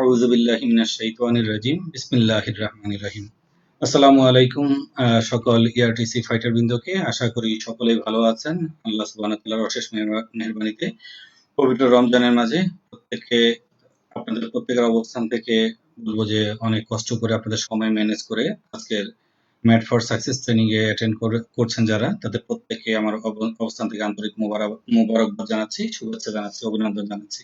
আউযু বিল্লাহি মিনাশ শাইতানির রাজিম। বিসমিল্লাহির রহমানির রহিম। আসসালামু আলাইকুম সকল ইআরটিসি ফাইটার বৃন্দকে। আশা করি সকলেই ভালো আছেন। আল্লাহ সুবহানাহু ওয়া তাআলার অশেষ মেহেরবানিতে পবিত্র রমজানের মাঝে প্রত্যেককে আপনাদের প্রত্যেকের অবস্থান থেকে বলবো যে অনেক কষ্ট করে আপনাদের সময় ম্যানেজ করে আজকের ম্যাট ফর সাকসেস ট্রেনিং এ অ্যাটেন্ড করছেন যারা, তাদের প্রত্যেককে আমার অবস্থান থেকে আন্তরিক মোবারকবাদ জানাচ্ছি, শুভেচ্ছা জানাচ্ছি, অভিনন্দন জানাচ্ছি।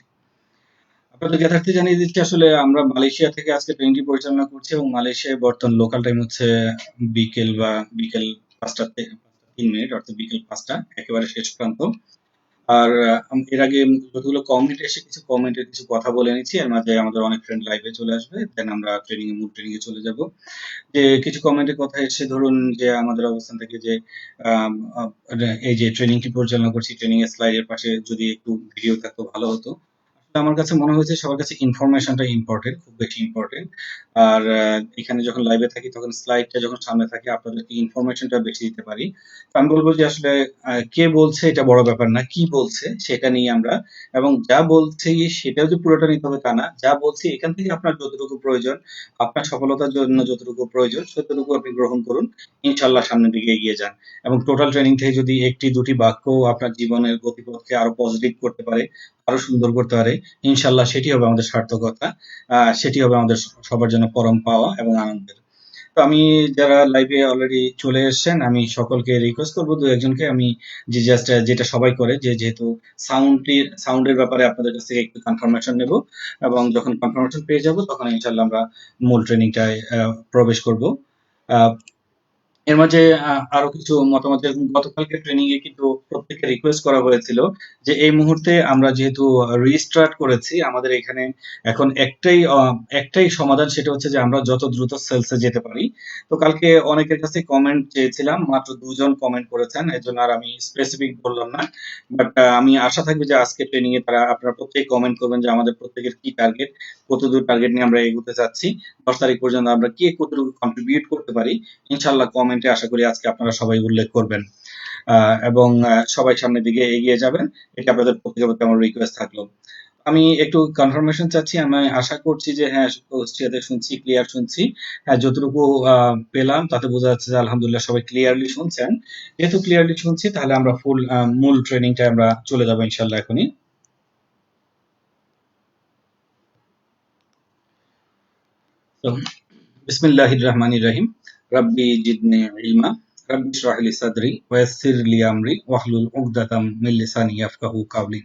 আপনাদের জ্ঞাতার্থে জানিয়ে দিচ্ছি, আসলে আমরা মালয়েশিয়া থেকে আজকে ট্রেনটি পরিচালনা করছি এবং মালয়েশিয়ায় বর্তমান লোকাল টাইম হচ্ছে বিকেল 5টা 3 মিনিট, অর্থাৎ বিকেল 5টা একেবারে শেষ প্রান্ত। আর এর আগে যতগুলো কমেন্ট এসে কিছু কমেন্টের কিছু কথা বলে নিচ্ছি, এর মাঝে আমাদের অনেক ফ্রেন্ড লাইভে চলে আসবে, দেন আমরা মূল ট্রেনিং এ চলে যাব। যে কিছু কমেন্টের কথা এসে, ধরুন যে আমাদের অবস্থান থেকে যে আম, আ, এই যে ট্রেনিংটি পরিচালনা করছি, ট্রেনিং এর স্লাইডের পাশে যদি একটু ভিডিও থাকতো ভালো হতো। আমার কাছে মনে হয়েছে সবার কাছে ইনফরমেশনটা ইম্পর্টেন্ট, খুব বেশি ইম্পর্টেন্ট। আর এখানে যখন লাইভে থাকি তখন স্লাইডটা যখন সামনে থাকে আপনাদেরকে ইনফরমেশনটা বেশি দিতে পারি। তো আমি বলবো যে আসলে কে বলছে এটা বড় ব্যাপার না, কি বলছে সেটা নিয়ে আমরা, এবং যা বলছে সেটাও যে পুরোটা নিতে হবে তা না, যা বলছি এখান থেকে আপনার যতটুকু প্রয়োজন, আপনার সফলতার জন্য যতটুকু প্রয়োজন ততটুকু আপনি গ্রহণ করুন, ইনশাল্লাহ সামনের দিকে এগিয়ে যান। এবং টোটাল ট্রেনিং থেকে যদি একটি দুটি বাক্য আপনার জীবনের গতিপথকে আরো পজিটিভ করতে পারে, আরো সুন্দর করতে পারে, ইনশাল্লাহ সেটি হবে আমাদের সার্থকতা। সেটি হবে আমাদের সবার জন্য পরম পাওয়া এবং আনন্দের। তো আমি, যারা লাইভে অলরেডি চলে এসেছেন, আমি সকলকে রিকোয়েস্ট করবো দু একজনকে আমি, যে জাস্ট যেটা সবাই করে, যে যেহেতু সাউন্ডের ব্যাপারে আপনাদের কাছ থেকে একটু কনফার্মেশন নেব, এবং যখন কনফার্মেশন পেয়ে যাব তখন ইনশাল্লাহ আমরা মূল ট্রেনিংটায় প্রবেশ করব। এর মাঝে আরো কিছু মতামত, যেরকম গতকালকে ট্রেনিং এ কিন্তু প্রত্যেককে রিকোয়েস্ট করা হয়েছিল যে এই মুহূর্তে আমরা যেহেতু রিস্টার্ট করেছি, আমাদের এখানে এখন একটাই সমাধান, সেটা হচ্ছে যে আমরা যত দ্রুত সেলসে যেতে পারি। তো কালকে অনেকের কাছে কমেন্ট চেয়েছিলাম, মাত্র 2 জন কমেন্ট করেছেন, এর জন্য আর আমি স্পেসিফিক বললাম না। বাট আমি আশা থাকবে যে আজকে ট্রেনিং এ আপনারা প্রত্যেক কমেন্ট করবেন যে আমাদের প্রত্যেকের কি টার্গেট, কতদূর টার্গেট নিয়ে আমরা এগোতে চাচ্ছি, 10 তারিখ পর্যন্ত আমরা কে কতটুকু কন্ট্রিবিউট করতে পারি, ইনশাল্লাহ কমেন্টে আশা করি আজকে আপনারা সবাই উল্লেখ করবেন এবং সবাই সামনের দিকে এগিয়ে যাবেন। এটা আপনাদের প্রত্যেকের প্রতি আমার রিকোয়েস্ট থাকলো। আমি একটু কনফার্মেশন চাচ্ছি, আমি আশা করছি যে হ্যাঁ, অস্ট্রিয়াতে শুনছি, ক্লিয়ার শুনছি। হ্যাঁ, যতটুকু পেলাম তাতে বোঝা যাচ্ছে যে আলহামদুলিল্লাহ সবাই ক্লিয়ারলি শুনছেন। যেহেতু ক্লিয়ারলি শুনছি, তাহলে আমরা মূল ট্রেনিংটা আমরা চলে যাবো ইনশাল্লাহ এখনই। তো বিসমিল্লাহির রহমানির রহিম। রাব্বি জিদনি ইলমা, রাব্বি ইশরাহ লি সাদরি ওয়া ইয়াসসির লি আমরি ওয়াহলুল উকদাতাম মিন লিসানি ইয়াফকাহু কাওলি।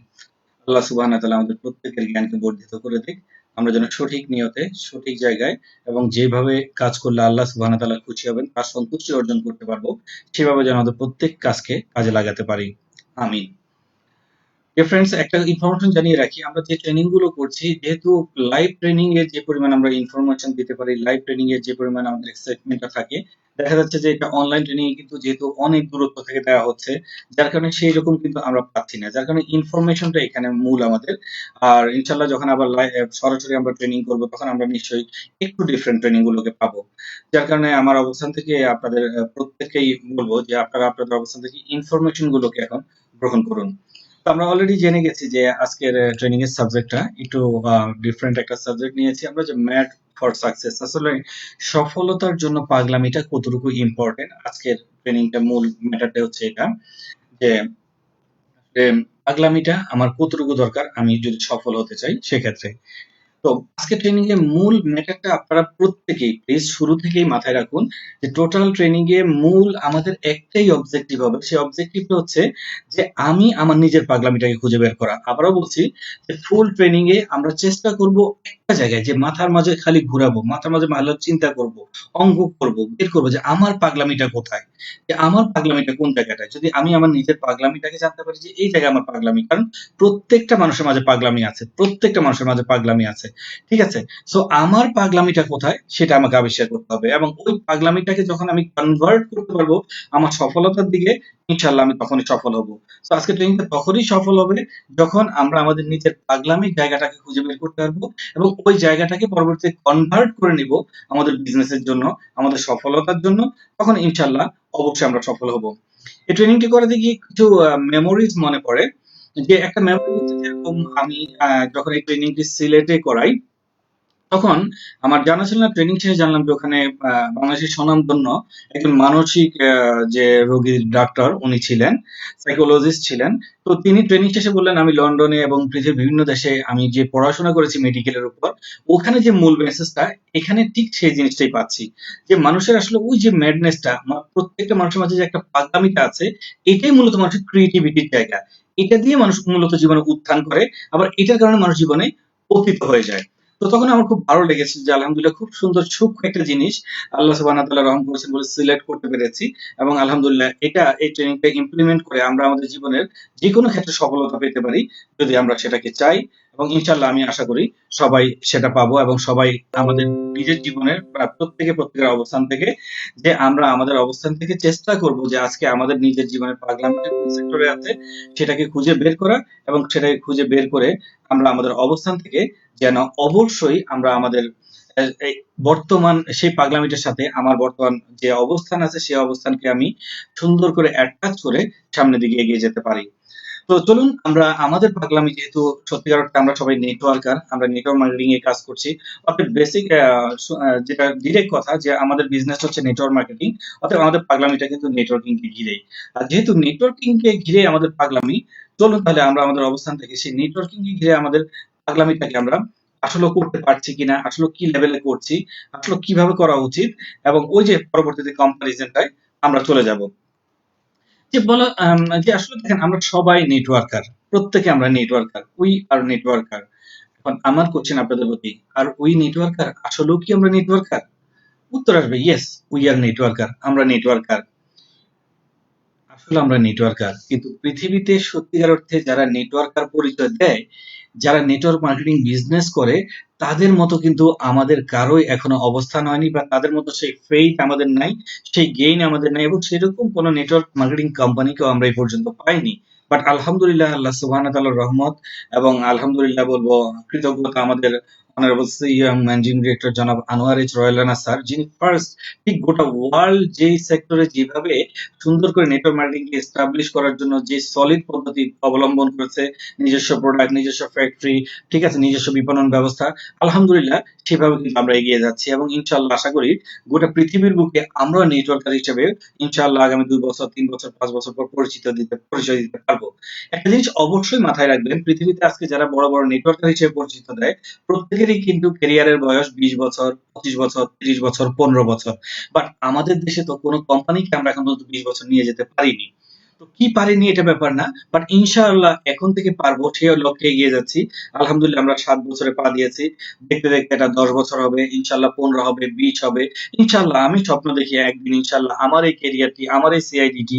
আল্লাহ সুবহানাহু ওয়া তাআলা আমাদের প্রত্যেকের জ্ঞানকে বর্ধিত করে দিক। আমরা যেন সঠিক নিয়তে, সঠিক জায়গায় এবং যেভাবে কাজ করলে আল্লাহ সুবহানাহু ওয়া তাআলা খুশি হবেন, তার সন্তুষ্টি অর্জন করতে পারবো, সেভাবে যেন আমাদের প্রত্যেক কাজকে কাজে লাগাতে পারি। আমিন। ডিয়ার ফ্রেন্ডস, একটা ইনফরমেশন জানিয়ে রাখি, আমরা যে ট্রেনিং গুলো করছি, যেহেতু লাইভ ট্রেনিং এ যে পরিমাণ আমরা ইনফরমেশন দিতে পারি, লাইভ ট্রেনিং এ যে পরিমাণ আমাদের এক্সাইটমেন্টটা থাকে, দেখা যাচ্ছে যে এটা অনলাইন ট্রেনিং এ কিন্তু যেহেতু অনেক দূরত্ব থেকে দেওয়া হচ্ছে, যার কারণে সেই রকম কিন্তু আমরা পাচ্ছি না, যার কারণে ইনফরমেশনটা এখানে মূল আমাদের। আর ইনশাল্লাহ যখন আবার সরাসরি আমরা ট্রেনিং করব, তখন আমরা নিশ্চয়ই একটু ডিফারেন্ট ট্রেনিং গুলোকে পাবো। যার কারণে আমার অবস্থান থেকে আপনাদের প্রত্যেককেই বলবো যে আপনারা আপনাদের অবস্থান থেকে ইনফরমেশন গুলোকে এখন গ্রহণ করুন। তো আমরা অলরেডি জেনে গেছি যে আজকের ট্রেনিং এর সাবজেক্টটা একটু ডিফারেন্ট একটা সাবজেক্ট নিয়েছি আমরা, যে ম্যাট ফর সাকসেস। আসলে সফলতার জন্য পাগলামিটা কতটুকু ইম্পর্টেন্ট, আজকের ট্রেনিংটা মূল ম্যাটারটা হচ্ছে এটা, যে পাগলামিটা আমার কতটুকু দরকার আমি যদি সফল হতে চাই সেক্ষেত্রে। তো আজকে ট্রেনিং এর মূল ম্যাটারটা আপনারা প্রত্যেকেই প্লিজ শুরু থেকেই মাথায় রাখুন, যে টোটাল ট্রেনিং এ মূল আমাদের একটাই অবজেক্টিভ হবে। সেই অবজেক্টিভটা হচ্ছে যে আমি আমার নিজের পাগলামিটাকে খুঁজে বের করা। আবারও বলছি, যে ফুল ট্রেনিং এ আমরা চেষ্টা করব একটা জায়গায়, যে মাথার মাঝে খালি ঘুরাবো, মাথার মাঝে ভালো চিন্তা করব, অঙ্ক করব, বের করব যে আমার পাগলামিটা কোথায়, যে আমার পাগলামিটা কোন জায়গাটায়। যদি আমি আমার নিজের পাগলামিটাকে জানতে পারি যে এই জায়গায় আমার পাগলামি, কারণ প্রত্যেকটা মানুষের মাঝে পাগলামি আছে, প্রত্যেকটা মানুষের মাঝে পাগলামি আছে, ঠিক আছে? সো আমার পাগলামিটা কোথায় সেটা আমাকে আবিষ্কার করতে হবে, এবং ওই পাগলামিটাকে যখন আমি কনভার্ট করতে পারবো আমার সফলতার দিকে, ইনশাআল্লাহ আমি তখনই সফল হব। সো আজকে ট্রেনিংটা তখনই সফল হবে যখন আমরা আমাদের নিজের পাগলামির জায়গাটাকে খুঁজে বের করতে পারবো, এবং ওই জায়গাটাকে পরবর্তীতে কনভার্ট করে নিব আমাদের বিজনেসের জন্য, আমাদের সফলতার জন্য, তখন ইনশাআল্লাহ অবশ্যই আমরা সফল হব। এই ট্রেনিংটি করাতে গিয়ে কিছু মেমোরিজ মনে পড়ে। যে একটা মেমোরি হচ্ছে, যেরকম আমি যখন এই ট্রেনিংটি সিলেটে করাই, তখন আমার জানা ছিল না, ট্রেনিং শেষে জানলাম যে ওখানে বাংলাদেশের স্বনামধন্য একজন মানসিক যে রোগীর ডাক্তার উনি ছিলেন, সাইকোলজিস্ট ছিলেন। তো তিনি ট্রেনিং শেষে বললেন, আমি লন্ডনে এবং পৃথিবীর বিভিন্ন দেশে আমি যে পড়াশোনা করেছি মেডিকেলের উপর, ওখানে যে মূল মেসেজটা এখানে ঠিক সেই জিনিসটাই পাচ্ছি, যে মানুষের আসলে ওই যে ম্যাডনেসটা, প্রত্যেকটা মানুষের মাঝে যে একটা পাগলামিটা আছে, এটাই মূলত মানুষের ক্রিয়েটিভিটির জায়গা। এটা দিয়ে মানুষ মূলত জীবনে উত্থান করে, আবার এটার কারণে মানুষ জীবনে পতিত হয়ে যায়। তো তখন আমার খুব ভালো লেগেছে যে আলহামদুলিল্লাহ খুব সুন্দর সূক্ষ্ম একটা জিনিস আল্লাহ সুবহানাহু ওয়া তাআলা রহম করেছেন বলে সিলেক্ট করতে পেরেছি, এবং আলহামদুলিল্লাহ এই ট্রেনিংটা ইমপ্লিমেন্ট করে আমরা আমাদের জীবনের যেকোনো ক্ষেত্রে সফলতা পেতে পারি যদি আমরা সেটাকে চাই, এবং ইনশাআল্লাহ আমি আশা করি সবাই সেটা পাবো, এবং সবাই আমাদের নিজের জীবনের প্রত্যেকের অবস্থান থেকে, যে আমরা আমাদের অবস্থান থেকে চেষ্টা করব যে আজকে আমাদের নিজের জীবনের পাগলামিটা কোন সেক্টরে আছে সেটাকে খুঁজে বের করা, এবং সেটাকে খুঁজে বের করে আমরা আমাদের অবস্থান থেকে যেন অবশ্যই আমরা আমাদের এই বর্তমান সেই পাগলামিটার সাথে আমার বর্তমান যে অবস্থান আছে সেই অবস্থানকে আমি সুন্দর করে অ্যাটাচ করে সামনের দিকে এগিয়ে যেতে পারি। তো চলুন আমরা আমাদের পাগলামি, যেহেতু সত্যিকার অর্থে আমরা সবাই নেটওয়ার্কার, আমরা নেটওয়ার্ক মার্কেটিং এ কাজ করছি, অর্থাৎ বেসিক যেটা ডিরেক্ট কথা যে আমাদের বিজনেস হচ্ছে নেটওয়ার্ক মার্কেটিং, অর্থাৎ আমাদের পাগলামিটা কিন্তু নেটওয়ার্কিং কে ঘিরেই। আর যেহেতু নেটওয়ার্কিং কে ঘিরে আমাদের পাগলামি, চলুন তাহলে আমরা আমাদের অবস্থান থেকে সেই নেটওয়ার্কিং কে ঘিরে আমাদের পাগলামিটাকে আমরা আসলে করতে পারছি কিনা, আসলে কি লেভেলে করছি, আসলে কিভাবে করা উচিত, এবং ওই যে পরবর্তীতে কম্পারিজনটায় আমরা চলে যাব। যে বলা যে আসলে দেখেন আমরা সবাই নেটওয়ার্কার, প্রত্যেকে আমরা নেটওয়ার্কার, উই আর নেটওয়ার্কার। এখন আমার কোশ্চেন আপনাদের প্রতি, আর উই নেটওয়ার্কার, আসলেও কি আমরা নেটওয়ার্কার? উত্তর আসবে ইয়েস, উই আর নেটওয়ার্কার, আমরা নেটওয়ার্কার। আসলে আমরা নেটওয়ার্কার, কিন্তু পৃথিবীতে সত্যিকার অর্থে যারা নেটওয়ার্কার পরিচয় দেয়, যারা নেটওয়ার্ক মার্কেটিং বিজনেস করে, তাদের মতো কিন্তু আমাদের কারোই এখনো অবস্থান হয়নি, বা তাদের মতো সেই ফেইথ আমাদের নাই, সেই গেইন আমাদের নাই, এবং সেরকম কোনো নেটওয়ার্ক মার্কেটিং কোম্পানিকেও আমরা এই পর্যন্ত পাইনি। বাট আলহামদুলিল্লাহ, আল্লাহ সুবহানাহু ওয়া তাআলার রহমত, এবং আলহামদুলিল্লাহ বলবো কৃতজ্ঞতা আমাদের অনারেবল সিইও এবং ম্যানেজিং ডিরেক্টর জনাব Anwar H royal Rana sir, যিনি ফার্স্ট ঠিক গোটা ওয়ার্ল্ড যেই সেক্টরে যেভাবে সুন্দর করে নেটওয়ার্ক মার্কেটিং কে এস্টাবলিশ করার জন্য যে সলিড পদ্ধতি অবলম্বন করেছে, নিজস্ব প্রোডাক্ট, নিজস্ব ফ্যাক্টরি, ঠিক আছে, নিজস্ব বিপণন ব্যবস্থা, আলহামদুলিল্লাহ সেভাবে কিন্তু আমরা এগিয়ে যাচ্ছি, এবং ইনশাআল্লাহ আশা করি গোটা পৃথিবীর বুকে আমরা নেটওয়ার্কার হিসেবে ইনশাআল্লাহ আগামী ২ বছর, ৩ বছর, 5 বছর পর পরিচয় দিতে পারবো। একটা জিনিস অবশ্যই মাথায় রাখবেন, পৃথিবীতে আজকে যারা বড় বড় নেটওয়ার্কার হিসেবে পরিচিত দেয়, প্রত্যেকেরই কিন্তু ক্যারিয়ারের বয়স ২০ বছর, ২৫ বছর, ৩০ বছর, ১৫ বছর। বাট আমাদের দেশে তো কোনো কোম্পানিকে আমরা এখন পর্যন্ত ২০ বছর নিয়ে যেতে পারিনি। তো কি পারিনি এটা ব্যাপার না, বাট ইনশাআল্লাহ এখন থেকে পারবো, সেই লক্ষ্যে এগিয়ে যাচ্ছি। আলহামদুলিল্লাহ আমরা ৭ বছরে পা দিয়েছি, দেখতে দেখতে এটা ১০ বছর হবে, ইনশাআল্লাহ ১৫ হবে, ২০ হবে। ইনশাআল্লাহ আমি স্বপ্ন দেখি একদিন ইনশাআল্লাহ আমার এই ক্যারিয়ারটি, আমার এই সিআইডিটি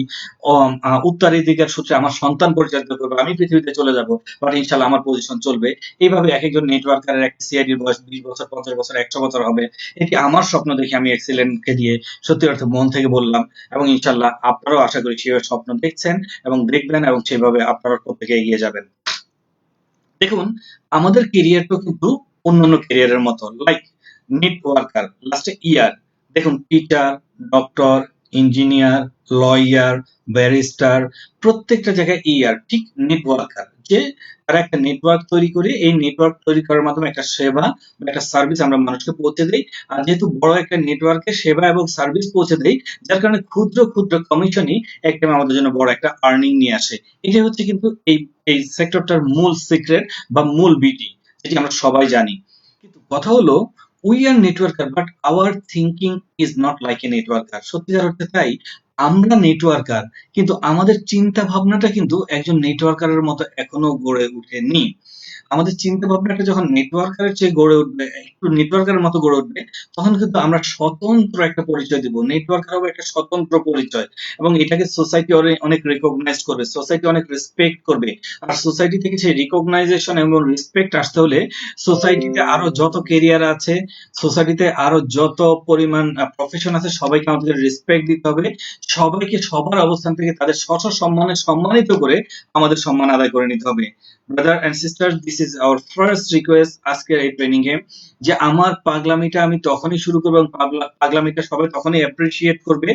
উত্তরাধিকার সূত্রে আমার সন্তান পরিচালিত করবে, আমি পৃথিবীতে চলে যাব, বাট ইনশাআল্লাহ আমার পজিশন চলবে। এইভাবে এক একজন নেটওয়ার্কারের একটা সিআইডির বয়স ২০ বছর, ৫০ বছর, ১০০ বছর হবে। এটি আমার স্বপ্ন দেখে আমি এক্সেলেন্টকে দিয়ে সত্যি অর্থে মন থেকে বললাম, এবং ইনশাআল্লাহ আপনারাও আশা করি সেভাবে স্বপ্ন দেখছেন এবং দেখবেন, এবং সেভাবে আপনারা প্রত্যেকে এগিয়ে যাবেন। দেখুন, আমাদের ক্যারিয়ারটাও কিন্তু অন্যান্য ক্যারিয়ারের মতো, লাইক নেটওয়ার্কার, লাস্টে ইয়ার, দেখুন teacher, doctor, engineer, lawyer, barrister, প্রত্যেকটা জায়গায় ইয়ার, ঠিক নেটওয়ার্কার, যে তারা একটা নেটওয়ার্ক তৈরি করে, এই নেটওয়ার্ক তৈরি করার মাধ্যমে একটা সেবা বা একটা সার্ভিস আমরা মানুষকে পৌঁছে দেই। আর যেহেতু বড় একটা নেটওয়ার্কে সেবা এবং সার্ভিস পৌঁছে দেই, যার কারণে ক্ষুদ্র ক্ষুদ্র কমিশনই একদম আমাদের জন্য বড় একটা আর্নিং নিয়ে আসে। এটাই হচ্ছে কিন্তু এই সেক্টরটার মূল সিক্রেট বা মূল বিউটি, যেটি আমরা সবাই জানি। কিন্তু কথা হলো, we are networker, but hour thinking is not like a networker. সত্যিকার অর্থে তাই, আমরা নেটওয়ার্কার, কিন্তু আমাদের চিন্তা ভাবনাটা কিন্তু একজন নেটওয়ার্কারের মতো এখনো গড়ে ওঠেনি। আমাদের চিন্তা ভাবনাটা যখন নেটওয়ার্কারের চেয়ে গড়ে উঠবে, একটু নেটওয়ার্কারের মতো গড়ে উঠবে, তখন কিন্তু আমরা স্বতন্ত্র একটা পরিচয় দিব। নেটওয়ার্কার হবে একটা স্বতন্ত্র পরিচয়, এবং এটাকে সোসাইটি অনেক রিকগনাইজ করবে, সোসাইটি অনেক রেসপেক্ট করবে। আর সোসাইটি থেকে সেই রিকগনাইজেশন এবং রেসপেক্ট আসতে হলে সোসাইটিতে আরো যত কেরিয়ার আছে, সোসাইটিতে আরো যত পরিমাণ প্রফেশন আছে, সবাইকে আমাদের রেসপেক্ট দিতে হবে। সবাইকে সবার অবস্থান থেকে তাদের স্ব সম্মানে সম্মানিত করে আমাদের সম্মান আদায় করে নিতে হবে। Brother and sister, this is our first request আজকের এই ট্রেনিং এ, যে আমার পাগলামিটা আমি তখনই শুরু করবো এবং পাগলামিটা সবাই তখনই অ্যাপ্রিসিয়েট করবে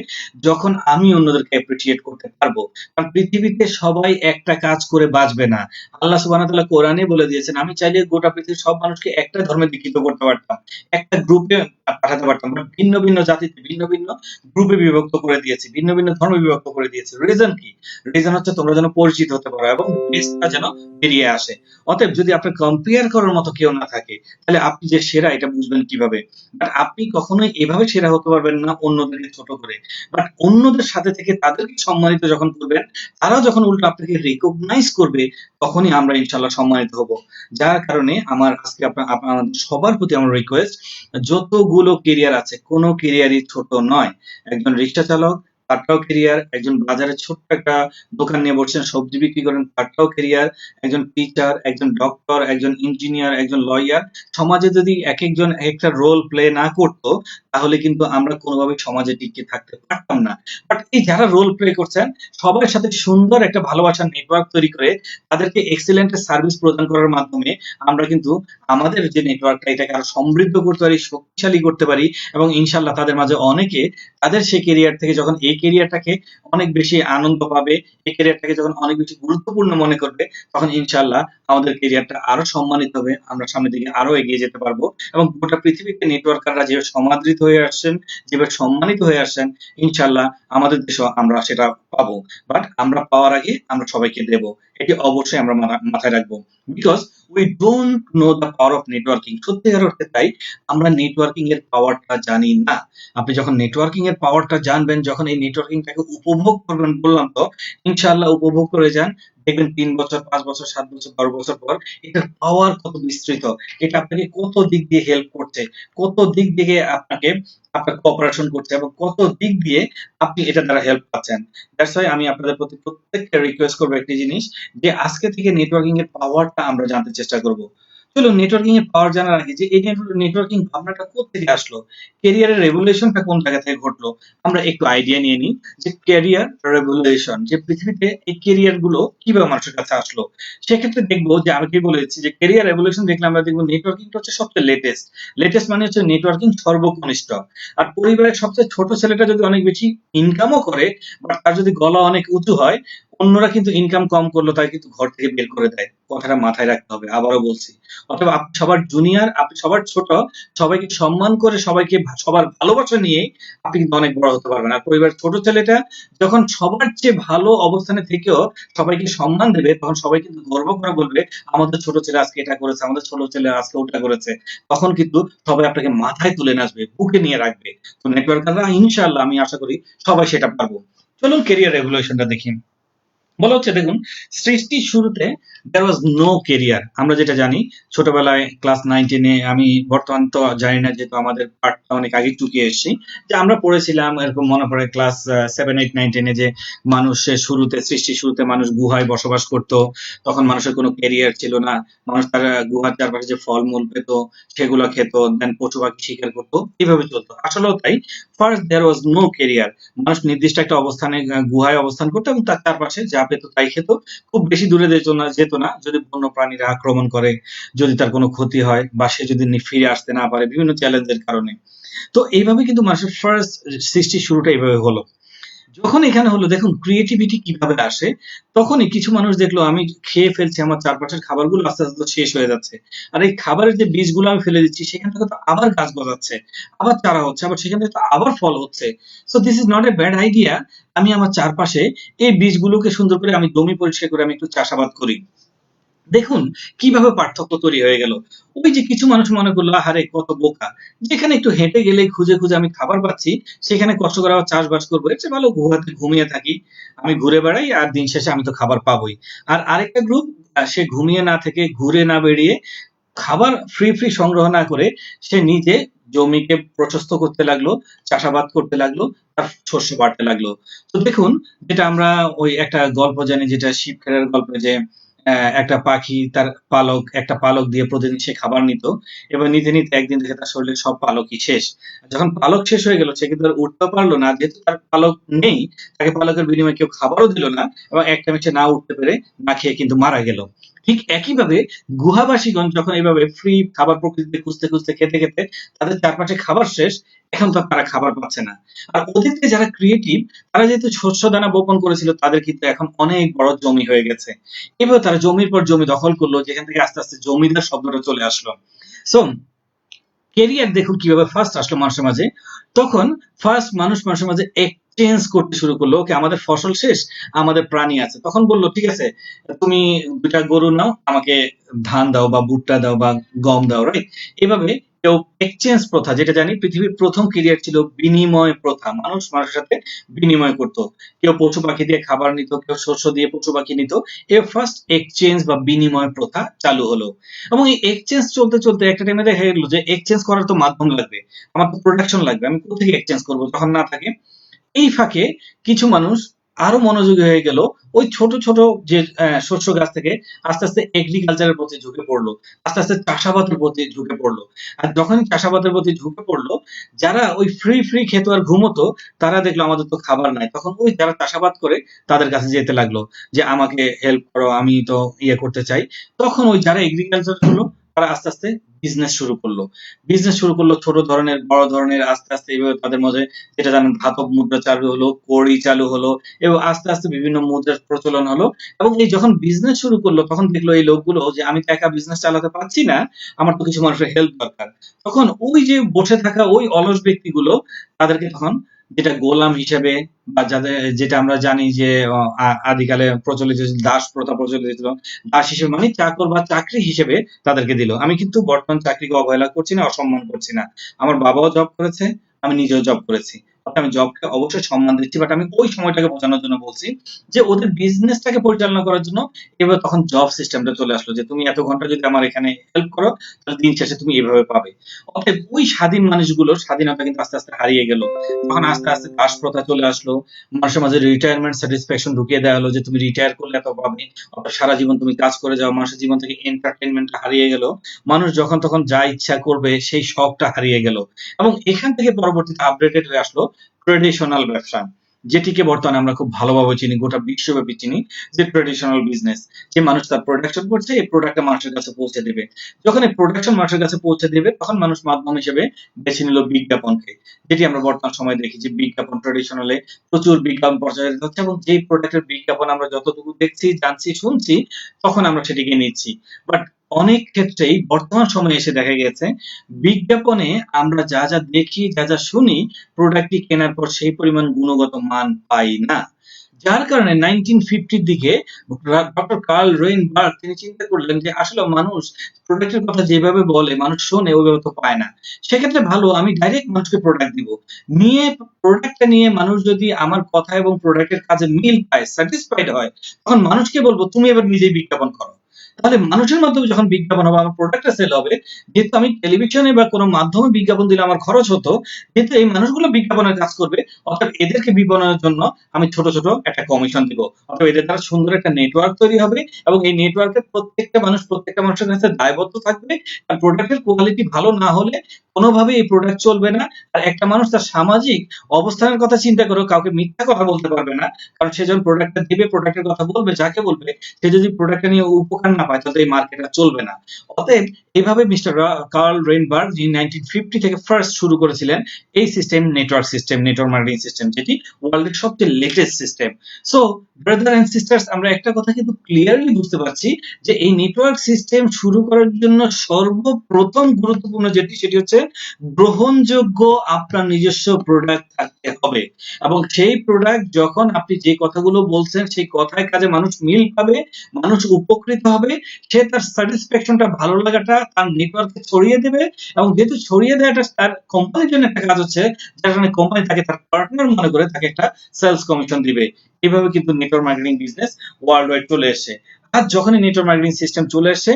যখন আমি অন্যদেরকে অ্যাপ্রিসিয়েট করতে পারবো। কারণ পৃথিবীতে সবাই একটা কাজ করে বাঁচবে না। আল্লাহ সুবহানাহু ওয়া তাআলা কোরআনে বলে দিয়েছেন, আমি চাইলে গোটা পৃথিবীর সব মানুষকে একটা ধর্মে দীক্ষিত করতে পারতাম, একটা গ্রুপে পাঠাতে পারতাম, বাট ভিন্ন ভিন্ন জাতিতে ভিন্ন ভিন্ন গ্রুপে বিভক্ত করে দিয়েছি, ভিন্ন ভিন্ন ধর্মে বিভক্ত করে দিয়েছি। রিজন কি? রিজন হচ্ছে তোমরা যেন পরিচিত হতে পারো এবং বেসটা যেন বেরিয়ে আসে। অতএব যদি আপনার কম্পেয়ার করার মতো কেউ না থাকে, তাহলে আপনি যে সেরা এটা বুঝবেন কিভাবে? বাট আপনি কখনোই এভাবে সেরা হতে পারবেন না অন্যদেরকে ছোট করে। বাট অন্যদের সাথে থেকে তাদেরকে সম্মানিত যখন করবেন, তারা যখন উল্টো আপনাকে রিকগনাইজ করবে, তখনই আমরা ইনশাআল্লাহ সম্মানিত হব। যার কারণে আমার আজকে আপনাদের সবার প্রতি আমার রিকোয়েস্ট, যতগুলো কেরিয়ার আছে কোনো কেরিয়ারই ছোট নয়। একজন রিক্সা চালক, তারটাও কেরিয়ার। একজন বাজারে ছোট্ট একটা দোকান নিয়ে বসছেন, সবজি বিক্রি করেন, তারটাও কেরিয়ার। একজন টিচার, একজন ডক্টর, একজন ইঞ্জিনিয়ার, একজন লয়ার। সমাজে যদি একেকজন একেকটা রোল প্লে না করতো, তাহলে কিন্তু আমরা কোনোভাবেই সমাজে টিকে থাকতে পারতাম না। বাট এই যারা রোল প্লে করছেন, সবার সাথে সুন্দর একটা ভালোবাসার নেটওয়ার্ক তৈরি করে তাদেরকে এক্সিলেন্ট সার্ভিস প্রদান করার মাধ্যমে আমরা কিন্তু আমাদের যে নেটওয়ার্কটা এটাকে আরো সমৃদ্ধ করতে পারি, শক্তিশালী করতে পারি এবং ইনশাআল্লাহ তাদের মাঝে অনেকে তাদের সেই কেরিয়ার থেকে যখন এই কেরিয়ারটাকে অনেক বেশি আনন্দ পাবে, এই কেরিয়ারটাকে যখন অনেক বেশি গুরুত্বপূর্ণ মনে করবে, তখন ইনশাআল্লাহ আমাদের কেরিয়ারটা আরো সম্মানিত হবে, আমরা সামনের দিকে আরো এগিয়ে যেতে পারবো এবং গোটা পৃথিবীতে নেটওয়ার্কাররা যেভাবে সমাদৃত হয়ে আসছেন, যেভাবে সম্মানিত হয়ে আসছেন, ইনশাআল্লাহ আমাদের দেশেও আমরা সেটা পাবো। বাট আমরা পাওয়ার আগে আমরা সবাইকে দেব। এটি অবশ্যই আমরা মাথায় রাখবো। Because we don't know the power of networking. সত্যিকার অর্থে তাই আমরা নেটওয়ার্কিং এর পাওয়ারটা জানি না। আপনি যখন নেটওয়ার্কিং এর পাওয়ারটা জানবেন, যখন এই নেটওয়ার্কিংটাকে উপভোগ করবেন, বললাম তো, ইনশাআল্লাহ উপভোগ করে যান। দেখবেন ৩ বছর, ৫ বছর, ৭ বছর, ১২ বছর পর এটার পাওয়ার কত বিস্তৃত। এটা আপনাকে কত দিক দিয়ে হেল্প করছে, কত দিক দিয়ে আপনাকে আপনার কোঅপারেশন করছে এবং কত দিক দিয়ে আপনি এটা দ্বারা হেল্প পাচ্ছেন। দ্যাটস ওয়াই আমি আপনাদের প্রতি প্রত্যেককে রিকোয়েস্ট করব একটি জিনিস, যে আজকে থেকে নেটওয়ার্কিং এর পাওয়ারটা আমরা জানতে চেষ্টা করব। চলুন নেটওয়ার্কিং এর পাওয়ার জানার আগে যে এই নেটওয়ার্কিং ভাবনাটা কোত্থেকে আসলো, ক্যারিয়ারের রেভলিউশনটা কোন জায়গা থেকে ঘটলো, আমরা একটু আইডিয়া নিয়ে নিই যে ক্যারিয়ার রেভলিউশন, যে পৃথিবীতে এই ক্যারিয়ার গুলো কিভাবে মানুষের কাছে আসলো। সেক্ষেত্রে দেখবো যে আমি কি বলেছি যে ক্যারিয়ার রেভলিউশন দেখলে আমরা দেখবো নেটওয়ার্কিংটা হচ্ছে সবচেয়ে লেটেস্ট। লেটেস্ট মানে হচ্ছে নেটওয়ার্কিং সর্বকনিষ্ঠ। আর পরিবারের সবচেয়ে ছোট ছেলেটা যদি অনেক বেশি ইনকামও করে, বাট তার যদি গলা অনেক উঁচু হয়, অন্যরা কিন্তু ইনকাম কম করলো তাকে কিন্তু ঘর থেকে বের করে দেয়। কথাটা মাথায় রাখতে হবে, আবারও বলছি। অথবা আপনি সবার জুনিয়র, আপনি সবার ছোট, সবাইকে সম্মান করে সবাইকে সবার ভালোবাসা নিয়ে আপনি কিন্তু অনেক বড় হতে পারবেন। আর পরিবারের ছোট ছেলেটা যখন সবার চেয়ে ভালো অবস্থানে থেকেও সবাইকে সম্মান দেবে, তখন সবাই কিন্তু গর্ব করে বলবে, আমাদের ছোট ছেলে আজকে এটা করেছে, আমাদের ছোট ছেলে আজকে ওটা করেছে। তখন কিন্তু সবাই আপনাকে মাথায় তুলে নাচবে, বুকে নিয়ে রাখবে। তো নেটওয়ার্কাররা ইনশাআল্লাহ আমি আশা করি সবাই সেটা পারবো। চলুন ক্যারিয়ার রেভলিউশনটা দেখি। বলা হচ্ছে, দেখুন, সৃষ্টির শুরুতে there was no career। আমরা যেটা জানি ছোটবেলায় ক্লাস 9 10 আমি বর্তমান তো জানি না, যেহেতু আমাদের পাঠটা অনেক আগে চুকিয়ে এসেছি, যে আমরা পড়েছিলাম এরকম মনে পড়ে ক্লাস 7 8 9 10 যে মানুষের শুরুতে, সৃষ্টির শুরুতে মানুষ গুহায় বসবাস করত। তখন মানুষের কোনো ক্যারিয়ার ছিল না। মানুষ তার গুহার চারপাশে যে ফলমূল পেত সেগুলো খেত, দেন পশু পাখি শিকার করতো, এইভাবে চলতো। আসলেও তাই, first there was no career। মানুষ নির্দিষ্ট একটা অবস্থানে গুহায় অবস্থান করতো এবং তার চারপাশে যা পেত তাই খেত। খুব বেশি দূরে যেত না যদি বন্য প্রাণীরা আক্রমণ করে, যদি তার কোনো ক্ষতি হয় বা সে যদি ফিরে আসতে না পারে বিভিন্ন চ্যালেঞ্জের কারণে। তো এইভাবে কিন্তু মানুষের ফার্স্ট সৃষ্টির শুরুটা এইভাবে হলো। যখন এখানে হলো, দেখুন ক্রিয়েটিভিটি কিভাবে আসে। তখনই কিছু মানুষ দেখলো আমি খেয়ে ফেলছি, আমার চারপাশের খাবারগুলো আস্তে আস্তে শেষ হয়ে যাচ্ছে, আর এই খাবারের যে বীজগুলো আমি ফেলে দিচ্ছি সেখান থেকে তো আবার গাছ গজাচ্ছে, আবার চারা হচ্ছে, আবার সেখান থেকে তো আবার ফল হচ্ছে। So this is not a bad idea. আমি আমার চারপাশে এই বীজগুলোকে সুন্দর করে আমি জমি পরিষ্কার করে আমি একটু চাষাবাদ করি। দেখুন কিভাবে পার্থক্য তৈরি হয়ে গেল। ওই যে কিছু মানুষ মনে করলো, আহারে কত বোকা, যেখানে একটু হেঁটে গেলেই খুঁজে খুঁজে আমি খাবার পাচ্ছি, সেখানে কষ্ট করে আবার চাষবাস করবো, এর চেয়ে ভালো গুহাতে ঘুমিয়ে থাকি, আমি ঘুরে বেড়াই আর দিন শেষে আমি তো খাবার পাবোই। আর আরেকটা গ্রুপ, সে ঘুমিয়ে না থেকে, ঘুরে না বেরিয়ে, খাবার ফ্রি সংগ্রহ না করে সে নিজে জমিকে প্রশস্ত করতে লাগলো, চাষাবাদ করতে লাগলো, তার শস্য বাড়তে লাগলো। তো দেখুন, যেটা আমরা ওই একটা গল্প জানি, যেটা শিব খেরার গল্পে, যে একটা পাখি তার একটা পালক দিয়ে প্রতিদিন সে খাবার নিত এবং নিতে নিতে একদিন দেখে তার শরীরের সব পালকই শেষ। যখন পালক শেষ হয়ে গেল, সে কিন্তু আর উঠতেও পারলো না, যেহেতু তার পালক নেই, তাকে পালকের বিনিময়ে কেউ খাবারও দিল না এবং একটা সে না উঠতে পেরে না খেয়ে কিন্তু মারা গেল। ঠিক একইভাবে গুহাবাসীগণ যখন এইভাবে ফ্রি খাবার প্রকৃতিতে খুঁজতে খুঁজতে খেতে খেতে তাদের চারপাশে খাবার শেষ, এখন তো আর তারা খাবার পাচ্ছে না। আর ওদিকে যারা ক্রিয়েটিভ, তারা যেহেতু শস্য দানা বপন করেছিল, তাদের কিন্তু এখন অনেক বড় জমি হয়ে গেছে। এভাবে তারা জমির পর জমি দখল করলো, যেখান থেকে আস্তে আস্তে জমিদার শব্দটা চলে আসলো। সো কেরিয়ার দেখুন কিভাবে ফার্স্ট আসলো মানুষের মাঝে। তখন ফার্স্ট মানুষের মাঝে এক্সচেঞ্জ করতে শুরু করলো। ওকে, আমাদের ফসল শেষ, আমাদের প্রাণী আছে। তখন বলল ঠিক আছে, তুমি ২টা গরু নাও, আমাকে ধান দাও বা ভুট্টা দাও বা গম দাও, রাইট? এভাবে কেউ এক্সচেঞ্জ প্রথা, যেটা জানি পৃথিবীর প্রথম কেরিয়ার ছিল বিনিময় প্রথা। মানুষ মানুষের সাথে বিনিময় করত। কেউ পশু পাখি দিয়ে খাবার নিত, কেউ শস্য দিয়ে পশু পাখি নিত। এ ফার্স্ট এক্সচেঞ্জ বা বিনিময় প্রথা চালু হলো। এবং এই এক্সচেঞ্জ চলতে চলতে একটা টাইমে দেখা গেল যে এক্সচেঞ্জ করার তো মাধ্যম লাগবে, আমার তো প্রোডাকশন লাগবে, আমি কোথা থেকে এক্সচেঞ্জ করবো যখন না থাকে। এই ফাঁকে কিছু মানুষ আরো মনোযোগী হয়ে গেল, ওই ছোট ছোট যে শস্য গাছ থেকে আস্তে আস্তে এগ্রিকালচারের প্রতি ঝুঁকে পড়লো, আস্তে আস্তে চাষাবাদের প্রতি ঝুঁকে পড়লো। আর যখনই চাষাবাদের প্রতি ঝুঁকে পড়লো, যারা ওই ফ্রি ফ্রি খেত আর ঘুমোতো, তারা দেখলো আমাদের তো খাবার নাই, তখন ওই যারা চাষাবাদ করে তাদের কাছে যেতে লাগলো যে আমাকে হেল্প করো, আমি তো ইয়ে করতে চাই। তখন ওই যারা এগ্রিকালচার হলো, তারা আস্তে আস্তে বিজনেস শুরু করলো। বিজনেস শুরু করলো ছোট ধরনের, বড় ধরনের, আস্তে আস্তে এইভাবে তাদের মধ্যে, যেটা জানেন, ধাতব মুদ্রা চালু হলো, কড়ি চালু হলো, এবং আস্তে আস্তে বিভিন্ন মুদ্রার প্রচলন হলো। এবং এই যখন বিজনেস শুরু করলো, তখন দেখলো এই লোকগুলো যে আমি তো একা বিজনেস চালাতে পারছি না, আমার তো কিছু মানুষের হেল্প দরকার। তখন ওই যে বসে থাকা ওই অলস ব্যক্তিগুলো, তাদেরকে তখন, যেটা গোলাম হিসেবে বা যাদের, যেটা আমরা জানি যে আদিকালে প্রচলিত ছিল, দাস প্রথা প্রচলিত ছিল, দাস হিসেবে মানে চাকর বা চাকরি হিসেবে তাদেরকে দিল। আমি কিন্তু বর্তমান চাকরিকে অবহেলা করছি না, অসম্মান করছি না। আমার বাবাও জব করেছে, আমি নিজেও জব করেছি। অর্থাৎ আমি জবকে অবশ্যই সম্মান দিচ্ছি, বাট আমি ওই সময়টাকে বোঝানোর জন্য বলছি যে ওদের বিজনেসটাকে পরিচালনা করার জন্য এবার তখন জব সিস্টেমটা চলে আসলো, যে তুমি এত ঘন্টা যদি আমার এখানে হেল্প করো, তাহলে দিন শেষে তুমি এভাবে পাবে। অতএব ওই স্বাধীন মানুষগুলোর স্বাধীনতা কিন্তু আস্তে আস্তে হারিয়ে গেল। তখন আস্তে আস্তে দাস প্রথা চলে আসলো। মানুষের মাঝে রিটায়ারমেন্ট স্যাটিসফ্যাকশন ঢুকিয়ে দেওয়া হলো, যে তুমি রিটায়ার করলে এত পাবে, অর্থাৎ সারা জীবন তুমি কাজ করে যাও। মানুষের জীবন থেকে এন্টারটেনমেন্টটা হারিয়ে গেল। মানুষ যখন তখন যা ইচ্ছা করবে, সেই শখটা হারিয়ে গেল। এবং এখান থেকে পরবর্তীতে আপডেটেড হয়ে আসলো ট্রেডিশনাল ব্যবসা, যেটিকে বর্তমানে আমরা খুব ভালোভাবে চিনি, গোটা বিশ্বব্যাপী চিনি, যে ট্রেডিশনাল বিজনেস। যে মানুষ তার প্রোডাকশন করছে, এই প্রোডাক্টটা মানুষের কাছে পৌঁছে দেবে। যখন এই প্রোডাকশন মানুষের কাছে পৌঁছে দেবে, তখন মানুষ মাধ্যম হিসেবে বেছে নিল বিজ্ঞাপনকে, যেটি আমরা বর্তমান সময়ে দেখি যে বিজ্ঞাপন ট্রেডিশনালে প্রচুর বিজ্ঞাপন প্রচারিত হচ্ছে, এবং যেই প্রোডাক্টের বিজ্ঞাপন আমরা যতটুকু দেখছি, জানছি, শুনছি, তখন আমরা সেটিকে নিচ্ছি। বাট অনেক ক্ষেত্রেই বর্তমান সময়ে এসে দেখা গেছে, বিজ্ঞাপনে আমরা যা যা দেখি, যা যা শুনি, প্রোডাক্টটি কেনার পর সেই পরিমাণ গুণগত মান পাই না। যার কারণে 1950 দিকে ডক্টর কার্ল রেইনবার্গ তিনি চিন্তা করলেন যে আসলে মানুষ প্রোডাক্টের কথা যেভাবে বলে, মানুষ শোনে, ওইভাবে তো পায় না। সেক্ষেত্রে ভালো আমি ডাইরেক্ট মানুষকে প্রোডাক্ট দিব। নিয়ে প্রোডাক্টটা নিয়ে মানুষ যদি আমার কথা এবং প্রোডাক্টের কাজে মিল পায়, স্যাটিসফাইড হয়, তখন মানুষকে বলবো তুমি এবার নিজেই বিজ্ঞাপন করো। তাহলে মানুষের মাধ্যমে যখন বিজ্ঞাপন হবে, আমার প্রোডাক্টটা সেল হবে। যেহেতু আমি টেলিভিশনে বা কোনো মাধ্যমে বিজ্ঞাপন দিলে আমার খরচ হতো, যেহেতু এই মানুষগুলো বিজ্ঞাপনের কাজ করবে, অর্থাৎ এদেরকে বিপণনের জন্য আমি ছোট ছোট একটা কমিশন দিব। অর্থাৎ এদের দ্বারা সুন্দর একটা নেটওয়ার্ক তৈরি হবে, এবং এই নেটওয়ার্কে প্রত্যেকটা মানুষের কাছে দায়বদ্ধ থাকবে। আর প্রোডাক্টের কোয়ালিটি ভালো না হলে কোনোভাবেই এই প্রোডাক্ট চলবে না। আর একটা মানুষ তার সামাজিক অবস্থানের কথা চিন্তা করেও কাউকে মিথ্যা কথা বলতে পারবে না, কারণ সে যখন প্রোডাক্টটা দিবে, প্রোডাক্টের কথা বলবে, যাকে বলবে, সে যদি প্রোডাক্টটা নিয়ে উপকার না পায়, তাহলে এই মার্কেটটা চলবে না। অতএব এভাবে মিস্টার কার্ল রেইনবার্গ, যিনি 1950 থেকে ফার্স্ট শুরু করেছিলেন এই সিস্টেম, নেটওয়ার্ক মার্কেটিং সিস্টেম, যেটি ওয়ার্ল্ডের সবচেয়ে latest system. So brother and sisters, আমরা একটা কথা কিন্তু ক্লিয়ারলি বুঝতে পারছি যে এই নেটওয়ার্ক সিস্টেম শুরু করার জন্য সর্বপ্রথম গুরুত্বপূর্ণ যেটি, সেটি হচ্ছে গ্রহণযোগ্য আপনার নিজস্ব প্রোডাক্ট থাকতে হবে। এবং সেই প্রোডাক্ট, যখন আপনি যে কথাগুলো বলছেন, সেই কথায় কাজে মানুষ মিল পাবে, মানুষ উপকৃত হবে, সে তার স্যাটিসফ্যাকশনটা, ভালো লাগাটা তার নেটওয়ার্কে ছড়িয়ে দেবে। এবং যেহেতু ছড়িয়ে দেওয়াটা তার কোম্পানির জন্য একটা কাজ হচ্ছে, যার কারণে কোম্পানি তাকে তার পার্টনার মনে করে তাকে একটা সেলস কমিশন দিবে। এভাবে কিন্তু network marketing business world wide চলে এসেছে। আর যখনই নেটওয়ার্ক মার্কেটিং সিস্টেম চলে এসেছে,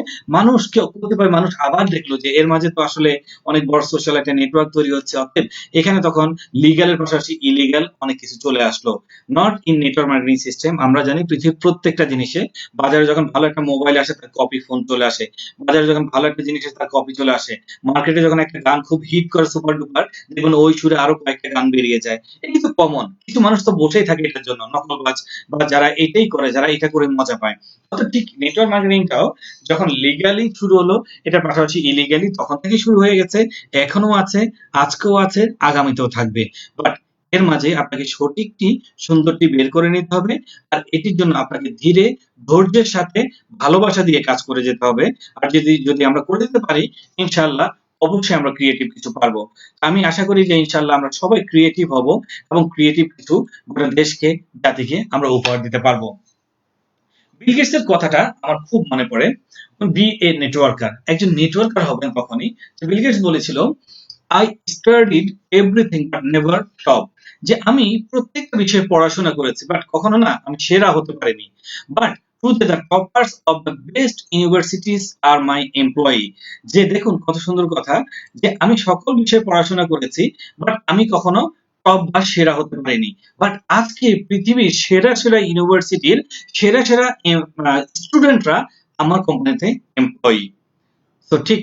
কতিপয় মানুষ আবার দেখলো যে এর মাঝে তো আসলে অনেক বড় সোশ্যাল একটা নেটওয়ার্ক তৈরি হচ্ছে। অতএব এখানে তখন লিগ্যালের পাশাপাশি ইলিগ্যাল অনেক কিছু চলে আসলো। Not in network marketing system. আমরা জানি পৃথিবীর প্রত্যেকটা জিনিসে, বাজারে যখন ভালো একটা মোবাইল আসে, তার কপি ফোন চলে আসে। বাজারে যখন ভালো একটা জিনিস আসে, তার কপি চলে আসে। মার্কেটে যখন একটা গান খুব হিট করে, সুপার ডুপার, দেখুন ওই সুরে আরো কয়েকটা গান বেরিয়ে যায়। এটা কিন্তু কমন। কিছু মানুষ তো বসেই থাকে এটার জন্য, নকলবাজ, বা যারা এটাই করে, যারা এটা করে মজা পায়। অর্থাৎ ঠিক নেটওয়ার্ক মার্কেটিংটাও যখন লিগালি শুরু হলো, এটার পাশাপাশি ইলিগালি তখন থেকে শুরু হয়ে গেছে, এখনো আছে, আজকেও আছে, আগামীতেও থাকবে। বাট এর মাঝে আপনাকে সঠিকটি সুন্দরটি বের করে নিতে হবে, আর এটির জন্য আপনাকে ধীরে ধৈর্যের সাথে ভালোবাসা দিয়ে কাজ করে যেতে হবে। আর যদি যদি আমরা করে যেতে পারি, ইনশাআল্লাহ অবশ্যই আমরা ক্রিয়েটিভ কিছু পারবো। আমি আশা করি যে ইনশাআল্লাহ আমরা সবাই ক্রিয়েটিভ হব এবং ক্রিয়েটিভ কিছু গোটা দেশকে, জাতিকে আমরা উপহার দিতে পারবো। বিল গেটস এর কথাটা আমার খুব মনে পড়ে। বি এ নেটওয়ার্কার, একজন নেটওয়ার্কার হবেন কখনই। বিল গেটস বলেছিল, I studied everything but never top, যে আমি প্রত্যেকটা বিষয়ে পড়াশোনা করেছি বাট কখনো না আমি সেরা হতে পারিনি। But truth the toppers of the best universities are my employee, যে দেখুন কত সুন্দর কথা, যে আমি সকল বিষয়ে পড়াশোনা করেছি বাট আমি কখনো টপ বা সেরা হতে পারিনি। বাট আজকে পৃথিবীর সেরা সেরা ইউনিভার্সিটির সেরা সেরা স্টুডেন্টরা আমার কোম্পানিতে এমপ্লয়ি। তো ঠিক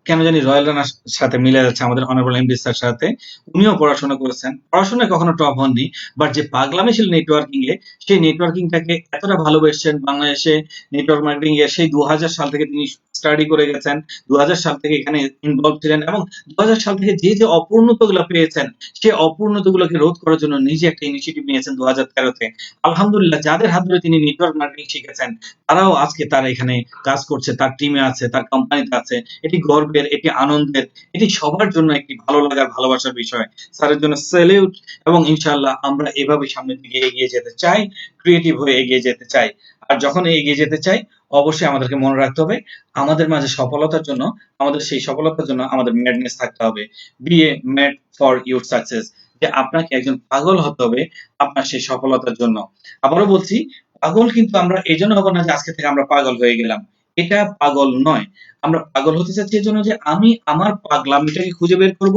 কেন জানি রয়্যাল রানার সাথে মিলে যাচ্ছে আমাদের অনারেবল এমডি স্যার সাথে। উনিও পড়াশোনা করেছেন, পড়াশোনায় কখনো টপ হননি, বাট যে পাগলামি ছিল নেটওয়ার্কিং এ, সেই নেটওয়ার্কিংটাকে এতটা ভালোবেসেছেন। বাংলাদেশে নেটওয়ার্ক মার্কেটিং এ সেই 2000 সাল থেকে তিনি স্টাডি করে গেছেন, 2000 সাল থেকে এখানে ইনভলভ ছিলেন, এবং 2000 সাল থেকে যে যে অপূর্ণতাগুলো পেয়েছেন, সেই অপূর্ণতাগুলোকে রোধ করার জন্য নিজে একটা ইনিশিয়েটিভ নিয়েছেন 2013-তে। আলহামদুলিল্লাহ, যাদের হাত ধরে তিনি নেটওয়ার্ক মার্কেটিং শিখেছেন, তারাও আজকে তার এখানে কাজ করছে, তার টিমে আছে, তার কোম্পানিতে আছে। এটি গর্বের, এটি আনন্দের, এটি সবার জন্য একটি ভালো লাগার, ভালোবাসার বিষয়। স্যারের জন্য স্যালিউট, এবং ইনশাআল্লাহ আমরা এভাবে সামনের দিকে এগিয়ে যেতে চাই, ক্রিয়েটিভ হয়ে এগিয়ে যেতে চাই। আর যখন এগিয়ে যেতে চাই, অবশ্যই আমাদেরকে মনে রাখতে হবে, আমাদের মাঝে সফলতার জন্য, আমাদের সেই সফলতার জন্য আমাদের ম্যাডনেস থাকতে হবে। Be a mad for your success, যে আপনাকে একজন পাগল হতে হবে আপনার সেই সফলতার জন্য। আবারও বলছি, পাগল কিন্তু আমরা এই জন্য হবো না যে আজকে থেকে আমরা পাগল হয়ে গেলাম, এটা পাগল নয়। আমরা পাগল হতে চাচ্ছি এজন্য যে আমি আমার পাগলামিটাকে খুঁজে বের করব,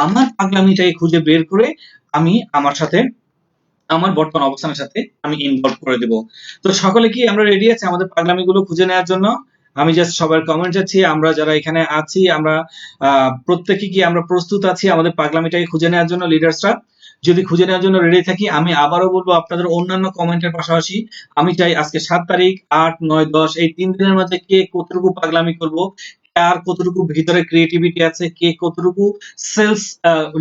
আমার পাগলামিটাকে খুঁজে বের করে আমি আমার সাথে, আমার বর্তমান অবস্থানের সাথে আমি ইনভলভ করে দেব। তো সকলে কি আমরা রেডি আছি আমাদের পাগলামিগুলো খুঁজে নেওয়ার জন্য? আমি জাস্ট সবার কমেন্ট চাচ্ছি, আমরা যারা এখানে আছি আমরা প্রত্যেকে কি আমরা প্রস্তুত আছি আমাদের পাগলামিটাকে খুঁজে নেওয়ার জন্য লিডার্সরা? যদি খুঁজে নেওয়ার জন্য রেডি থাকি, আমি আবারও বলবো আপনাদের অন্যান্য কমেন্টের পাশাপাশি আমি চাই আজকে 7 তারিখ, 8, 9, 10 এই 3 দিনের মধ্যে কে কতটুকু পাগলামি করব, কার কতটুকু ভিতরে ক্রিয়েটিভিটি আছে, কে কতটুকু সেলস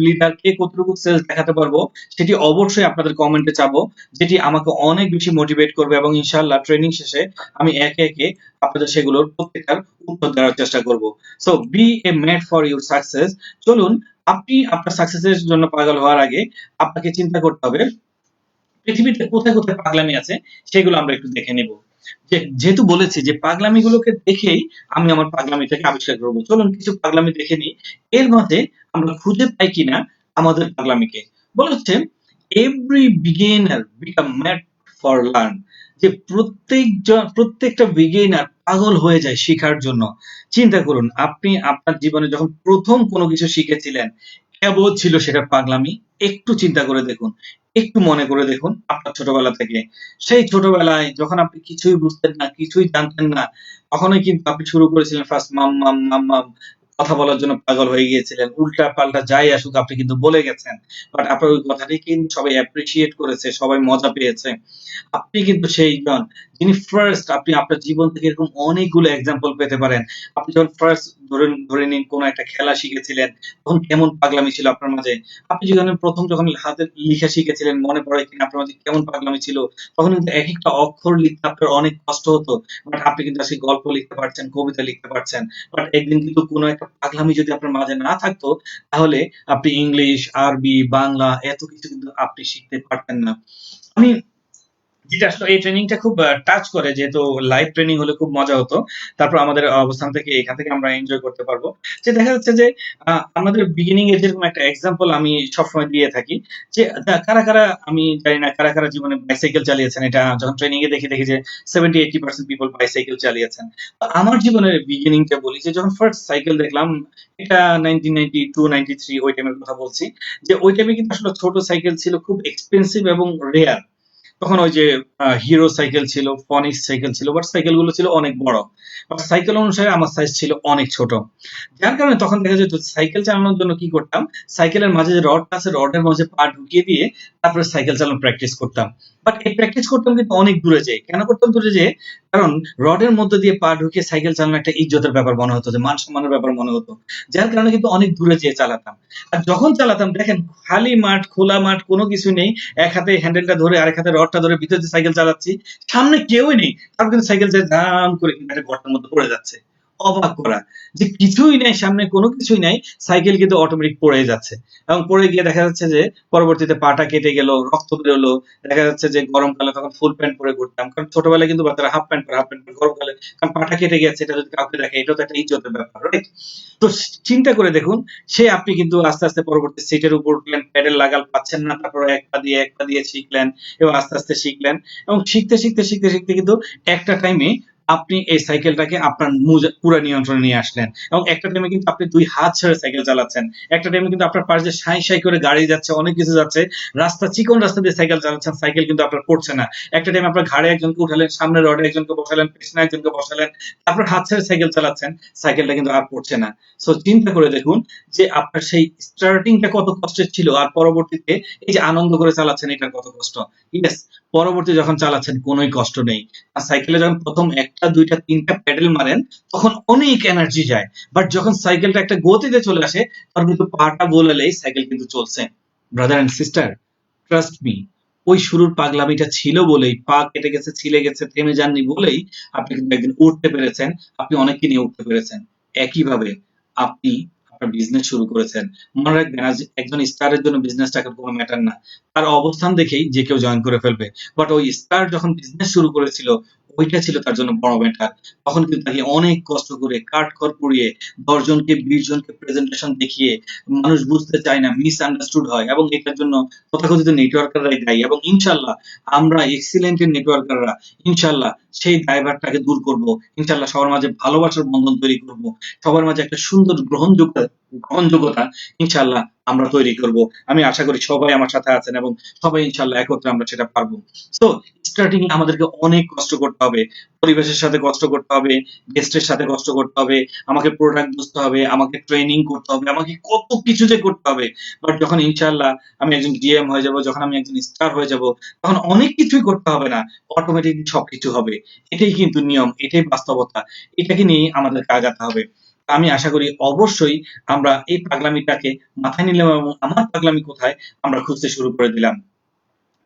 লিডার, কে কতটুকু সেলস দেখাতে পারবো, সেটি অবশ্যই আপনাদের কমেন্টে চাবো, যেটি আমাকে অনেক বেশি মোটিভেট করবে, এবং ইনশাআল্লাহ ট্রেনিং শেষে আমি একে একে আপনাদের সেগুলোর প্রত্যেকটার উত্তর দেওয়ার চেষ্টা করব। So be a mad for your success. চলুন, আপনি আপনার সাকসেসের জন্য পাগল হওয়ার আগে আপনাকে চিন্তা করতে হবে পৃথিবীতে কোথায় কোথায় পাগলামি আছে, সেগুলো আমরা একটু দেখে নিব। যেহেতু বলেছি যে পাগলামি গুলোকে দেখেই আমি আমার পাগলামিটাকে আবিষ্কার করবো, চলুন কিছু পাগলামি দেখে নিই, এর মধ্যে আমরা খুঁজে পাই কিনা আমাদের পাগলামিকে। বলা হচ্ছে, every beginner become mad for learn, যে প্রত্যেকটা বিগিনার পাগল হয়ে যায় শেখার জন্য। চিন্তা করুন, আপনি আপনার জীবনে যখন প্রথম কোনো কিছু শিখেছিলেন, কেবল ছিল সেটা পাগলামি। একটু চিন্তা করে দেখুন, একটু মনে করে দেখুন আপনার ছোটবেলা থেকে। সেই ছোটবেলায় যখন আপনি কিছুই বুঝতেন না, কিছুই জানতেন না, তখনই কিন্তু আপনি শুরু করেছিলেন ফার্স্ট মাম মাম মাম মাম, কথা বলার জন্য পাগল হয়ে গিয়েছিলেন। উল্টা পাল্টা যাই আসুক আপনি কিন্তু বলে গেছেন। বাট আপনার ওই কথাটি কিন্তু সবাই অ্যাপ্রিশিয়েট করেছে, সবাই মজা পেয়েছে। আপনি কিন্তু সেইজন যিনি ফার্স্ট, আপনি আপনার জীবন থেকে এরকম অনেকগুলো এক্সাম্পল পেতে পারেন। আপনি যখন ফার্স্ট ধরে নিন কোন একটা খেলা শিখেছিলেন, তখন কেমন পাগলামি ছিল আপনার মাঝে। আপনি যখন হাতে লিখা শিখেছিলেন, মনে পড়ে কিনা আপনার মাঝে কেমন পাগলামি ছিল। তখন কিন্তু একেকটা অক্ষর লিখতে আপনার অনেক কষ্ট হতো। বাট আপনি কিন্তু আজকে গল্প লিখতে পারছেন, কবিতা লিখতে পারছেন। বাট একদিন কিন্তু কোন একটা পাগলামি যদি আপনার মাঝে না থাকতো, তাহলে আপনি ইংলিশ, আরবি, বাংলা এত কিছু কিন্তু আপনি শিখতে পারতেন না। আমি যেটা আসলে এই ট্রেনিংটা খুব টাচ করে, যেহেতু লাইভ ট্রেনিং হলে খুব মজা হতো। তারপর আমাদের অবস্থান থেকে এখান থেকে আমরা এনজয় করতে পারবো। যে দেখা যাচ্ছে যে আমাদের বিগিনিং এর যেরকম একটা এক্সাম্পল আমি সবসময় দিয়ে থাকি, যে কারা কারা, আমি জানি না কারা কারা জীবনে বাইসাইকেল চালিয়েছেন। এটা যখন ট্রেনিং এ দেখি যে 70-80% পিপল বাইসাইকেল চালিয়েছেন। তো আমার জীবনের বিগিনিংটা বলি, যে যখন ফার্স্ট সাইকেল দেখলাম, এটা 1992-93 ওই টাইমের কথা বলছি। যে ওই টাইমে কিন্তু আসলে ছোট সাইকেল ছিল খুব এক্সপেন্সিভ এবং রেয়ার। তখন ওই যে হিরো সাইকেল ছিল, ফনিক্স সাইকেল ছিল, বাট সাইকেল গুলো ছিল অনেক বড়, বাট সাইকেল অনুসারে আমার সাইজ ছিল অনেক ছোট। যার কারণে তখন দেখা যেত সাইকেল চালানোর জন্য কি করতাম, সাইকেলের মাঝে যে রডটা আছে রডের মাঝে পা ঢুকিয়ে দিয়ে তারপরে সাইকেল চালানো প্র্যাকটিস করতাম। বাট এই প্র্যাকটিস করতাম কিন্তু অনেক দূরে যেয়ে। কেন করতাম দূরে যেয়ে? কারণ রডের মধ্যে দিয়ে পা ঢুকিয়ে সাইকেল চালানো একটা ইজ্জতের ব্যাপার মনে হতো, যে মান সম্মানের ব্যাপার মনে হতো। যার কারণে কিন্তু অনেক দূরে যেয়ে চালাতাম। আর যখন চালাতাম দেখেন খালি মাঠ, খোলা মাঠ, কোনো কিছু নেই, এক হাতে হ্যান্ডেলটা ধরে আরেক হাতে রডটা ধরে ভিতরে দিয়ে সাইকেল চালাচ্ছি, সামনে কেউই নেই, তারপর কিন্তু সাইকেল যায় দাম করে কিন্তু একটা গর্তের মধ্যে পড়ে যাচ্ছে। অবাক করা যে কিছুই নাই, সামনে কোনো কিছুই নাই, সাইকেল কিন্তু অটোমেটিক পড়ে যাচ্ছে, এবং পড়ে গিয়ে দেখা যাচ্ছে যে পরবর্তীতে পাটা কেটে গেল, রক্ত বেরোলো। দেখা যাচ্ছে যে গরমকালে তখন ফুল প্যান্ট পরে ঘুরতাম, কারণ ছোটবেলায় কিন্তু বাচ্চারা হাফ প্যান্ট পরে, হাফ প্যান্ট পরে গরমকালে, কারণ পাটা কেটে গেছে, এটা যদি কাউকে দেখে এটাও তো একটা ইজ্জতের ব্যাপার, রাইট? তো চিন্তা করে দেখুন, সে আপনি কিন্তু আস্তে আস্তে পরবর্তী সিটের উপর উঠলেন, প্যাডেল লাগাল পাচ্ছেন না, তারপরে এক পা দিয়ে শিখলেন, এবং আস্তে আস্তে শিখলেন, এবং শিখতে শিখতে শিখতে শিখতে কিন্তু একটা টাইমে আপনি এই সাইকেলটাকে আপনার পুরো নিয়ন্ত্রণে নিয়ে আসলেন, এবং একটা টাইমে কিন্তু আপনি 2 হাত ছেড়ে সাইকেল চালাচ্ছেন। একটা টাইমে কিন্তু আপনার পাশে যে সাঁই সাঁই করে গাড়ি যাচ্ছে, অনেক কিছু যাচ্ছে, রাস্তা চিকন রাস্তা দিয়ে সাইকেল চালাচ্ছেন, সাইকেল কিন্তু আপনার পড়ছে না। একটা টাইমে আপনার ঘাড়ে একজনকে উঠালেন, সামনে রডে একজনকে বসালেন, পেছনে একজনকে বসালেন, তারপর হাত ছেড়ে সাইকেল চালাচ্ছেন, সাইকেলটা কিন্তু আর পড়ছে না। সো চিন্তা করে দেখুন যে আপনার সেই স্টার্টিংটা কত কষ্টের ছিল, আর পরবর্তীতে এই যে আনন্দ করে চালাচ্ছেন এটা কত কষ্ট। ইয়েস, পরবর্তী যখন চালাচ্ছেন কোনোই কষ্ট নেই। আর সাইকেলে যখন প্রথম ১টা ২টা ৩টা প্যাডেল মারেন তখন অনেক এনার্জি যায়। বাট যখন সাইকেলটা একটা গতিতে চলে আসে তখন কিন্তু পাটা গোলালেই সাইকেল কিন্তু চলছে। Brother and sister, trust me, ওই শুরুর পাগলামিটা ছিল বলেই, পা কেটে গেছে, ছিলে গেছে, থেমে যাননি বলেই আপনি কিন্তু একদিন উঠতে পেরেছেন, আপনি অনেককে নিয়ে উঠতে পেরেছেন। একইভাবে আপনি আপনার বিজনেস শুরু করেছেন। মনে রাখবেন আজ একজন স্টারের জন্য বিজনেসটা এখন কোনো ম্যাটার না। তার অবস্থান দেখেই যে কেউ জয়েন করে ফেলবে। বাট ওই স্টার যখন বিজনেস শুরু করেছিল ওইটা ছিল তার জন্য বড় ম্যাটার। তখন কিন্তু তাকে অনেক কষ্ট করে কাঠখড় পুড়িয়ে ১০ জনকে ২০ জনকে প্রেজেন্টেশন দেখিয়ে মানুষ বুঝতে চায় না, মিসআন্ডারস্টুড হয়, এবং এটার জন্য তথাকথিত নেটওয়ার্কাররাই দায়ী, এবং ইনশাআল্লাহ আমরা এক্সিলেন্ট এর নেটওয়ার্কাররা ইনশাআল্লাহ সেই দায়ভারটাকে দূর করব। ইনশাআল্লাহ সবার মাঝে ভালোবাসার বন্ধন তৈরি করব। সবার মাঝে একটা সুন্দর গ্রহণযোগ্যতা ইনশাআল্লাহ আমরা তৈরি করব। আমি আশা করি সবাই আমার সাথে আছেন, এবং সবাই ইনশাআল্লাহ একত্রে আমরা সেটা পারব। সো স্টার্টিং এ আমাদেরকে অনেক কষ্ট করতে হবে। পরিবেশের সাথে কষ্ট করতে হবে, গেস্টের সাথে কষ্ট করতে হবে, আমাকে প্রোডাক্ট বুঝতে হবে, আমাকে ট্রেনিং করতে হবে, আমাকে কত কিছু যে করতে হবে। বাট যখন ইনশাআল্লাহ আমি একজন ডিএম হয়ে যাব, যখন আমি একজন স্টার হয়ে যাব, তখন অনেক কিছুই করতে হবে না। অটোমেটিকলি সবকিছু হবে। এটাই কিন্তু নিয়ম, এটাই বাস্তবতা। এটাকে নিয়েই আমাদেরকে আগাতে হবে। আমি আশা করি অবশ্যই আমরা এই পাগলামিটাকে মাথায় নিলাম, এবং আমার পাগলামি কোথায় আমরা খুঁজতে শুরু করে দিলাম।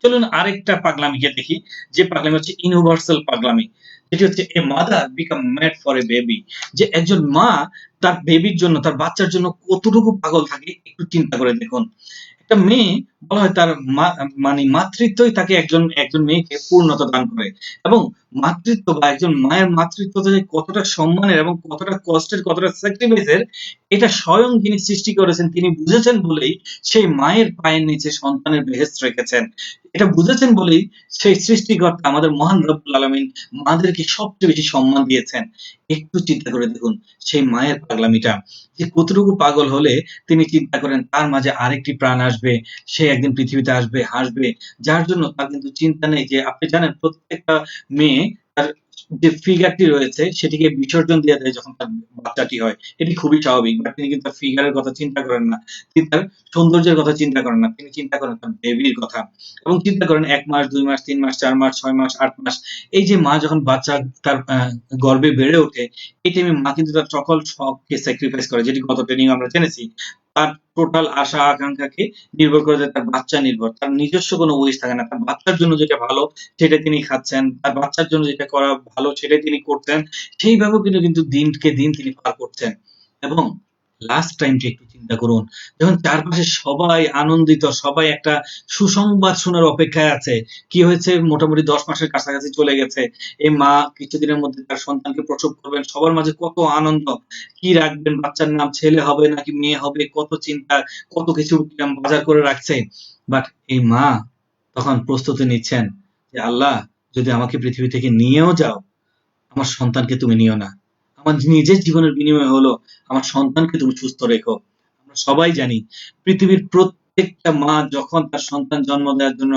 চলুন আরেকটা পাগলামিকে দেখি, যে পাগলামি হচ্ছে ইউনিভার্সাল পাগলামি, যেটি হচ্ছে a mother become mad for a baby. যে একজন মা তার বেবির জন্য, তার বাচ্চার জন্য কতটুকু পাগল থাকে একটু চিন্তা করে দেখুন। একটা মেয়ে, বলা হয় তার মানে মাতৃত্বই তাকে একজন মেয়েকে পূর্ণতা দান করে, এবং মাতৃত্ব বা একজন মায়ের মাতৃত্বটা যে কতটা সম্মানের এবং কতটা কষ্টের, কতটা স্যাক্রিফাইসের, এটা স্বয়ং যিনি সৃষ্টি করেছেন তিনি বুঝেছেন বলেই সেই মায়ের পায়ের নিচে সন্তানের বেহেশত রেখেছেন। এটা বুঝেছেন বলেই সেই সৃষ্টিকর্তা আমাদের মহান রব্বুল আলামিন মাদেরকে সবচেয়ে বেশি সম্মান দিয়েছেন। একটু চিন্তা করে দেখুন সেই মায়ের পাগলামিটা, যে কতটুকু পাগল হলে তিনি চিন্তা করেন তার মাঝে আরেকটি প্রাণ আসবে, সে একদিন পৃথিবীতে আসবে, হাসবে, যার জন্য তার কিন্তু চিন্তা নেই যে, আপনি জানেন প্রত্যেকটা মেয়ে তার যে ফিগারটি রয়েছে সেটিকে বিসর্জন দিয়ে দেয় যখন তার বাচ্চাটি হয়। এটি খুবই স্বাভাবিক। বাট তিনি কিন্তু তার ফিগারের কথা চিন্তা করেন না। তিনি তার সৌন্দর্যের কথা চিন্তা করেন না। তিনি চিন্তা করেন তার বেবির কথা। এবং চিন্তা করেন ১ মাস, ২ মাস, ৩ মাস, ৪ মাস, ৬ মাস, ৮ মাস, এই যে মা যখন বাচ্চা তার গর্ভে বেড়ে ওঠে, এই টাইমে মা কিন্তু তার সকল শখকে স্যাক্রিফাইস করে, যেটি গত ট্রেনিং আমরা জেনেছি। তার টোটাল আশা আকাঙ্ক্ষাকে নির্ভর করে যে তার বাচ্চা নির্ভর। তার নিজস্ব কোনো উইশ থাকে না। তার বাচ্চার জন্য যেটা ভালো সেটা তিনি খাচ্ছেন। তার বাচ্চার জন্য যেটা করা ভালো সেটাই তিনি করছেন। সেইভাবেও কিন্তু দিনকে দিন তিনি পার করছেন। এবং লাস্ট টাইমটা একটু চিন্তা করুন। যখন চারপাশে সবাই আনন্দিত, সবাই একটা সুসংবাদ শোনার অপেক্ষায় আছে। কি হয়েছে, মোটামুটি ১০ মাসের কাছাকাছি চলে গেছে। এই মা কিছুদিনের মধ্যে তার সন্তানকে প্রসব করবেন। সবার মাঝে কত আনন্দ। কি রাখবেন, বাচ্চার নাম ছেলে হবে নাকি মেয়ে হবে, কত চিন্তা, কত কিছু বাজার করে রাখছে। বাট এই মা তখন প্রস্তুতি নিচ্ছেন যে, আল্লাহ যদি আমাকে পৃথিবী থেকে নিয়েও যাও, আমার সন্তানকে তুমি নিও না। আমার নিজের জীবনের বিনিময় হলো আমার সন্তানকে তুমি সুস্থ রেখো। আমরা সবাই জানি পৃথিবীর প্রত্যেকটা মা যখন তার সন্তান জন্ম দেওয়ার জন্য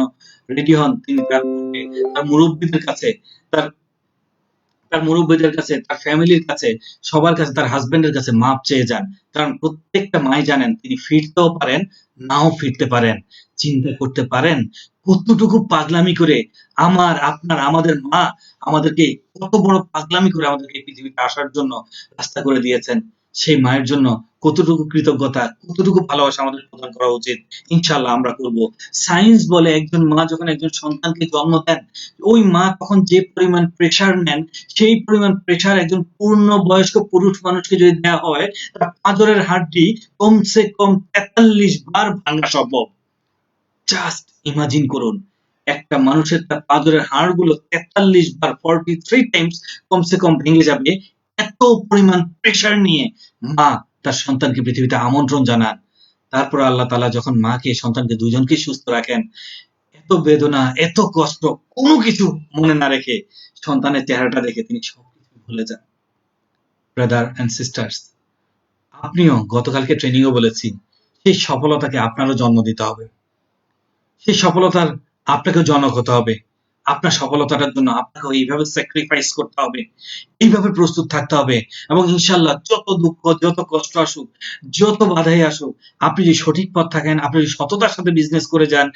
রেডি হন, তিনি তার পূর্বে তার মুরব্বীদের কাছে, তার তার মুরব্বীদের কাছে, তার ফ্যামিলির কাছে, সবার কাছে, তার হাজবেন্ডের কাছে মাপ চেয়ে যান। কারণ প্রত্যেকটা মাই জানেন তিনি ফিরতেও পারেন, নাও ফিরতে পারেন। চিন্তা করতে পারেন কতটুকু পাগলামি করে আপনার, আমাদের মা আমাদেরকে কত বড় পাগলামি করে আমাদেরকে এই পৃথিবীতে আসার জন্য রাস্তা করে দিয়েছেন। সেই মায়ের জন্য কতটুকু কৃতজ্ঞতা, কতটুকু ভালোবাসা আমাদের প্রদান করা উচিত। ইনশাআল্লাহ আমরা করব। সায়েন্স বলে একজন মা যখন একজন সন্তানকে জন্ম দেন, ওই মা তখন যে পরিমাণ প্রেশার নেন, সেই পরিমাণ প্রেশার একজন পূর্ণবয়স্ক পুরুষ মানুষকে যদি দেওয়া হয়, তার পাঁজরের হাড়টি কমসে কম ৪৩ বার ভাঙা সম্ভব। জাস্ট ইমাজিন করুন, একটা মানুষের তার পাঁজরের হাড়গুলো ৪৩ বার 43 টাইমস কমসে কম ভেঙে যাবে। এত পরিমাণ প্রেশার নিয়ে মা তার সন্তানকে পৃথিবীতে আমন্ত্রণ জানান। তারপর আল্লাহ তাআলা যখন মাকে সন্তানকে দুজনকে সুস্থ রাখেন, এত বেদনা, এত কষ্ট, কোনো কিছু মনে না রেখে সন্তানের চেহারাটা দেখে তিনি সবকিছু ভুলে যান। ব্রাদার এন্ড সিস্টার্স, আপনিও গতকালকে ট্রেনিংও বলেছি, সেই সফলতাকে আপনারও জন্ম দিতে হবে। সেই সফলতার আপনাকেও জনক হতে হবে। আপনার সফলতাটার জন্য আপনাকেও এইভাবে স্যাক্রিফাইস করতে হবে, এইভাবে প্রস্তুত থাকতে হবে, এবং ইনশাআল্লাহ যত দুঃখ, যত কষ্ট আসুক, যত বাধাই আসুক, আপনি যদি সঠিক পথ থাকেন, আপনি যদি সততার সাথে বিজনেস করে যান,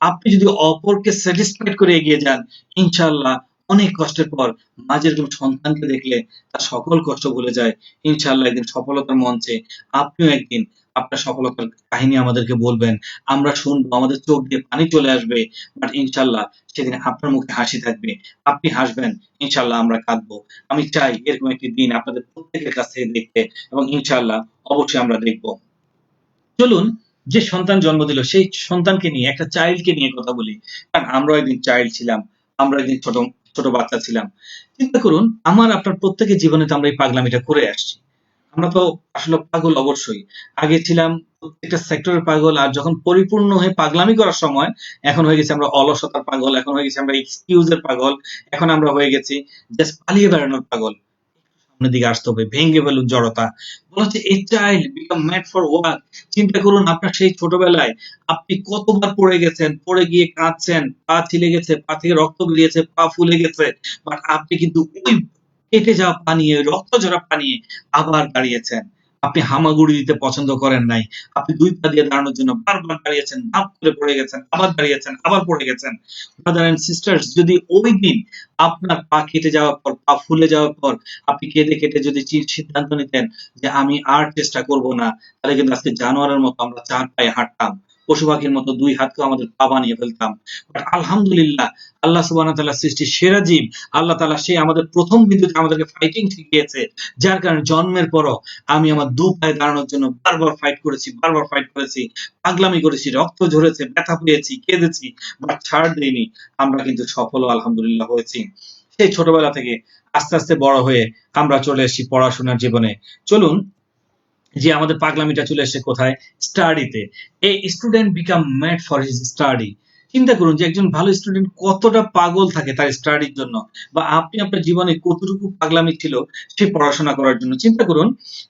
আপনি যদি অপরকে স্যাটিসফাইড করে এগিয়ে যান, ইনশাআল্লাহ অনেক কষ্টের পর মা যেরকম সন্তানকে দেখলে তার সকল কষ্ট ভুলে যায়, ইনশাআল্লাহ একদিন সফলতার মঞ্চে আপনিও একদিন আপনার সফলতার কাহিনী আমাদেরকে বলবেন। আমরা শুনবো, আমাদের চোখ দিয়ে পানি চলে আসবে। বাট ইনশাআল্লাহ সেদিন আপনার মুখে হাসি থাকবে। আপনি হাসবেন, ইনশাআল্লাহ আমরা কাঁদবো। আমি চাই এরকম একটি দিন আপনাদের প্রত্যেকের কাছ থেকে দেখতে, এবং ইনশাআল্লাহ অবশ্যই আমরা দেখব। চলুন, যে সন্তান জন্ম দিল সেই সন্তানকে নিয়ে, একটা চাইল্ডকে নিয়ে কথা বলি। কারণ আমরাও একদিন চাইল্ড ছিলাম, আমরা একদিন ছোট ছোট বাচ্চা ছিলাম। চিন্তা করুন, আমার আপনার প্রত্যেকের জীবনে তো আমরা এই পাগলামিটা করে আসছি। আমরা তো আসলে পাগল অবশ্যই। আগে ছিলাম প্রত্যেকটা সেক্টরের পাগল, আর যখন পরিপূর্ণ হয়ে পাগলামি করার সময়, এখন হয়ে গেছি আমরা অলসতার পাগল, এখন হয়ে গেছি আমরা এক্সকিউজ এর পাগল, এখন আমরা হয়ে গেছি জাস্ট পালিয়ে বেড়ানোর পাগল। সামনের দিকে আসতে হবে, ভেঙে ফেলুন জড়তা। বলা হচ্ছে a child become mad for walk. চিন্তা করুন, আপনার সেই ছোটবেলায় আপনি কতবার পড়ে গেছেন, পড়ে গিয়ে কাঁদছেন, পা ছিলে গেছে, পা থেকে রক্ত বেরিয়েছে, পা ফুলে গেছে, বাট আপনি কিন্তু ওই কেটে যাওয়া পা নিয়ে, রক্ত ঝরা পা নিয়ে আবার দাঁড়িয়েছেন। আপনি হামাগুড়ি দিতে পছন্দ করেন নাই। আপনি ২ পা দিয়ে দাঁড়ানোর জন্য বারবার দাঁড়িয়েছেন, ধাপ করে পড়ে গেছেন, আবার দাঁড়িয়েছেন, আবার পড়ে গেছেন। ব্রাদার এন্ড সিস্টার্স, যদি ওই দিন আপনার পা কেটে যাওয়ার পর, পা ফুলে যাওয়ার পর আপনি কেঁদে কেটে যদি সিদ্ধান্ত নিতেন যে আমি আর চেষ্টা করব না, তাহলে কিন্তু আজকে জানোয়ারের মতো আমরা ৪ পায়ে হাঁটতাম। পশু পাখির মতো ২ হাতকেও আমাদের পা বানিয়ে ফেলতাম। বাট আলহামদুলিল্লাহ, আল্লাহ সুবহানাহু ওয়া তাআলার সৃষ্টির সেরা জীব আল্লাহ তাআলা সেই আমাদের ১ম বিন্দুতে আমাদেরকে ফাইটিং শিখিয়েছে। যার কারণে জন্মের পরও আমি আমার ২ পায়ে দাঁড়ানোর জন্য বারবার ফাইট করেছি, বারবার ফাইট করেছি, পাগলামি করেছি, রক্ত ঝরেছে, ব্যথা পেয়েছি, কেঁদেছি, বাট ছাড় দেইনি। আমরা কিন্তু সফলও আলহামদুলিল্লাহ হয়েছি। সেই ছোটবেলা থেকে আস্তে, আস্তে বড় হয়ে আমরা চলে এসেছি পড়াশোনার জীবনে। চলুন, যে আমাদের পাগলামিটা চলে এসেছে কোথায়? স্টাডিতে। A student become mad for his study. চিন্তা করুন যে একজন ভালো স্টুডেন্ট কতটা পাগল থাকে তার স্টাডির জন্য, বা আপনি আপনার জীবনে কতটুকু পাগলামি ছিল সে পড়াশোনা করার জন্য। চিন্তা করুন,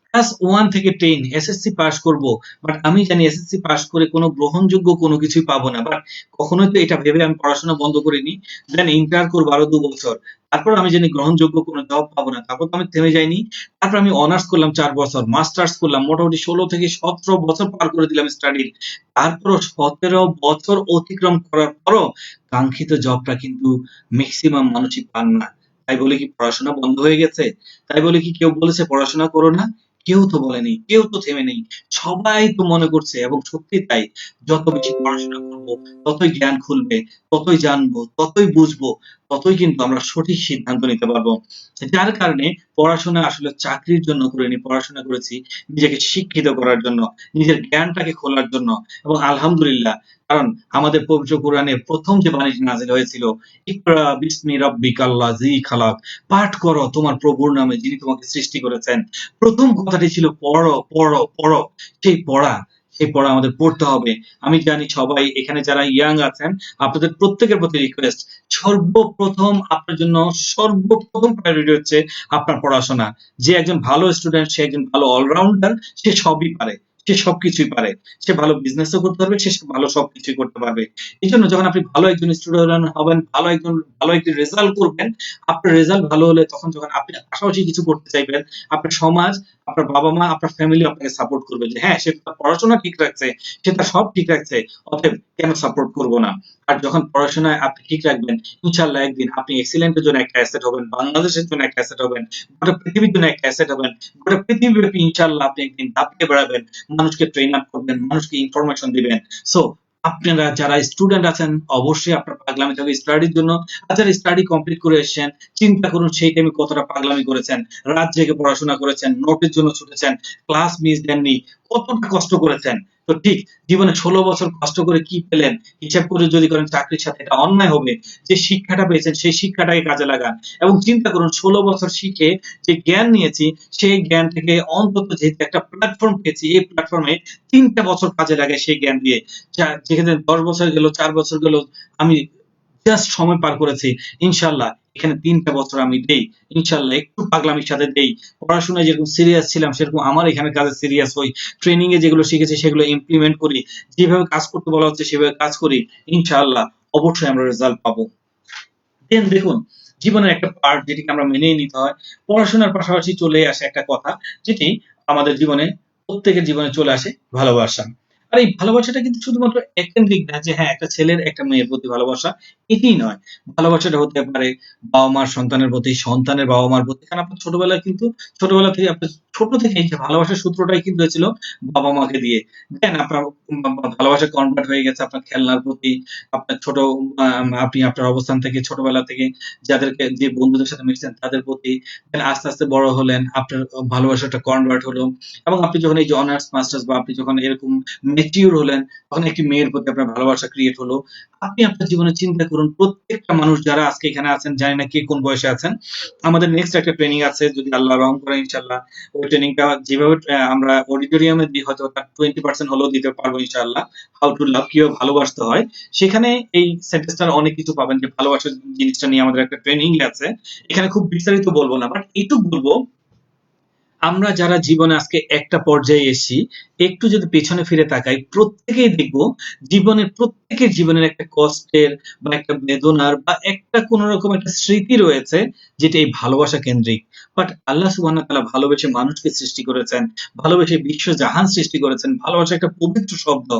ক্লাস 1 থেকে 10 এসএসসি পাস করব, বাট আমি জানি এসএসসি পাস করে কোনো গ্রহণযোগ্য কোনো কিছুই পাবো না, বাট কখনোই তো এটা ভেবে আমি পড়াশোনা বন্ধ করিনি। দেন ইন্টার করবো আরো ২ বছর, তারপর আমি জানি গ্রহণযোগ্য কোনো জব পাবো না, তারপর তো আমি থেমে যাইনি। তারপর আমি অনার্স করলাম ৪ বছর, মাস্টার্স করলাম, মোটামুটি ১৬ থেকে ১৭ বছর পার করে দিলাম স্টাডির। তারপরও ১৭ বছর অতিক্রম করার পরও কাঙ্ক্ষিত জবটা কিন্তু মেক্সিমাম মানুষই পান না। তাই বলে কি পড়াশোনা বন্ধ হয়ে গেছে? তাই বলে কি কেউ বলেছে পড়াশোনা করো না? কেউ তো বলেনি, কেউ তো থেমে নেই। সবাই তো মনে করছে, এবং সত্যিই তাই, যত বেশি পড়াশোনা করবো, ততই জ্ঞান খুলবে, ততই জানবো, ততই বুঝবো, ততই কিন্তু আমরা সঠিক সিদ্ধান্ত নিতে পারবো। যার কারণে পড়াশোনা আসলে চাকরির জন্য করিনি, পড়াশোনা করেছি নিজেকে শিক্ষিত করার জন্য, নিজের জ্ঞানটাকে খোলার জন্য। এবং আলহামদুলিল্লাহ, কারণ আমাদের পবিত্র কোরআনে ১ম যে বাণীটি নাযিল হয়েছিল, ইকরা বিসমি রাব্বিকাল্লাযী খালাক, পাঠ করো তোমার প্রভুর নামে যিনি তোমাকে সৃষ্টি করেছেন। ১ম কথাটি ছিল পড়ো, পড়ো, পড়ো। সেই পড়া, সেই পড়া আমাদের পড়তে হবে। আমি জানি সবাই এখানে যারা ইয়াং আছেন, আপনাদের প্রত্যেকের প্রতি রিকোয়েস্ট, সর্বপ্রথম আপনার জন্য সর্বপ্রথম প্রায়োরিটি হচ্ছে আপনার পড়াশোনা। যে একজন ভালো স্টুডেন্ট, সে একজন ভালো অলরাউন্ডার, সে সবই পারে। সে সবকিছুই পারে। সে ভালো বিজনেসও করতে পারবে, সে ভালো সবকিছুই করতে পারবে। এজন্য যখন আপনি ভালো একজন স্টুডেন্ট হবেন, ভালো একটি রেজাল্ট করবেন, আপনার রেজাল্ট ভালো হলে তখন যখন আপনি পাশাপাশি কিছু করতে চাইবেন, আপনার সমাজ, আপনার বাবা-মা, আপনার ফ্যামিলি আপনাকে সাপোর্ট করবে যে হ্যাঁ, সে তার পড়াশোনা ঠিক রাখছে, সে তার সব ঠিক রাখছে, অতএব কেন সাপোর্ট করব না? আর যখন পড়াশোনায় আপনি ঠিক রাখবেন, ইনশাআল্লাহ একদিন আপনি এক্সিলেন্ট এর জন্য একটা অ্যাসেট হবেন, বাংলাদেশের জন্য একটা অ্যাসেট হবেন, গোটা পৃথিবীর জন্য একটা অ্যাসেট হবেন। গোটা পৃথিবীব্যাপী ইনশাআল্লাহ আপনি একদিন দাপিয়ে বেড়াবেন, মানুষকে ট্রেন আপ করবেন, মানুষকে ইনফরমেশন দিবেন। সো আপনারা যারা স্টুডেন্ট আছেন অবশ্যই আপনার পাগলামি থাকবে স্টাডির জন্য। আর যারা স্টাডি কমপ্লিট করে এসেছেন, চিন্তা করুন সেই টাইমে কতটা পাগলামি করেছেন, রাত জেগে পড়াশোনা করেছেন, নোটের জন্য ছুটেছেন, ক্লাস মিস দেননি, কতটা কষ্ট করেছেন। তো ঠিক জীবনে 16 বছর কষ্ট করে কি পেলেন হিসাব করে যদি করেন চাকরির সাথে, এটা অন্যায় হবে। যে শিক্ষাটা পেয়েছেন সেই শিক্ষাটাকে কাজে লাগান এবং চিন্তা করুন 16 বছর শিখে যে জ্ঞান নিয়েছি সেই জ্ঞান থেকে অন্তত যেহেতু একটা প্ল্যাটফর্ম পেয়েছি, এই প্ল্যাটফর্মে 3টা বছর কাজে লাগাই সেই জ্ঞান দিয়ে। যেখানে 10 বছর গেল, 4 বছর গেল, আমি জাস্ট সময় পার করেছি। ইনশাআল্লাহ এখানে 3টা বছর আমি দেই। ইনশাআল্লাহ একটু পাগলামির সাথে দেই। পড়াশোনায় যেরকম সিরিয়াস ছিলাম সেরকম আমার এখানে কাজে সিরিয়াস হই। ট্রেনিং এ যেগুলো শিখেছি সেগুলো ইমপ্লিমেন্ট করি। যেভাবে কাজ করতে বলা হচ্ছে সেভাবে কাজ করি। ইনশাআল্লাহ অবশ্যই আমরা রেজাল্ট পাবো। দেন দেখুন, জীবনের একটা পার্ট যেটিকে আমরা মেনেই নিতে হয়। পড়াশোনার পাশাপাশি চলে আসে একটা কথা, যেটি আমাদের জীবনে, প্রত্যেকের জীবনে চলে আসে ভালোবাসা। আর এই ভালোবাসাটা কিন্তু শুধুমাত্র একান্তিক না যে হ্যাঁ, একটা ছেলের একটা মেয়ের প্রতি ভালোবাসা, এটিই নয়। ভালোবাসাটা হতে পারে বাবা-মার সন্তানের প্রতি, সন্তানের বাবা-মার প্রতি। কারণ আপনার ছোটবেলায় কিন্তু ছোটবেলা থেকে আপনার ছোট থেকেই যে ভালোবাসার সূত্রটাই কিন্তু হয়েছিল বাবা-মাকে দিয়ে। দেন আপনার ভালোবাসা কনভার্ট হয়ে গেছে আপনার খেলনার প্রতি, আপনার ছোট আপনি আপনার অবস্থান থেকে ছোটবেলা থেকে যাদেরকে যে বন্ধুদের সাথে মিশতেন তাদের প্রতি, দেন আস্তে, আস্তে বড় হলেন, আপনার ভালোবাসাটা কনভার্ট হলো এবং আপনি যখন এই যে অনার্স মাস্টার্স বা আপনি যখন এরকম ম্যাচিউর হলেন, তখন একটি মেয়ের প্রতি আপনার ভালোবাসা ক্রিয়েট হলো। আপনি আপনার জীবনে চিন্তা করুন, প্রত্যেকটা মানুষ যারা আজকে এখানে আছেন, জানি না কে কোন বয়সে আছেন। আমাদের নেক্সট একটা ট্রেনিং আছে, যদি আল্লাহ রহম করে ইনশাআল্লাহ। ওই ট্রেনিংটা যেভাবে আমরা অডিটোরিয়ামে দিই হয়তো তার 20% হলেও দিতে পারবো ইনশাআল্লাহ। হাউ টু লাভ, কিভাবে ভালোবাসতে হয়। সেখানে এই সেন্টেন্সটার অনেক কিছু পাবেন যে ভালোবাসার জিনিসটা নিয়ে আমাদের একটা ট্রেনিং আছে। এখানে খুব বিস্তারিত বলব না, বাট এইটুক বলবো, আমরা যারা জীবনে আজকে একটা পর্যায়ে এসেছি, একটু যদি পেছনে ফিরে তাকাই, প্রত্যেকেই দেখবো প্রত্যেকের জীবনের একটা কষ্টের বা একটা বেদনার বা একটা কোন রকম একটা স্মৃতি রয়েছে, যেটা এই ভালোবাসা কেন্দ্রিক। বাট আল্লাহ সুবহানাহু ওয়া তাআলা ভালোবেসে মানুষকে সৃষ্টি করেছেন, ভালোবেসে বিশ্বজাহান সৃষ্টি করেছেন। ভালোবাসা একটা পবিত্র শব্দ।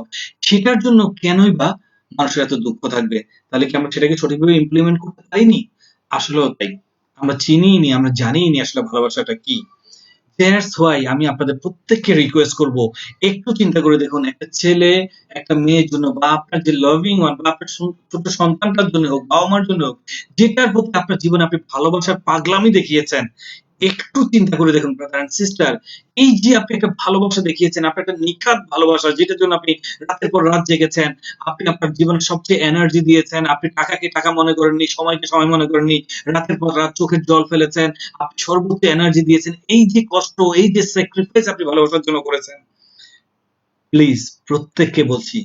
সেটার জন্য কেনই বা মানুষের এত দুঃখ থাকবে? তাহলে কি আমরা সেটাকে সঠিকভাবে ইমপ্লিমেন্ট করতে পারিনি? আসলেও তাই। আমরা চিনিই নি, আমরা জানিই নি আসলে ভালোবাসাটা কি। দ্যাটস হোয়াই আমি আপনাদের প্রত্যেককে রিকোয়েস্ট করব, একটু চিন্তা করে দেখুন, একটা ছেলে একটা মেয়ের জন্য বা আপনার যে লাভিং ওয়ান বা আপনার ছোট সন্তানটার জন্য হোক, বাবা মার জন্য হোক, যেটার প্রতি আপনার জীবনে আপনি ভালোবাসার পাগলামি দেখিয়েছেন, একটু চিন্তা করে দেখুন ব্রাদার এন্ড সিস্টার, এই যে আপনি একটা ভালোবাসা দেখিয়েছেন, আপনি একটা নিখাত ভালোবাসা যেটার জন্য আপনি রাতের পর রাত জেগেছেন, আপনি আপনার জীবনের সবচেয়ে এনার্জি দিয়েছেন, আপনি টাকাকে টাকা মনে করেননি, সময়কে সময় মনে করেননি, রাতের পর রাত চোখের জল ফেলেছেন, আপনি সর্বোচ্চ এনার্জি দিয়েছেন, এই যে কষ্ট, এই যে স্যাক্রিফাইস আপনি ভালোবাসার জন্য করেছেন, প্লিজ প্রত্যেককে বলছি,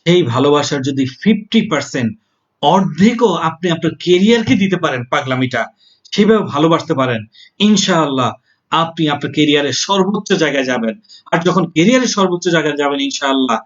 সেই ভালোবাসার যদি 50%, অর্ধেকও আপনি আপনার কেরিয়ারকে দিতে পারেন পাগলামিটা, সেভাবে ভালোবাসতে পারেন, ইনশাআল্লাহ আপনি আপনার কেরিয়ারের সর্বোচ্চ জায়গায় যাবেন। আর যখন কেরিয়ারের সর্বোচ্চ জায়গায় যাবেন ইনশাআল্লাহ,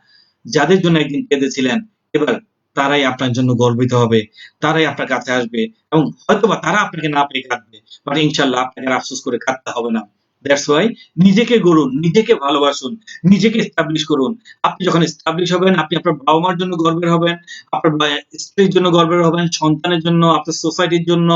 যাদের জন্য একদিন কেঁদেছিলেন, এবার তারাই আপনার জন্য গর্বিত হবে, তারাই আপনার কাছে আসবে এবং হয়তোবা তারা আপনাকে না পেয়ে কাঁদবে, বাট ইনশাআল্লাহ আপনাকে আর আফসোস করে কাঁদতে হবে না। দ্যাটস ওয়াই নিজেকে গড়ুন, নিজেকে ভালোবাসুন, নিজেকে এস্টাবলিশ করুন। আপনি যখন এস্টাবলিশ হবেন, আপনি আপনার বাবা-মার জন্য গর্বের হবেন, আপনার স্ত্রীর জন্য গর্বের হবেন, সন্তানের জন্য, আপনার সোসাইটির জন্য,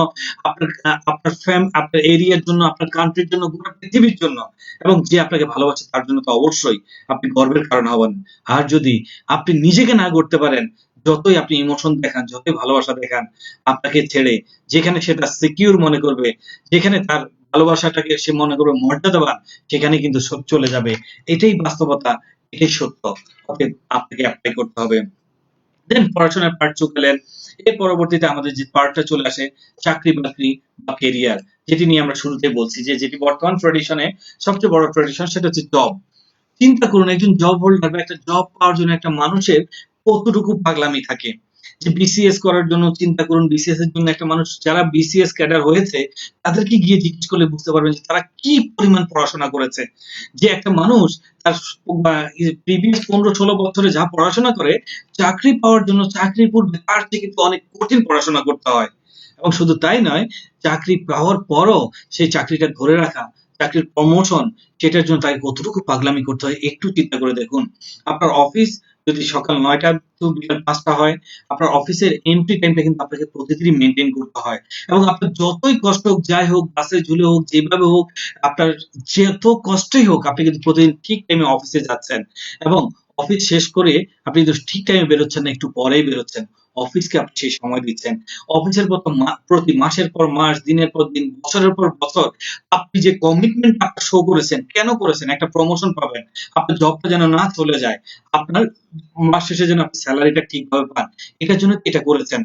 আপনার এরিয়ার জন্য, আপনার কান্ট্রির জন্য, গোটা পৃথিবীর জন্য, এবং যে আপনাকে ভালোবাসে তার জন্য তো অবশ্যই আপনি গর্বের কারণ হবেন। আর যদি আপনি নিজেকে না গড়তে পারেন, যতই আপনি ইমোশন দেখান, যতই ভালোবাসা দেখান, আপনাকে ছেড়ে যেখানে সে তার সিকিউর মনে করবে, যেখানে তার ভালোবাসাটাকে সে মনে করবে মর্যাদাবান, সেখানে কিন্তু সব চলে যাবে। এটাই বাস্তবতা, এটাই সত্য। অতএব আপনাকে এপ্লাই করতে হবে। দেন পড়াশোনার পার্ট চুকালেন। এর পরবর্তীতে আমাদের যে পার্টটা চলে আসে চাকরি-বাকরি বা কেরিয়ার, যেটি নিয়ে আমরা শুরুতেই বলছি যে যেটি বর্তমান ট্র্যাডিশনে সবচেয়ে বড় ট্র্যাডিশন, সেটা হচ্ছে জব। চিন্তা করুন একজন জব হোল্ডার বা একটা জব পাওয়ার জন্য একটা মানুষের কতটুকু পাগলামি থাকে। যে বিসিএস করার জন্য চিন্তা করুন, বিসিএস এর জন্য একটা মানুষ যারা বিসিএস ক্যাডার হয়েছে তাদেরকে গিয়ে জিজ্ঞেস করলে বুঝতে পারবেন যে তারা কি পরিমাণ পড়াশোনা করেছে। যে একটা মানুষ তার প্রিভিয়াস 15-16 বছরে যা পড়াশোনা করে, চাকরি পাওয়ার জন্য চাকরির পূর্বে তার চেয়ে কিন্তু অনেক কঠিন পড়াশোনা করতে হয়। এবং শুধু তাই নয়, চাকরি পাওয়ার পরও সেই চাকরিটা ধরে রাখা, চাকরির প্রমোশন, সেটার জন্য তাকে কতটুকু পাগলামি করতে হয় একটু চিন্তা করে দেখুন। আপনার অফিস যদি সকাল 9টা টু বিকাল 5টা হয়, আপনার অফিসের এন্ট্রি টাইমটা কিন্তু আপনাকে প্রতিদিনই মেইনটেইন করতে হয়। এবং আপনার যতই কষ্ট হোক, যাই হোক, বাসে ঝুলে হোক, যেভাবে হোক, আপনার যত কষ্টই হোক, আপনি কিন্তু প্রতিদিন ঠিক টাইমে অফিসে যাচ্ছেন। এবং অফিস শেষ করে আপনি কিন্তু ঠিক টাইমে বেরোচ্ছেন না, একটু পরেই বেরোচ্ছেন। অফিসকে আপনি সেই সময় দিচ্ছেন। অফিসের প্রতি মাসের পর মাস, দিনের পর দিন, বছরের পর বছর আপনি যে কমিটমেন্ট আপনার শো করেছেন, কেন করেছেন? একটা প্রমোশন পাবেন। আপনার জবটা যেন না চলে যায়। আপনার মাস শেষে যেন আপনি সেলারিটা ঠিকভাবে পান। এটার জন্য এটা করেছেন।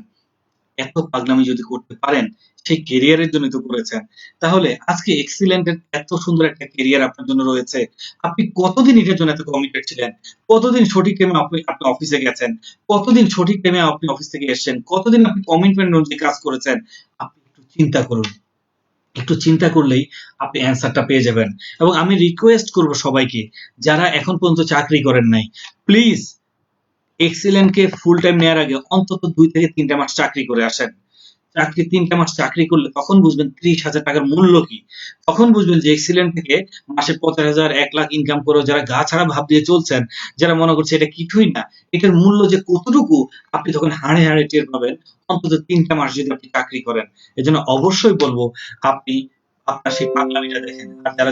এত পাগলামি যদি করতে পারেন, সেই ক্যারিয়ারের জন্যই তো করেছেন। তাহলে আজকে এক্সিলেন্ট এর এত সুন্দর একটা ক্যারিয়ার আপনার জন্য রয়েছে। আপনি কতদিন এটার জন্য এত কমিটেড ছিলেন? কতদিন সঠিক টাইমে আপনি অফিসে গেছেন? কতদিন সঠিক টাইমে আপনি অফিস থেকে এসেছেন? কতদিন আপনি কমিটমেন্ট অনুযায়ী কাজ করেছেন? আপনি একটু চিন্তা করুন। একটু চিন্তা করলেই আপনি অ্যান্সারটা পেয়ে যাবেন। এবং আমি রিকোয়েস্ট করব সবাইকে, যারা এখন পর্যন্ত চাকরি করেন নাই, প্লিজ এক্সিলেন্টকে ফুল টাইম নেওয়ার আগে অন্তত 2 থেকে 3টা মাস চাকরি করে আসেন। 3টা মাস চাকরি করলে তখন বুঝবেন 30,000 টাকার মূল্য কি। তখন বুঝবেন যে এক্সিলেন্ট থেকে মাসে 50,000, 1 লাখ ইনকাম করেও যারা গা ছাড়া ভাব দিয়ে চলছেন, যারা মনে করছে এটা কিছুই না, এটার মূল্য যে কতটুকু আপনি তখন হাড়ে হাড়ে টের পাবেন, অন্তত 3টা মাস যদি আপনি চাকরি করেন। এজন্য অবশ্যই বলবো আপনি আপনার সেই পাগলামিটা দেখেন। আর যারা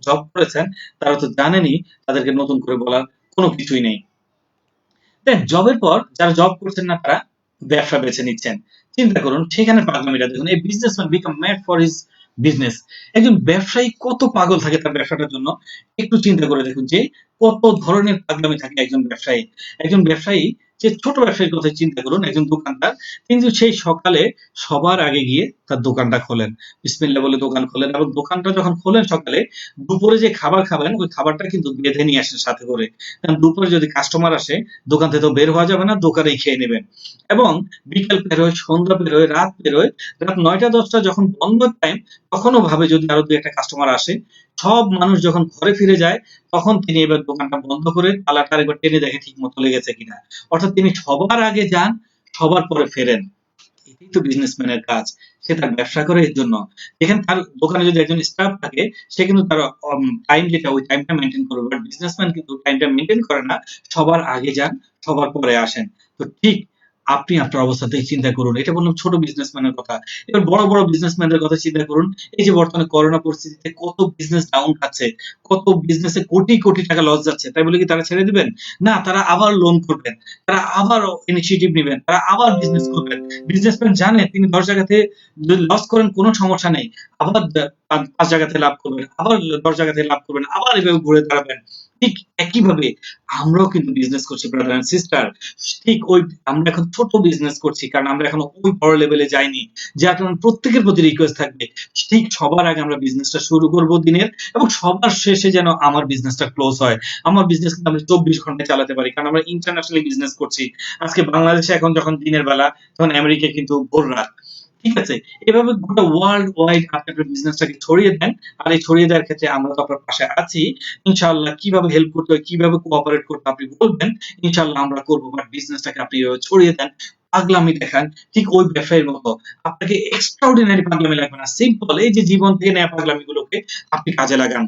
জব করেছেন তারা তো জানেনই, তাদেরকে নতুন করে বলার কোনো কিছুই নেই। দেন জবের পর যারা জব করছেন না তারা ব্যবসা বেছে নিচ্ছেন। চিন্তা করুন সেখানে পাগলামিটা দেখুন। এই businessman become mad for his business. একজন ব্যবসায়ী কত পাগল থাকে তার ব্যবসাটার জন্য। একটু চিন্তা করে দেখুন যে কত ধরনের পাগলামি থাকে একজন ব্যবসায়ী। একজন ব্যবসায়ী যে ছোট ব্যবসায়ীর কথা চিন্তা করুন, একজন দোকানদার কিন্তু সেই সকালে সবার আগে গিয়ে তার দোকানটা খোলেন। বিসমিল্লাহ বলে দোকান খোলেন এবং দোকানটা যখন খোলেন সকালে, দুপুরে যে খাবার খাবেন ওই খাবারটা কিন্তু বেঁধে নিয়ে আসেন সাথে করে। কারণ দুপুরে যদি কাস্টমার আসে দোকান থেকে তো বের হওয়া যাবে না, দোকানেই খেয়ে নেবেন। এবং বিকেল পেরোয়, সন্ধ্যা পেরোয়, রাত পেরোয়, রাত 9টা-10টা যখন বন্ধ টাইম, তখনও ভাবে যদি আরো 2-একটা কাস্টমার আসে। সব মানুষ যখন ঘরে ফিরে যায়, তখন তিনি এবার দোকানটা বন্ধ করে তালাটা আরেকবার টেনে দেখে ঠিক মতো লেগেছে কিনা। অর্থাৎ তিনি সবার আগে যান, সবার পরে ফেরেন। এটাই তো বিজনেসম্যানের কাজ। সে তার ব্যবসা করে এর জন্য। যেখানে তার দোকানে যদি একজন স্টাফ থাকে, সে কিন্তু তার টাইম যেটা ওই টাইমটা মেইনটেইন করবে। বাট বিজনেসম্যান কিন্তু টাইমটা মেইনটেইন করে না। সবার আগে যান, সবার পরে আসেন। তো ঠিক আপনি আপনার অবস্থাতেই চিন্তা করুন। এটা বললাম ছোট বিজনেসম্যানের কথা। এবার বড় বিজনেসম্যানদের কথা চিন্তা করুন। এই যে বর্তমানে করোনা পরিস্থিতিতে কত বিজনেস ডাউন খাচ্ছে, কত বিজনেসে কোটি টাকা লস যাচ্ছে। তাই বলে কি তারা ছেড়ে দিবেন? না, তারা আবার লোন করবেন। তারা আবার ইনিশিয়েটিভ নিবেন। তারা আবার বিজনেস করবেন। বিজনেসম্যান জানে তিনি 10 জায়গা থেকে যদি লস করেন কোনো সমস্যা নেই। আবার 5 জায়গা থেকে লাভ করবেন, আবার 10 জায়গা থেকে লাভ করবেন, আবার এভাবে ঘুরে দাঁড়াবেন। ঠিক একইভাবে আমরাও কিন্তু বিজনেস করছি ব্রাদার এন্ড সিস্টার। ঠিক ওই আমরা এখন ছোট বিজনেস করছি কারণ আমরা এখনো ওই বড় লেভেলে যাইনি। যার কারণে প্রত্যেকের প্রতি রিকোয়েস্ট থাকবে ঠিক সবার আগে আমরা বিজনেসটা শুরু করব দিনের, এবং সবার শেষে যেন আমার বিজনেসটা ক্লোজ হয়। আমার বিজনেস কিন্তু আমি 24 ঘন্টায় চালাতে পারি কারণ আমরা ইন্টারন্যাশনালি বিজনেস করছি। আজকে বাংলাদেশে এখন যখন দিনের বেলা, তখন আমেরিকায় কিন্তু ভোর রাত। ঠিক আছে? এভাবে গোটা ওয়ার্ল্ড ওয়াইড আপনি আপনার বিজনেসটাকে ছড়িয়ে দেন। আর এই ছড়িয়ে দেওয়ার ক্ষেত্রে আমরা তো আপনার পাশে আছি। ইনশাআল্লাহ কিভাবে হেল্প করতে হয়, কিভাবে কোঅপারেট করতে আপনি বলবেন, ইনশাআল্লাহ আমরা করব। বাট বিজনেসটাকে আপনি এভাবে ছড়িয়ে দেন, পাগলামি দেখান ঠিক ওই ব্যবসায়ীর মতো। আপনাকে এক্সট্রাঅর্ডিনারি পাগলামি লাগবে না। সিম্পল এই যে জীবন থেকে নেয়া পাগলামিগুলোকে আপনি কাজে লাগান।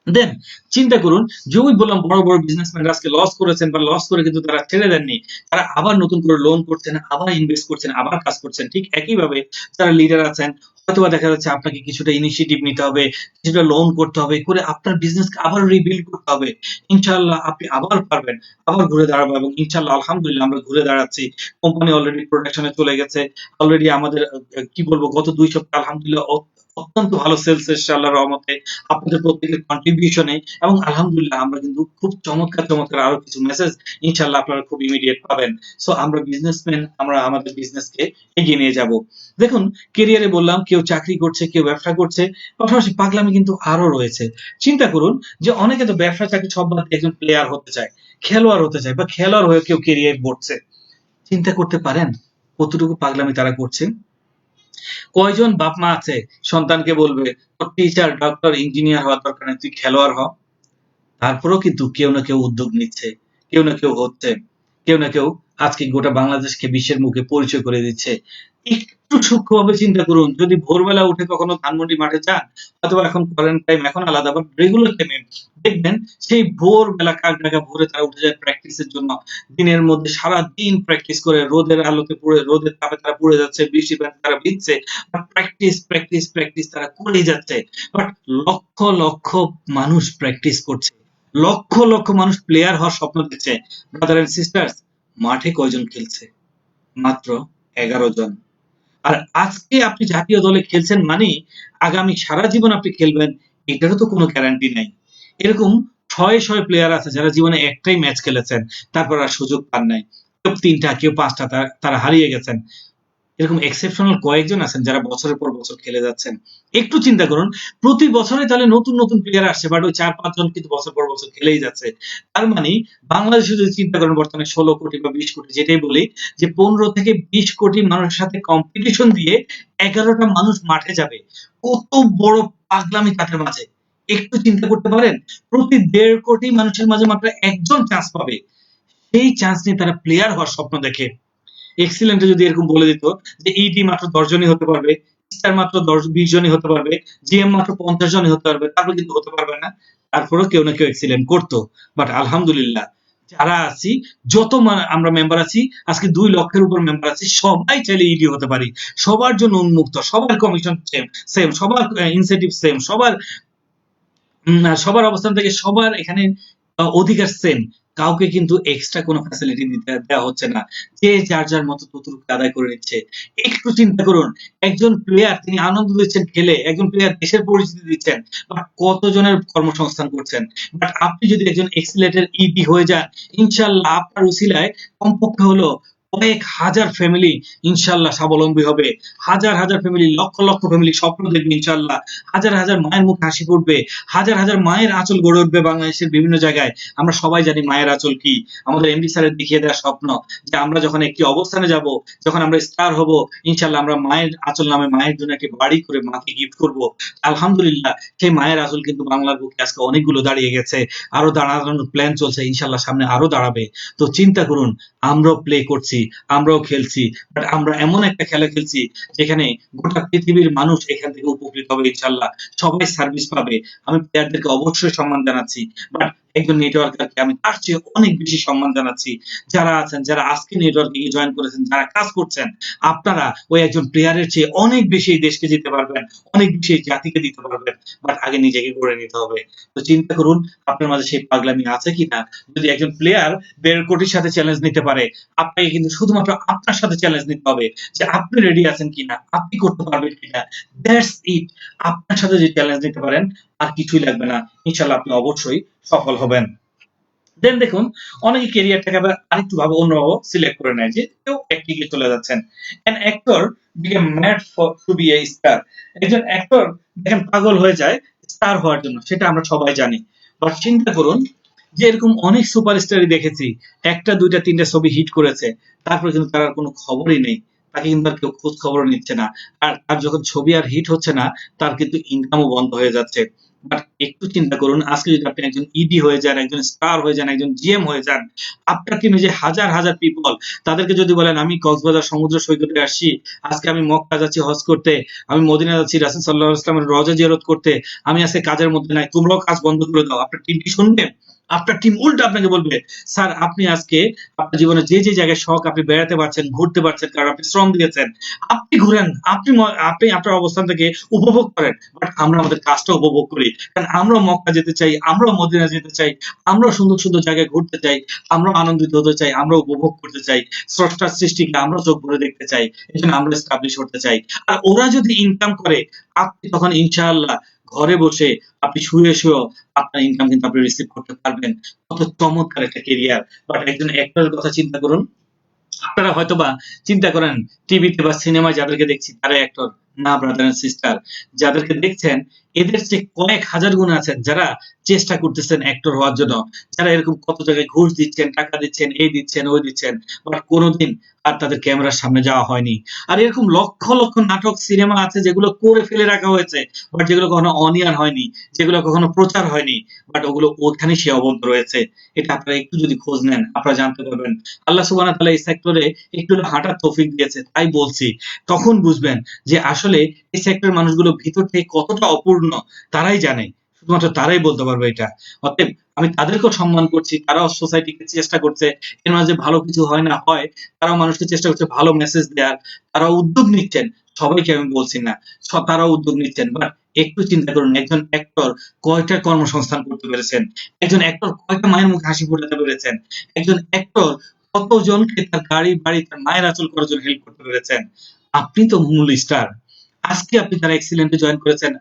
দেন চিন্তা করুন যে ওই বললাম বড় বিজনেসম্যানরা আজকে লস করেছেন বা লস করে কিন্তু তারা ছেড়ে দেননি। তারা আবার নতুন করে লোন করছেন, আবার ইনভেস্ট করছেন, আবার কাজ করছেন। ঠিক একইভাবে যারা লিডার আছেন, হয়তোবা দেখা যাচ্ছে আপনাকে কিছুটা ইনিশিয়েটিভ নিতে হবে, কিছুটা লোন করতে হবে, করে আপনার বিজনেসকে আবার রিবিল্ড করতে হবে। ইনশাআল্লাহ আপনি আবার পারবেন, আবার ঘুরে দাঁড়াবো এবং ইনশাআল্লাহ আলহামদুলিল্লাহ আমরা ঘুরে দাঁড়াচ্ছি। কোম্পানি অলরেডি প্রোডাকশনে চলে গেছে। অলরেডি আমাদের কি বলবো গত 2 সপ্তাহ আলহামদুলিল্লাহ অত্যন্ত ভালো সেলস এসছে আল্লাহর রহমতে। আপনাদের প্রত্যেকের কন্ট্রিবিউশনে এবং আলহামদুলিল্লাহ আমরা কিন্তু খুব চমৎকার আরো কিছু মেসেজ ইনশাআল্লাহ আপনারা খুব ইমিডিয়েট পাবেন। সো আমরা বিজনেসম্যান, আমরা আমাদের বিজনেসকে এগিয়ে নিয়ে যাব। দেখুন ক্যারিয়ারে বললাম কেউ চাকরি করছে, কেউ ব্যবসা করছে, পাশাপাশি পাগলামি কিন্তু আরো রয়েছে। চিন্তা করুন যে অনেকে তো ব্যবসা চাকরি সব বাদ দিয়ে একজন প্লেয়ার হতে চায়, খেলোয়াড় হতে চায় বা খেলোয়াড় হয়ে কেউ ক্যারিয়ার গড়ছে। চিন্তা করতে পারেন কতটুকু পাগলামি তারা করছে? কয়জন বাপ মা আছে সন্তানকে বলবে তোর টিচার, ডক্টর, ইঞ্জিনিয়ার হওয়ার দরকার নেই, তুই খেলোয়াড় হ। তারপরেও কিন্তু কেউ না কেউ উদ্যোগ নিচ্ছে, কেউ না কেউ হচ্ছে, কেউ না কেউ আজকে গোটা বাংলাদেশকে বিশ্বের মুখে পরিচয় করে দিচ্ছে। একটু সূক্ষ্মভাবে চিন্তা করুন, যদি ভোরবেলা উঠে কখনো ধানমন্ডি মাঠে যান, অথবা এখন করেন টাইম এখন আলাদা, বাট রেগুলার টাইমে দেখবেন সেই ভোরবেলা কাকডাকা ভোরে তারা উঠে যায় প্র্যাকটিসের জন্য। দিনের মধ্যে সারাদিন প্র্যাকটিস করে রোদের আলোতে পুড়ে, রোদের তাপে তারা পুড়ে যাচ্ছে, বৃষ্টিপাতে তারা ভিজছে, বাট প্র্যাকটিস, প্র্যাকটিস, প্র্যাকটিস তারা করেই যাচ্ছে। বাট লক্ষ লক্ষ মানুষ প্র্যাকটিস করছে, লক্ষ লক্ষ মানুষ প্লেয়ার হওয়ার স্বপ্ন দেখছে। ব্রাদার এন্ড সিস্টার্স, মাঠে কয়জন খেলছে? মাত্র 11 জন। আর আজকে আপনি জাতীয় দলে খেলছেন মানেই আগামী সারা জীবন আপনি খেলবেন, এটারও তো কোনো গ্যারান্টি নাই। এরকম শয়ে শয়ে প্লেয়ার আছে যারা জীবনে একটাই ম্যাচ খেলেছেন, তারপর আর সুযোগ পান নাই। কেউ 3টা, কেউ 5টা, তারা হারিয়ে গেছেন। এরকম এক্সেপশনাল কয়েকজন আছেন যারা বছরের পর বছর খেলে যাচ্ছেন। একটু চিন্তা করুন, প্রতি বছরে তাহলে নতুন নতুন প্লেয়ার আসছে, বাট ওই 4-5 জন কিন্তু বছর পর বছর খেলেই যাচ্ছে। তার মানে বাংলাদেশে যদি চিন্তা করেন বর্তমানে 16 কোটি বা 20 কোটি, যেটাই বলি যে 15 থেকে 20 কোটি মানুষের সাথে কম্পিটিশন দিয়ে 11টা মানুষ মাঠে যাবে। কত বড় পাগলামি তাদের মাঝে! একটু চিন্তা করতে পারেন, প্রতি 1.5 কোটি মানুষের মাঝে মাত্র একজন চান্স পাবে। সেই চান্স নিয়ে তারা প্লেয়ার হওয়ার স্বপ্ন দেখে। এক্সিলেন্টে যদি এরকম বলে দিত যে ইডি মাত্র 10 জনই হতে পারবে, স্টার মাত্র 20 জনই হতে পারবে, জিএম মাত্র 50 জনই হতে পারবে, তারপরে কিন্তু হতে পারবে না। তারপরেও কেউ না কেউ এক্সিলেন্ট করতো। বাট আলহামদুলিল্লাহ, যারা আছি, যত আমরা মেম্বার আছি, আজকে 2 লক্ষের উপর মেম্বার আছি, সবাই চাইলে ইডি হতে পারি। সবার জন্য উন্মুক্ত, সবার কমিশন সেম, সবার ইনসেন্টিভ সেম, সবার অবস্থান থেকে সবার এখানে অধিকার সেম। কাউকে কিন্তু এক্সট্রা কোনো ফ্যাসিলিটি দেওয়া হচ্ছে না। যে যার যার মতো ততটুকু আদায় করে নিচ্ছে। একটু চিন্তা করুন, একজন প্লেয়ার তিনি আনন্দ দিচ্ছেন খেলে, একজন প্লেয়ার দেশের পরিচিতি দিচ্ছেন, বাট কতজনের কর্মসংস্থান করছেন। বাট আপনি যদি একজন এক্সিলেটের ইডি হয়ে যান, ইনশাল্লাহ আপনার উসিলায় কমপক্ষে হলো কয়েক হাজার ফ্যামিলি ইনশাল্লাহ স্বাবলম্বী হবে। হাজার হাজার ফ্যামিলি, লক্ষ লক্ষ ফ্যামিলি স্বপ্ন দেখবে ইনশাল্লাহ। হাজার হাজার মায়ের মুখে হাসি ফুটবে, হাজার হাজার মায়ের আঁচল গড়ে উঠবে বাংলাদেশের বিভিন্ন জায়গায়। আমরা সবাই জানি মায়ের আঁচল কি। আমাদের এমডি স্যারের দেখিয়ে দেওয়া স্বপ্ন যে আমরা যখন একটি অবস্থানে যাব, যখন আমরা স্টার হব, ইনশাল্লাহ আমরা মায়ের আঁচল নামে মায়ের জন্য একটি বাড়ি করে মাকে গিফট করব। আলহামদুলিল্লাহ, সেই মায়ের আঁচল কিন্তু বাংলার বুকে আজকে অনেকগুলো দাঁড়িয়ে গেছে, আরো দাঁড়ানোর প্ল্যান চলছে, ইনশাল্লাহ সামনে আরো দাঁড়াবে। তো চিন্তা করুন, আমরাও প্লে করছি, আমরাও খেলছি, বাট আমরা এমন একটা খেলা খেলছি যেখানে গোটা পৃথিবীর মানুষ এখান থেকে উপকৃত হবে ইনশাল্লাহ, সবাই সার্ভিস পাবে। আমি প্লেয়ারদেরকে অবশ্যই সম্মান জানাচ্ছি, বাট একজন নেটওয়ার্কারকে আমি তার চেয়ে অনেক বেশি সম্মান জানাচ্ছি। যারা আছেন, যারা আজকে নেটওয়ার্কে জয়েন করেছেন, যারা কাজ করছেন, আপনারা ওই একজন প্লেয়ারের চেয়ে অনেক বেশি এই দেশকে দিতে পারবেন, অনেক বেশি এই জাতিকে দিতে পারবেন, বাট আগে নিজেকে গড়ে নিতে হবে। তো চিন্তা করুন আপনার মাঝে সেই পাগলামি আছে কিনা। যদি একজন প্লেয়ার 1.5 কোটির সাথে চ্যালেঞ্জ নিতে পারে, আপনাকে কিন্তু শুধুমাত্র আপনার সাথে চ্যালেঞ্জ নিতে হবে যে আপনি রেডি আছেন কিনা, আপনি করতে পারবেন কিনা। That's it. আপনার সাথে যে চ্যালেঞ্জ নিতে পারেন, আর কিছুই লাগবে না, ইনশাল্লাহ আপনি অবশ্যই সফল হবেন। দেন দেখুন, অনেকে ক্যারিয়ারটাকে আবার আরেকটু ভাবে অন্যভাবে সিলেক্ট করে নেয়, যে কেউ অ্যাক্টিংয়ে চলে যাচ্ছেন। An actor become mad for to be a star. একজন অ্যাক্টর দেখেন পাগল হয়ে যায় স্টার হওয়ার জন্য, সেটা আমরা সবাই জানি। বাট চিন্তা করুন যে এরকম অনেক সুপারস্টারই দেখেছি, একটা দুইটা তিনটা ছবি হিট করেছে, তারপরে কিন্তু তার আর কোনো খবরই নেই, তাকে কিন্তু আর কেউ খোঁজ খবর নিচ্ছে না। আর তার যখন ছবি আর হিট হচ্ছে না, তার কিন্তু ইনকামও বন্ধ হয়ে যাচ্ছে। বাট একটু চিন্তা করুন, আজকে যদি আপনি একজন ইডি হয়ে যান, একজন স্টার হয়ে যান, একজন জিএম হয়ে যান, আপনার টিমে যে হাজার হাজার পিপল, তাদেরকে যদি বলেন আমি কক্সবাজার সমুদ্র সৈকতে আসছি, আজকে আমি মক্কা যাচ্ছি হজ করতে, আমি মদিনা যাচ্ছি রাসূল সাল্লাল্লাহু আলাইহি ওয়াসাল্লামের রওজা জিয়ারত করতে, আমি আজকে কাজের মধ্যে নাই, তোমরাও কাজ বন্ধ করে দাও, আপনার টিম কি শুনবে? আপনার টিম উল্টা আপনাকে বলবে, স্যার আপনি আজকে আপনার জীবনে যে যে জায়গায় শখ, আপনি বেড়াতে পারছেন, ঘুরতে পারছেন, কারণ আপনি শ্রম দিয়েছেন, আপনি ঘুরেন, আপনি আপনার অবস্থান থেকে উপভোগ করেন। বাট আমরা আমাদের কাজটা উপভোগ করি, কারণ আমরাও মক্কা যেতে চাই, আমরাও মদিনা যেতে চাই, আমরাও সুন্দর সুন্দর জায়গায় ঘুরতে চাই, আমরাও আনন্দিত হতে চাই, আমরাও উপভোগ করতে চাই, স্রষ্টার সৃষ্টিকে আমরা চোখ ভরে দেখতে চাই, এই জন্য আমরা এস্টাবলিশ হতে চাই। আর ওরা যদি ইনকাম করে, আপনি তখন ইনশাআল্লাহ ঘরে বসে, আপনি শুয়ে শুয়েও আপনার ইনকাম কিন্তু আপনি রিসিভ করতে পারবেন। কত চমৎকার একটা কেরিয়ার। বাট একজন অ্যাক্টরের কথা চিন্তা করুন, আপনারা হয়তোবা চিন্তা করেন টিভিতে বা সিনেমায় যাদেরকে দেখছি তারা অ্যাক্টর। না ব্রাদার এন্ড সিস্টার, যাদেরকে দেখছেন এদের চেয়ে কয়েক হাজার গুণ আছেন যারা চেষ্টা করতেছেন অ্যাক্টর হওয়ার জন্য, যারা এরকম কত জায়গায় ঘুষ দিচ্ছেন, টাকা দিচ্ছেন, এই দিচ্ছেন, ওই দিচ্ছেন, বাট কোনোদিন আর তাদের ক্যামেরার সামনে যাওয়া হয়নি। আর এরকম লক্ষ লক্ষ নাটক, সিনেমা আছে যেগুলো করে ফেলে রাখা হয়েছে, বাট যেগুলো কখনো অন এয়ার হয়নি, যেগুলো কখনো প্রচার হয়নি, বাট ওগুলো ওখানেই সীমাবদ্ধ রয়েছে। এটা আপনারা একটু যদি খোঁজ নেন আপনারা জানতে পারবেন। আল্লাহ সুবহানাহু ওয়া তাআলা এই সেক্টরে একটু হাঁটার তৌফিক দিয়েছে, তাই বলছি। তখন বুঝবেন যে আসলে এই সেক্টরের মানুষগুলো ভিতর থেকে কতটা অপূর্ণ তারাই জানে, শুধুমাত্র তারাই বলতে পারবে এটা। অতএব আমি তাদেরকেও সম্মান করছি, তারাও সোসাইটিকে চেষ্টা করছে, এর মাঝে ভালো কিছু হয় না হয়, তারাও মানুষকে চেষ্টা করছে ভালো মেসেজ দেওয়ার, তারাও উদ্যোগ নিচ্ছেন। সবাইকে আমি বলছি না, তারাও উদ্যোগ নিচ্ছেন, বাট একটু চিন্তা করুন, একজন অ্যাক্টর কয়টা কর্মসংস্থান করতে পেরেছেন, একজন অ্যাক্টর কয়টা মায়ের মুখে হাসি ফোটাতে পেরেছেন, একজন অ্যাক্টর কতজনকে তার গাড়ি বাড়ি তার মায়ের আঁচল করার জন্য হেল্প করতে পেরেছেন। আপনি তো মূল স্টার। আজকে আপনি যারা এক্সিলেন্টে জয়েন করেছেন,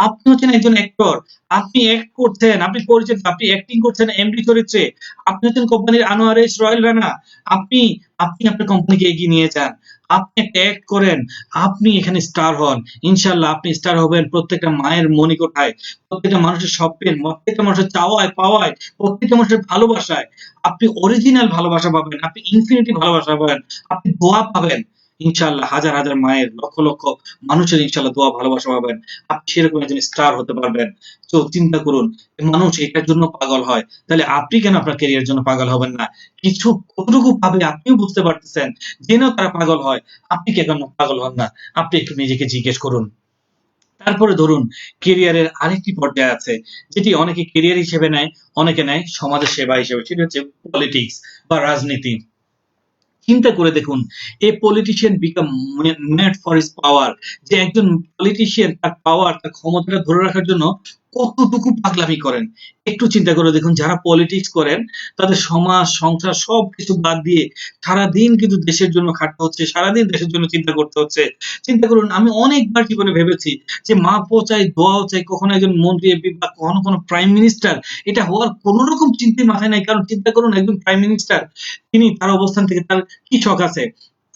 আপনি হচ্ছেন একজন অ্যাক্টর। আপনি অ্যাক্ট করছেন, আপনি পরিচিত, আপনি অ্যাক্টিং করছেন এমডি চরিত্রে। আপনি হচ্ছেন কোম্পানির আনোয়ার এস রয়েল রানা। আপনি আপনি আপনার কোম্পানিকে এগিয়ে নিয়ে যান। আপনি একটা অ্যাক্ট করেন, আপনি এখানে স্টার হন। ইনশাআল্লাহ আপনি স্টার হবেন প্রত্যেকটা মায়ের মনিকোঠায়, প্রত্যেকটা মানুষের স্বপ্নে, প্রত্যেকটা মানুষের চাওয়ায় পাওয়ায়, প্রত্যেকটা মানুষের ভালোবাসায়। আপনি অরিজিনাল ভালোবাসা পাবেন, আপনি ইনফিনিটি ভালোবাসা পাবেন, আপনি দোয়া পাবেন। ইনশাআল্লাহ হাজার হাজার মায়ের, লক্ষ লক্ষ মানুষের ইনশাআল্লাহ দোয়া ভালোবাসা পাবেন। আপনি সেরকম একজন স্টার হতে পারবেন। তো চিন্তা করুন, মানুষ এটার জন্য পাগল হয়, তাহলে আপনি কেন আপনার ক্যারিয়ার জন্য পাগল হবেন না? কিছু কতটুকু পাবে আপনিও বুঝতে পারতেছেন, জেনেও তারা পাগল হয়, আপনি কেন পাগল হন না? আপনি একটু নিজেকে জিজ্ঞেস করুন। তারপরে ধরুন, ক্যারিয়ারের আরেকটি পর্যায় আছে, যেটি অনেকে ক্যারিয়ার হিসেবে নেয়, অনেকে নেয় সমাজের সেবা হিসেবে, সেটি হচ্ছে পলিটিক্স বা রাজনীতি। চিন্তা করে দেখুন, এ politician become mad for his পাওয়ার, যে একজন পলিটিশিয়ান তার পাওয়ার, তার ক্ষমতাটা ধরে রাখার জন্য কতটুকু পাগলামি করেন। একটু চিন্তা করে দেখুন, যারা পলিটিক্স করেন তাদের সমাজ, সংসার সবকিছু বাদ দিয়ে সারাদিন কিন্তু দেশের জন্য খাটতে হচ্ছে, সারাদিন দেশের জন্য চিন্তা করতে হচ্ছে। চিন্তা করুন, আমি অনেকবার জীবনে ভেবেছি যে মাপও চাই, দোয়াও চাই, কখনো একজন মন্ত্রী, এমপি বা কখনো কোনো প্রাইম মিনিস্টার এটা হওয়ার কোন রকম চিন্তাই মাথায় নাই। কারণ চিন্তা করুন, একজন প্রাইম মিনিস্টার, তিনি তার অবস্থান থেকে তার কি শখ আছে?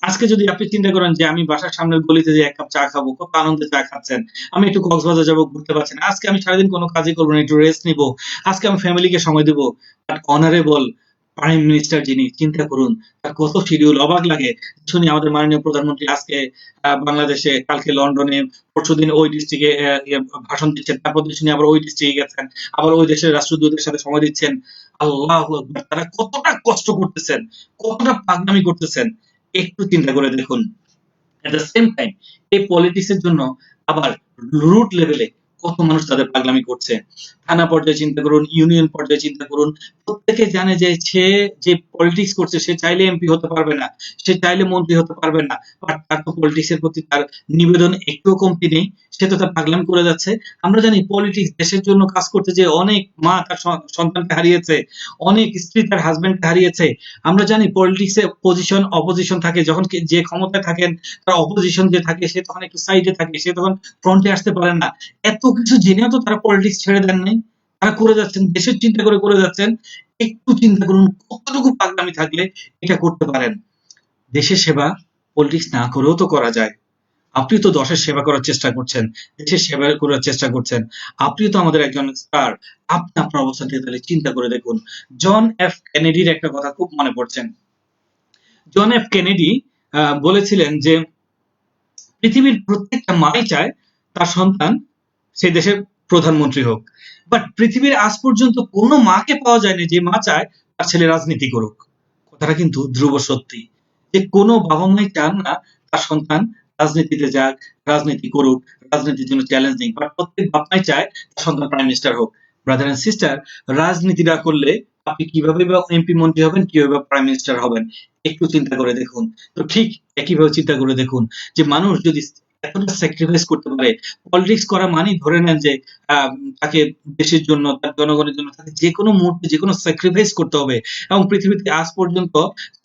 আজকে যদি আপনি চিন্তা করেন যে আমি বাসার সামনের গলিতে যেয়ে ১ কাপ চা খাবো, কত আনন্দে চা খাচ্ছেন। আমি একটু কক্সবাজার যাবো, ঘুরতে পারছেন। আজকে আমি সারাদিন কোনো কাজই করব না, একটু রেস্ট নিবো। আজকে আমি ফ্যামিলিকে সময় দিব। বাট অনারেবল প্রাইম মিনিস্টার যিনি, চিন্তা করুন তার কত শিডিউল, অবাক লাগে। শুনি আমাদের মাননীয় প্রধানমন্ত্রী আজকে বাংলাদেশে, কালকে লন্ডনে, পরশুদিন ওই ডিস্ট্রিক্টে ভাষণ দিচ্ছেন। তারপর দিন শুনি আবার ওই ডিস্ট্রিক্টে গেছেন। আবার ওই দেশের রাষ্ট্রদূতের সাথে সময় দিচ্ছেন। আল্লাহু আকবার! তারা কতটা কষ্ট করতেছেন, কতটা পাগলামি করতেছেন, একটু চিন্তা করে দেখুন। এট দ্য সেম টাইম এই পলিটিক্স এর জন্য আবার রুট লেভেলে কত মানুষ তাদের পাগলামি করছে। থানা পর্যায়ে চিন্তা করুন, ইউনিয়ন পর্যায়ে চিন্তা করুন। প্রত্যেকে জানে যে সে যে পলিটিক্স করছে সে চাইলে এমপি হতে পারবে না, সে চাইলে মন্ত্রী হতে পারবে না। বাট তার তো পলিটিক্স এর প্রতি তার নিবেদন একটুও কমতি নেই। সে তো তার পাগলামি করে যাচ্ছে। আমরা জানি পলিটিক্স দেশের জন্য কাজ করতে যেয়ে অনেক মা তার সন্তানকে হারিয়েছে, অনেক স্ত্রী তার হাসব্যান্ডকে হারিয়েছে। আমরা জানি পলিটিক্সে পজিশন অপোজিশন থাকে। যখন যে ক্ষমতায় থাকেন তার অপোজিশন যে থাকে সে তখন একটু সাইডে থাকে, সে তখন ফ্রন্টে আসতে পারে না। এত কিছু জেনেও তো তারা পলিটিক্স ছেড়ে দেন নাই। তারা করে যাচ্ছেন, দেশের চিন্তা করে করে যাচ্ছেন। একটু চিন্তা করুন কতটুকু পাগলামি থাকলে এটা করতে পারেন। দেশের সেবা পলিটিক্স না করেও তো করা যায়। আপনি তো দশের সেবা করার চেষ্টা করছেন, দেশের সেবা করার চেষ্টা করছেন। আপনিও তো আমাদের একজন স্টার। আপনি আপনার অবস্থান থেকে তাহলে চিন্তা করে দেখুন। জন এফ কেনেডির একটা কথা খুব মনে পড়ছে। জন এফ কেনেডি বলেছিলেন যে পৃথিবীর প্রত্যেকটা মাই চায় তার সন্তান সেই দেশের প্রধানমন্ত্রী হোক। বাট পৃথিবীর আজ পর্যন্ত কোনো মাকে পাওয়া যায়নি যে মা চায় তার ছেলে রাজনীতি করুক। কথাটা কিন্তু ধ্রুব সত্যি। যে কোনো বাবা-মাই চান না তার সন্তান রাজনীতিতে যাক, রাজনীতি করুক, রাজনীতির জন্য চ্যালেঞ্জ নিক। বাট প্রত্যেক বাপ-মাই চায় তার সন্তান প্রাইম মিনিস্টার হোক। ব্রাদার অ্যান্ড সিস্টার, রাজনীতি না করলে আপনি কিভাবে বা এমপি মন্ত্রী হবেন, কিভাবে বা প্রাইম মিনিস্টার হবেন? একটু চিন্তা করে দেখুন। তো ঠিক একইভাবে চিন্তা করে দেখুন যে মানুষ যদি এতটা স্যাক্রিফাইস করতে পারে, পলিটিক্স করা মানেই ধরে নেন যে তাকে দেশের জন্য, তার জনগণের জন্য তাকে যেকোনো মুহূর্তে যেকোনো স্যাক্রিফাইস করতে হবে। এবং পৃথিবীতে আজ পর্যন্ত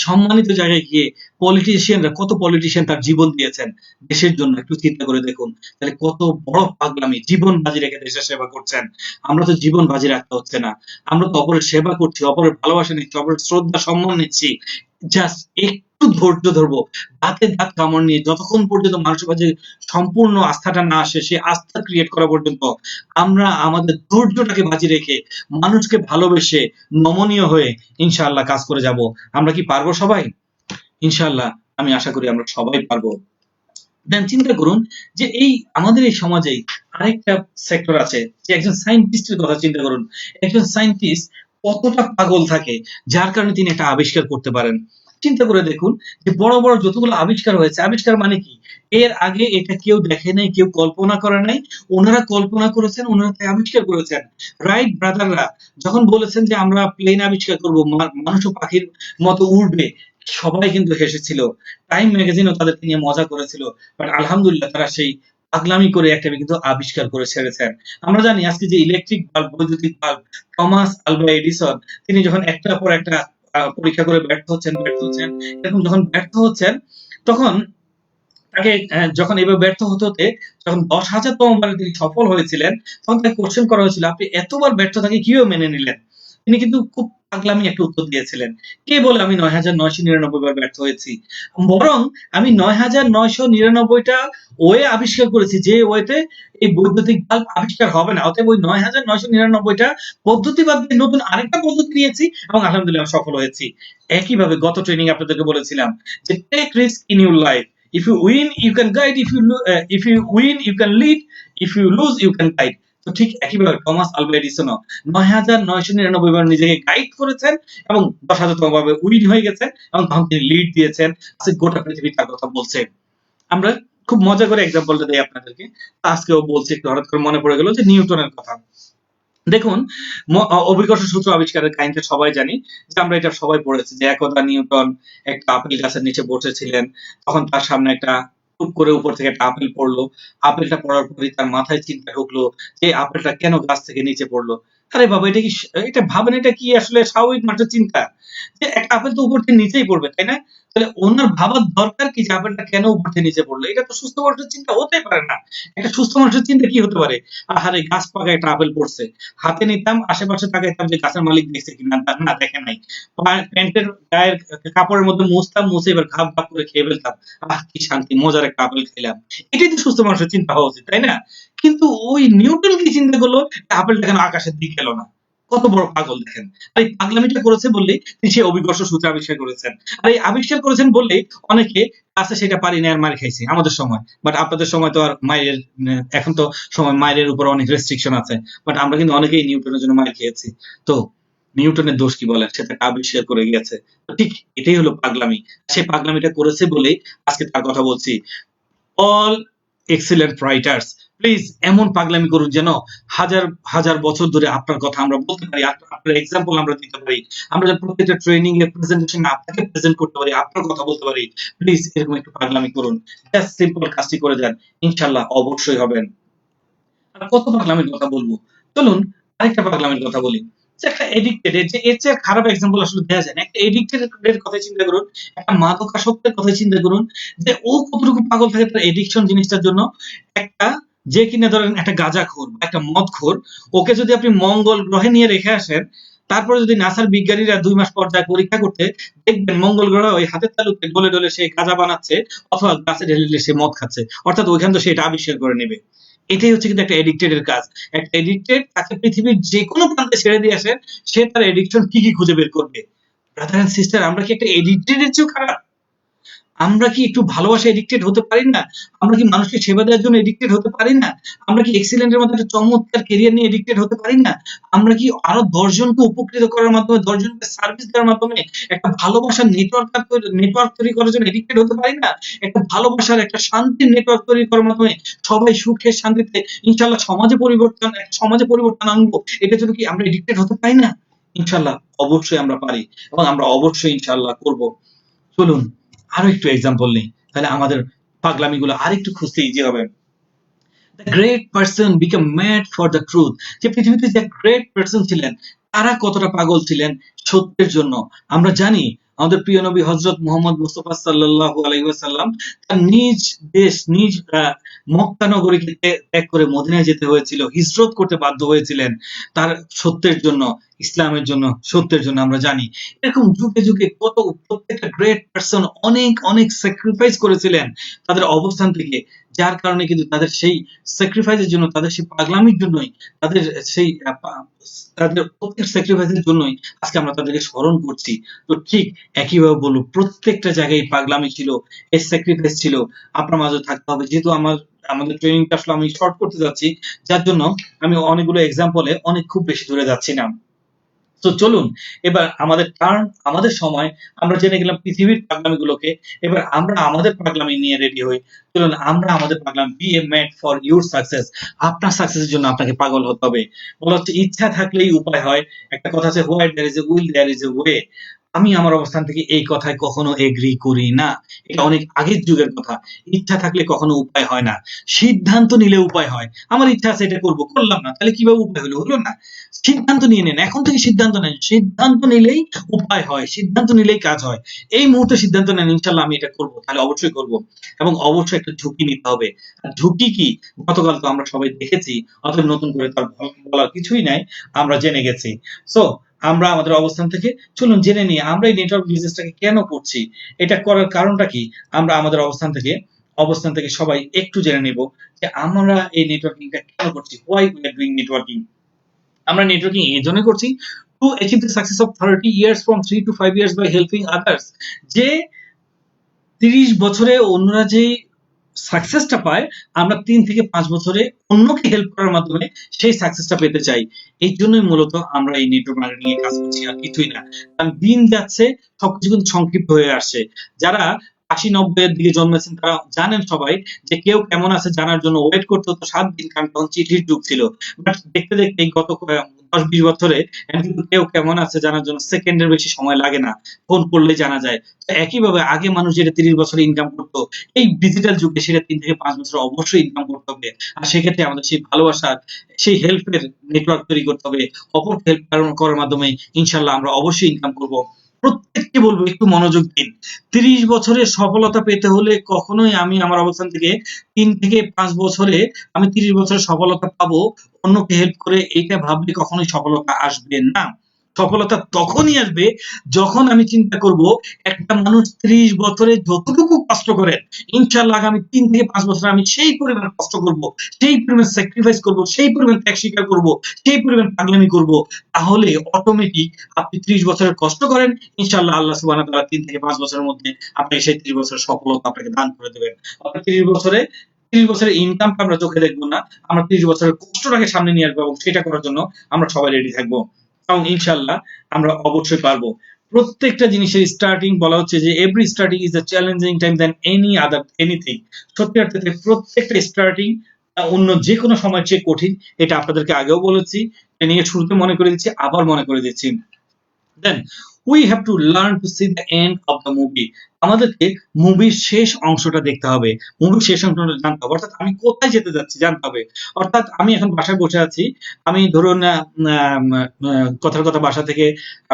সম্মানিত জায়গায় গিয়ে পলিটিশিয়ানরা, কত পলিটিশিয়ান তার জীবন দিয়েছেন দেশের জন্য, একটু চিন্তা করে দেখুন। তাহলে কত বড় পাগলামি, জীবন বাজি রেখে দেশের সেবা করছেন। আমরা তো জীবন বাজি রাখতে হচ্ছে না। আমরা তো অপরের সেবা করছি, অপরের ভালোবাসা নিচ্ছি, অপরের শ্রদ্ধা সম্মান নিচ্ছি। জাস্ট একটু একটু ধৈর্য ধরবো, দাঁতে দাঁত কামড় নিয়ে যতক্ষণ পর্যন্ত মানুষের মাঝে সম্পূর্ণ আস্থাটা না আসে, সেই আস্থা ক্রিয়েট করা পর্যন্ত আমরা আমাদের ধৈর্যটাকে বাজি রেখে মানুষকে ভালোবেসে নমনীয় হয়ে ইনশাআল্লাহ কাজ করে যাব। আমরা কি পারবো সবাই? ইনশাআল্লাহ আমি আশা করি আমরা সবাই পারবো। দেন চিন্তা করুন যে এই আমাদের এই সমাজেই আরেকটা সেক্টর আছে, যে একজন সায়েন্টিস্টের কথা চিন্তা করুন। একজন সায়েন্টিস্ট কতটা পাগল থাকে যার কারণে তিনি একটা আবিষ্কার করতে পারেন। চিন্তা করে দেখুন যে বড় বড় যতগুলো আবিষ্কার হয়েছে, আবিষ্কার মানে কি? এর আগে এটা কেউ দেখে নাই, কেউ কল্পনা করে নাই। ওনারা কল্পনা করেছেন, ওনারা তাই আবিষ্কার করেছেন। রাইট ব্রাদাররা যখন বলেছেন যে আমরা প্লেন আবিষ্কার করব, মানুষ ও পাখির মতো উড়বে, সবাই কিন্তু হেসেছিল। টাইম ম্যাগাজিনও তাদেরকে নিয়ে মজা করেছিল। বাট আলহামদুলিল্লাহ তারা সেই পাগলামি করে একটা কিন্তু আবিষ্কার করে ছেড়েছেন। আমরা জানি আজকে যে ইলেকট্রিক বাল্ব, বৈদ্যুতিক বাল্ব, টমাস আলভা এডিসন তিনি যখন একটার পর একটা পরীক্ষা করে ব্যর্থ হচ্ছেন, এরকম যখন ব্যর্থ হচ্ছেন, তখন তাকে যখন এভাবে ব্যর্থ হতে হতে যখন 10,000তম বারে তিনি সফল হয়েছিলেন, তখন তাকে কোশ্চেন করা হয়েছিল, আপনি এতবার ব্যর্থতাকে কিভাবে মেনে নিলেন? তিনি কিন্তু খুব পাগলামি একটা উত্তর দিয়েছিলেন। কে বলে আমি 9,999 বার ব্যর্থ হয়েছি? বরং আমি 9,999 টা ওয়ে আবিষ্কার করেছি, যে ওয়েতে এই বৈদ্যুতিক বাল্ব আবিষ্কার হবে না। অতএব ওই 9,999 টা পদ্ধতি বাদ দিয়ে নতুন আরেকটা পদ্ধতি নিয়েছি এবং আলহামদুলিল্লাহ আমি সফল হয়েছি। একইভাবে গত ট্রেনিং আপনাদেরকে বলেছিলাম যে take risk in your life. If you win, you can guide. If you win, you can lead. If you lose, you can guide. তো ঠিক একইভাবে টমাস আলভা এডিসনও 9,999 বার নিজেকে গাইড করেছেন এবং 10,000তম ভাবে উইন হয়ে গেছেন এবং তখন তিনি লিড দিয়েছেন। আজকে গোটা পৃথিবী তার কথা বলছে। আমরা খুব মজা করে এক্সাম্পলটা দেই আপনাদেরকে। আজকেও বলছি, একটু হঠাৎ করে মনে পড়ে গেল যে নিউটনের কথা। দেখুন, অভিকর্ষ সূত্র আবিষ্কারের কাহিনীটা সবাই জানি, যে আমরা এটা সবাই পড়েছি যে একদা নিউটন একটা আপেল গাছের নিচে বসেছিলেন। তখন তার সামনে একটা টুপ করে উপর থেকে একটা আপেল পড়লো। আপেলটা পড়ার পরই তার মাথায় চিন্তা ঢুকলো যে আপেলটা কেন গাছ থেকে নিচে পড়লো। আরে বাবা, এটা কি, এটা ভাবেন, এটা কি আসলে স্বাভাবিক মানুষের চিন্তা যে একটা আপেল তো উপর থেকে নিচেই পড়বে, তাই না? তাহলে ওনার ভাবার দরকার কি যে আপেলটা কেন উপর থেকে নিচে পড়লো? এটা তো সুস্থ মানুষের চিন্তা হতেই পারে না। একটা সুস্থ মানুষের চিন্তা কি হতে পারে? আহারে, গাছ পাকায় একটা আপেল পড়ছে, হাতে নিতাম, আশেপাশে তাকাইতাম যে গাছের মালিক দেখছে কিনা, না দেখে নাই। প্যান্টের গায়ের কাপড়ের মধ্যে মুছতাম, মুছে এবার ঘাপ ঘাপ করে খেয়ে ফেলতাম। আহ কি শান্তি, মজার একটা আপেল খেলাম। এটাই তো সুস্থ মানুষের চিন্তা হওয়া উচিত, তাই না? কিন্তু ওই নিউটন কি চিন্তা করলো, আপেলটা কেন আকাশের দিকে এলো না? কত বড় পাগল দেখেন। আর এই পাগলামিটা করেছে বললেই তিনি সেই অভিকর্ষ সূত্র আবিষ্কার করেছেন। আর এই আবিষ্কার করেছেন বললেই অনেকে আছে সেটা পারি না আর মার খাইছে আমাদের সময়। বাট আপনাদের সময় তো আর মায়ের, এখন তো সময় মায়ের উপর অনেক রেস্ট্রিকশন আছে। বাট আমরা কিন্তু অনেকেই নিউটনের জন্য মার খেয়েছি। তো নিউটনের দোষ কি বলেন? সে তাকে আবিষ্কার করে গিয়েছে। তো ঠিক এটাই হলো পাগলামি। সে পাগলামিটা করেছে বলেই আজকে তার কথা বলছি। অল এক্সিলেন্ট রাইটার্স, প্লিজ এমন পাগলামি করুন যেন হাজার হাজার বছর ধরে আপনার কথা আমরা বলতে পারি, আপনার এক্সাম্পল আমরা দিতে পারি, আমরা যেন প্রত্যেকটা ট্রেনিং এ প্রেজেন্টেশন আপনাকে প্রেজেন্ট করতে পারি, আপনার কথা বলতে পারি। প্লিজ এরকম একটু পাগলামি করুন, জাস্ট সিম্পল কাজটি করে যান, ইনশাআল্লাহ অবশ্যই হবেন। আর কত পাগলামির কথা বলবো, চলুন আরেকটা পাগলামির কথা বলি। যে একটা এডিক্টেড, যে এর চেয়ে খারাপ এক্সাম্পল আসলে দেওয়া যায় না। একটা এডিক্টেড এর কথা চিন্তা করুন, একটা মাদকাসক্তের কথা চিন্তা করুন, যে ও কতটুকু পাগল থাকে তার এডিকশন জিনিসটার জন্য। একটা, যে কিনা ধরেন একটা গাঁজাখোর বা একটা মদখোর, ওকে যদি আপনি মঙ্গল গ্রহে নিয়ে রেখে আসেন, তারপরে যদি নাসার বিজ্ঞানীরা 2 মাস পর যায় পরীক্ষা করতে, দেখবেন মঙ্গল গ্রহে ওই হাতের তালুতে ডলে ডলে সে গাঁজা বানাচ্ছে অথবা গাছে ঢেলে ঢেলে সে মদ খাচ্ছে। অর্থাৎ ওইখান থেকে সে এটা আবিষ্কার করে নেবে। এটাই হচ্ছে কিন্তু একটা এডিক্টেড এর কাজ। একটা এডিক্টেড তাকে পৃথিবীর যেকোনো প্রান্তে ছেড়ে দিয়ে আসেন, সে তার এডিকশন কি খুঁজে বের করবে। ব্রাদার এন্ড সিস্টার, আমরা কি একটা এডিক্টেড এর চেয়েও খারাপ? আমরা কি একটু ভালোবাসা এডিক্টেড হতে পারি না? আমরা কি মানুষকে সেবা দেওয়ার জন্য এডিক্টেড হতে পারি না? আমরা কি এক্সিলেন্ট এর মতো একটা চমৎকার ক্যারিয়ার নিয়ে এডিক্টেড হতে পারি না? আমরা কি আরো 10 জনকে উপকৃত করার মাধ্যমে, 10 জনকে সার্ভিস দেওয়ার মাধ্যমে একটা ভালোবাসার নেটওয়ার্ক তৈরি করার জন্য এডিক্টেড হতে পারি না? একটা ভালোবাসার, একটা শান্তির নেটওয়ার্ক তৈরি করার মাধ্যমে সবাই সুখে শান্তিতে ইনশাআল্লাহ সমাজে পরিবর্তন আনবো। এটার জন্য কি আমরা এডিক্টেড হতে পারি না? ইনশাআল্লাহ অবশ্যই আমরা পারি এবং আমরা অবশ্যই ইনশাআল্লাহ করব। চলুন আরো একটু এক্সাম্পল নেই, তাহলে আমাদের পাগলামিগুলো আরেকটু খুঁজতে ইজি হবে। The great person become mad for the truth, যে পৃথিবীতে যে গ্রেট পারসন ছিলেন তারা কতটা পাগল ছিলেন সত্যের জন্য। আমরা জানি আমাদের প্রিয় নবী হযরত মুহাম্মদ মুস্তাফা সাল্লাল্লাহু আলাইহি ওয়াসাল্লাম তার নিজ দেশ, নিজ মক্কা নগরীকে ত্যাগ করে মদিনায় যেতে হয়েছিল, হিজরত করতে বাধ্য হয়েছিলেন তার সত্যের জন্য, ইসলামের জন্য, সত্যের জন্য। আমরা জানি এরকম যুগে যুগে কত প্রত্যেকটা গ্রেট পারসন অনেক অনেক স্যাক্রিফাইস করেছিলেন তাদের অবস্থান থেকে, যার কারণে কিন্তু তাদের সেই স্যাক্রিফাইসের জন্য, তাদের সেই পাগলামির জন্যই, তাদের সেই তাদের প্রত্যেক স্যাক্রিফাইসের জন্যই আজকে আমরা তাদেরকে স্মরণ করছি। তো ঠিক একইভাবে বলবো, প্রত্যেকটা জায়গায় পাগলামি ছিল, এই স্যাক্রিফাইস ছিল, আপনার মাঝে থাকতে হবে। যেহেতু আমাদের ট্রেনিংটা আসলে আমি শর্ট করতে যাচ্ছি, যার জন্য আমি অনেকগুলো এক্সাম্পলে অনেক খুব বেশি দূরে যাচ্ছি না। তো চলুন এবার আমাদের টার্ন, আমাদের সময়, আমরা জেনে গেলাম পৃথিবীর পাগলামি গুলোকে। এবার আমরা আমাদের পাগলামি নিয়ে রেডি হই। চলুন আমরা আমাদের পাগলামি, be a mad for your success. আপনার সাকসেসের জন্য আপনাকে পাগল হতে হবে। বলা হচ্ছে ইচ্ছা থাকলেই উপায় হয়। একটা কথা আছে, where there is a will there is a way. আমি আমার অবস্থান থেকে এই কথায় কখনো এগ্রি করি না। এটা অনেক আগের যুগের কথা। ইচ্ছা থাকলে কখনো উপায় হয় না, সিদ্ধান্ত নিলে উপায় হয়। আমার ইচ্ছা আছে এটা করব, করলাম না, তাহলে কিভাবে উপায় হলো? হলো না। সিদ্ধান্ত নিয়ে নেন, এখন থেকে সিদ্ধান্ত নেন। সিদ্ধান্ত নিলেই উপায় হয়, সিদ্ধান্ত নিলেই কাজ হয়। এই মুহূর্তে সিদ্ধান্ত নেন, ইনশাল্লাহ আমি এটা করব, তাহলে অবশ্যই করব। এবং অবশ্যই একটা ঝুঁকি নিতে হবে। আর ঝুঁকি কি? গতকাল তো আমরা সবাই দেখেছি, অতএব নতুন করে তার বলার কিছুই নাই, আমরা জেনে গেছি। সো আমরা আমাদের অবস্থান থেকে চলুন জেনে নিই আমরা এই নেটওয়ার্ক বিজনেসটাকে কেন করছি, এটা করার কারণটা কি। আমরা আমাদের অবস্থান থেকে সবাই একটু জেনে নিব যে আমরা এই নেটওয়ার্কিংটা কেন করছি, why we are doing networking. আমরা নেটওয়ার্কিং এই জন্য করছি to achieve the success of 30 years from 3 to 5 years by helping others. যে 30 বছরে অন্যরা যে সাকসেসটা পায়, আমরা 3 থেকে 5 বছরে অন্যকে হেল্প করার মাধ্যমে সেই সাকসেসটা পেতে চাই। এই জন্যই মূলত আমরা এই নেটওয়ার্ক মার্কেটিং এ কাজ করছি, আর কিছুই না। কারণ দিন যাচ্ছে, সবকিছু কিন্তু সংক্ষিপ্ত হয়ে আসছে। যারা 80-90 এর দিকে জন্মেছেন তারা জানেন সবাই যে কেউ কেমন আছে জানার জন্য ওয়েট করতে হতো 7 দিন, কারণ তখন চিঠির যুগ ছিল। বাট দেখতে দেখতে এই গত 10-20 বছরে এখন কিন্তু কেউ কেমন আছে জানার জন্য সেকেন্ডের বেশি সময় লাগে না, ফোন করলেই জানা যায়। তো একইভাবে আগে মানুষ যেটা 30 বছরে ইনকাম করতো, এই ডিজিটাল যুগে সেটা 3 থেকে 5 বছর অবশ্যই ইনকাম করতে হবে। আর সেক্ষেত্রে আমাদের সেই ভালোবাসার, সেই হেল্পের নেটওয়ার্ক তৈরি করতে হবে। অপরকে হেল্প করার মাধ্যমে ইনশাল্লাহ আমরা অবশ্যই ইনকাম করব। প্রত্যেককে বলবো একটু মনোযোগ দিন। 30 বছরের সফলতা পেতে হলে কখনোই আমি আমার অবস্থান থেকে 3 থেকে 5 বছরে আমি 30 বছরের সফলতা পাবো অন্যকে হেল্প করে, এটা ভাবলে কখনোই সফলতা আসবে না। সফলতা তখনই আসবে যখন আমি চিন্তা করব একটা মানুষ 30 বছরে যতটুকু কষ্ট করে, ইনশাল্লাহ আগামী 3 থেকে 5 বছর আমি সেই পরিমাণ কষ্ট করব, সেই পরিমাণ স্যাক্রিফাইস করব, সেই পরিমাণ ত্যাগ স্বীকার করব, সেই পরিমাণ পাগলামি করব। তাহলে অটোমেটিক আপনি 30 বছরের কষ্ট করেন, ইনশাল্লাহ আল্লাহ সুবহানাহু ওয়া তাআলা 3 থেকে 5 বছরের মধ্যে আপনাকে সেই 30 বছরের সফলতা আপনাকে দান করে দেবেন। আপনার 30 বছরের ইনকামটা আমরা চোখে দেখবো না, আমরা 30 বছরের কষ্টটাকে সামনে নিয়ে আসবো এবং সেটা করার জন্য আমরা সবাই রেডি থাকবো এবং ইনশাল্লাহ আমরা অবশ্যই পারবো। প্রত্যেকটা জিনিসের স্টার্টিং বলা হচ্ছে যে every starting is a challenging time than anything. সত্যি অর্থে প্রত্যেকটা স্টার্টিং অন্য যে কোনো সময়ের চেয়ে কঠিন। এটা আপনাদেরকে আগেও বলেছি, নিয়ে শুরুতে মনে করে দিচ্ছি, আবার মনে করে দিচ্ছি। Then we have to learn to see the end of the movie. আমাদেরকে মুভির শেষ অংশটা দেখতে হবে, মুভির শেষ অংশটা জানতে হবে, অর্থাৎ আমি কোথায় যেতে যাচ্ছি জানতে হবে। অর্থাৎ আমি এখন বাসায় বসে আছি, আমি ধরুন কথার কথা বাসা থেকে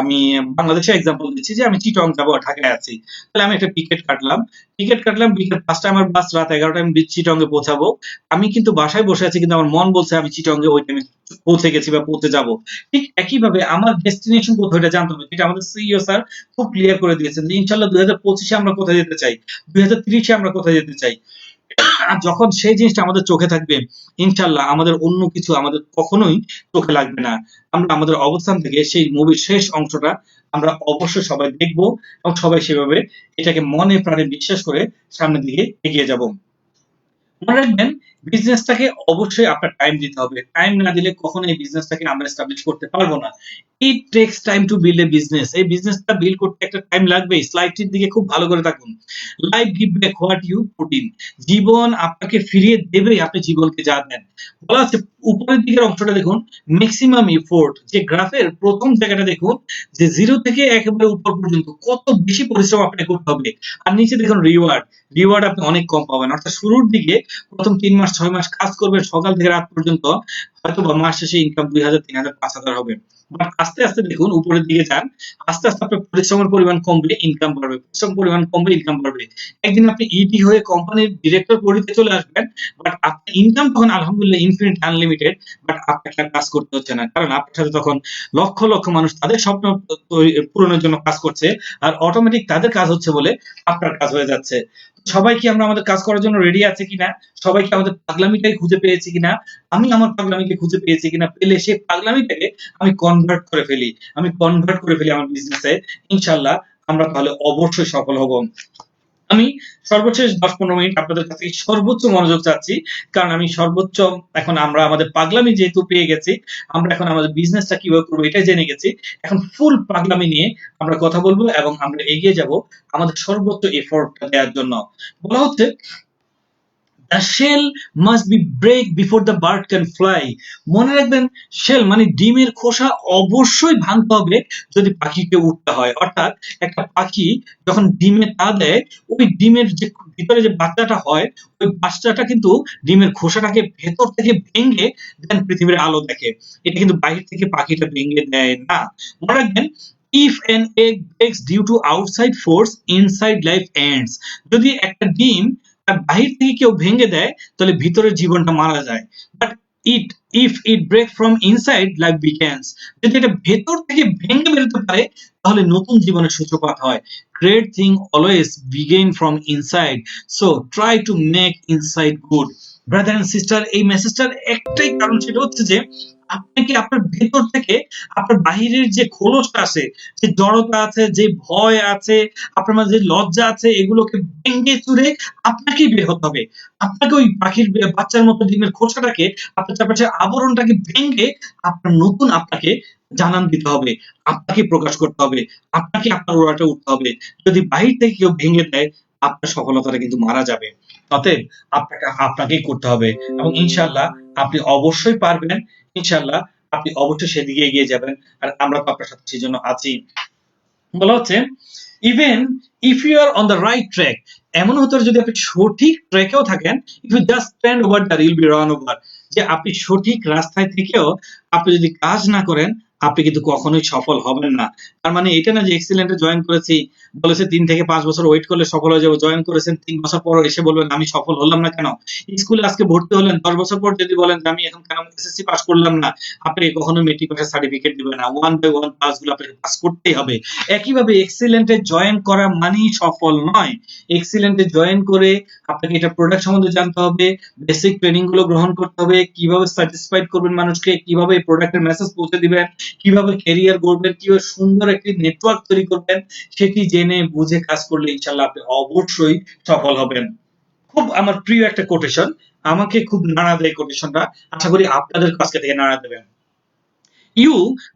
আমি বাংলাদেশের এক্সাম্পল দিচ্ছি যে আমি চিটং যাবো, ঢাকায় আছি। তাহলে আমি একটা টিকিট কাটলাম বিকেল 5টায় আমার বাস, রাত 11টায় আমি চিটং এ পৌঁছাবো। আমি কিন্তু বাসায় বসে আছি, কিন্তু আমার মন বলছে আমি চিটং এ ওই টাইমে পৌঁছে গেছি বা পৌঁছে যাবো। ঠিক একইভাবে আমার ডেস্টিনেশন কোথায় এটা জানতে হবে, যেটা আমাদের সিইও স্যার খুব ক্লিয়ার করে দিয়েছেন যে ইনশাল্লাহ 2025-এ আমরা কোথায় যেতে চাই, 2030-এ আমরা কোথায় যেতে চাই। আর যখন সেই জিনিসটা আমাদের চোখে থাকবে, ইনশাল্লাহ আমাদের অন্য কিছু আমাদের কখনোই চোখে লাগবে না। আমরা আমাদের অবস্থান থেকে সেই মুভির শেষ অংশটা আমরা অবশ্যই সবাই দেখবো এবং সবাই সেভাবে এটাকে মনে প্রাণে বিশ্বাস করে সামনের দিকে এগিয়ে যাব। মনে রাখবেন, বিজনেসটাকে অবশ্যই আপনার টাইম দিতে হবে। টাইম না দিলে কখনো এই বিজনেসটাকে আমরা এস্টাবলিশ করতে পারবো না। ইট tax time to build a business. এই বিজনেসটা বিল্ড করতে একটা টাইম লাগবেই। স্লাইডটির দিকে খুব ভালো করে তাকুন। Life give back what you put in. জীবন আপনাকে ফিরিয়ে দেবেই আপনি জীবনকে যা দেন। বলা আছে উপরের দিকের অংশটা দেখুন, ম্যাক্সিমাম এফোর্ট, যে গ্রাফের প্রথম জায়গাটা দেখুন, যে 0 থেকে একেবারে উপর পর্যন্ত কত বেশি পরিশ্রম আপনাকে করতে হবে। আর নিচে দেখুন রিওয়ার্ড আপনি অনেক কম পাবেন। অর্থাৎ শুরুর দিকে প্রথম 3 মাস 6 মাস কাজ করবেন সকাল থেকে রাত পর্যন্ত, হয়তো বা মাস শেষে ইনকাম 2000, 3000, 5000 হবে। বাট আস্তে আস্তে দেখুন উপরের দিকে যান, আস্তে আস্তে আপনার পরিশ্রমের পরিমাণ কমবে, ইনকাম বাড়বে, পরিশ্রম পরিমাণ কমবে, ইনকাম বাড়বে। একদিন আপনি ইডি হয়ে কোম্পানির ডিরেক্টর পদে চলে আসবেন, বাট আপনার ইনকাম তখন আলহামদুলিল্লাহ ইনফিনিট, আনলিমিটেড, বাট আপনাকে আর কাজ করতে হচ্ছে না, কারণ আপনার সাথে তখন লক্ষ লক্ষ মানুষ তাদের স্বপ্ন পূরণের জন্য কাজ করছে, আর অটোমেটিক তাদের কাজ হচ্ছে বলে আপনার কাজ হয়ে যাচ্ছে। সবাই কি আমরা আমাদের কাজ করার জন্য রেডি আছে কিনা? সবাই কি আমাদের পাগলামিটাই খুঁজে পেয়েছি কিনা? আমি আমার পাগলামিকে খুঁজে পেয়েছি কিনা? পেলে সেই পাগলামিটাকে আমি কনভার্ট করে ফেলি, আমার বিজনেসে, ইনশাআল্লাহ আমরা তাহলে অবশ্যই সফল হব। আমি সর্বশেষ 10-15 মিনিট আপনাদের কাছে সর্বোচ্চ মনোযোগ চাচ্ছি, কারণ আমি সর্বোচ্চ এখন আমরা আমাদের পাগলামি যেহেতু পেয়ে গেছি, আমরা এখন আমাদের বিজনেসটা কিভাবে করবো এটাই জেনে গেছি। এখন ফুল পাগলামি নিয়ে আমরা কথা বলবো এবং আমরা এগিয়ে যাব আমাদের সর্বোচ্চ এফোর্টটা দেওয়ার জন্য। বলা হচ্ছে the shell must be break before the bird can fly। মনে রাখবেন, শেল মানে ডিমের খোসা অবশ্যই ভাঙতে হবে যদি পাখিকে উঠতে হয়। অর্থাৎ একটা পাখি যখন ডিমে তা দেয়, ওই ডিমের যে ভিতরে যে বাচ্চাটা হয়, ওই বাচ্চাটা কিন্তু ডিমের খোসাটাকে ভেতর থেকে ভেঙে দেন পৃথিবীর আলো দেখে। এটা কিন্তু বাইরে থেকে পাখিটা ভেঙে দেয় না। মনে রাখবেন, if an egg breaks due to outside force, inside life ends। যদি একটা ডিম বাহির থেকে কেউ ভেঙে দেয় তাহলে ভিতরের জীবনটা মারা যায়, but it if it break from inside life begins. যদি এটা ভেতর থেকে ভেঙে বেরোতে পারে তাহলে নতুন জীবনের সূত্রপাত হয়। Great thing always begin from inside, so try to make inside good. Brother and sister, এই মেসেজটার একটাই কারণ, সেটা হচ্ছে যে আপনাকে আপনার ভেতর থেকে আপনার বাহিরের যে খোলসটা আছে, যে জড়তা আছে, যে ভয় আছে, আপনার মাঝে যে লজ্জা আছে, এগুলোকে ভেঙে চুরে আপনাকেই বের হতে হবে। আপনাকে ওই পাখির বাচ্চার মতো ডিমের খোসাটাকে, আপনার চারপাশের আবরণটাকে ভেঙে আপনার নতুন আপনাকে জানান দিতে হবে, আপনাকে প্রকাশ করতে হবে, আপনাকে আপনার ওড়াটা উঠতে হবে। যদি বাহির থেকে কেউ ভেঙে দেয় আপনার সফলতাটা কিন্তু মারা যাবে। অতএব আপনাকেই করতে হবে এবং ইনশাআল্লাহ আপনি অবশ্যই পারবেন। ইনশাআল্লাহ আপনি অবশ্যই সেদিকে এগিয়ে যাবেন, আর আমরা তো আপনার সাথে সেজন্য আছি। বলা হচ্ছে even if you are on the right track, এমন হতে পারে যদি আপনি সঠিক ট্র্যাকেও থাকেন, if you just stand over the will be run over, যে আপনি সঠিক রাস্তায় থেকেও আপনি যদি কাজ না করেন আপনি কিন্তু কখনোই সফল হবেন না। তার মানে এটা না যে এক্সিলেন্টে জয়েন করেছি, বলেছে 3 থেকে 5 বছর ওয়েট করলে সফল হয়ে যাবো, জয়েন করেছেন 3 বছর পর এসে বলবেন আমি সফল হলাম না কেন? স্কুলে আজকে ভর্তি হলেন, 10 বছর পর যদি বলেন যে আমি এখন কেন এসএসসি পাস করলাম না, আপনাকে কখনো মেট্রিক পাসের সার্টিফিকেট দিবে না। ওয়ান বাই ওয়ান ক্লাসগুলো আপনাকে পাস করতেই হবে। একইভাবে এক্সিলেন্টে জয়েন করা মানেই সফল নয়। এক্সিলেন্টে জয়েন করে আপনাকে এটা প্রোডাক্ট সম্বন্ধে জানতে হবে, বেসিক ট্রেনিং গুলো গ্রহণ করতে হবে, কিভাবে স্যাটিসফাইড করবেন মানুষকে, কিভাবে এই প্রোডাক্টের মেসেজ পৌঁছে দিবেন, কিভাবে ক্যারিয়ার গড়বেন, কিভাবে সুন্দর একটি নেটওয়ার্ক তৈরি করবেন, সেটি জেনে বুঝে কাজ করলে ইনশাআল্লাহ আপনি অবশ্যই সফল হবেন। খুব আমার প্রিয় একটা কোটেশন, আমাকে খুব নাড়া দেয় কোটেশনটা, আশা করি আপনাদের কাছে থেকে নাড়া দেবেন। You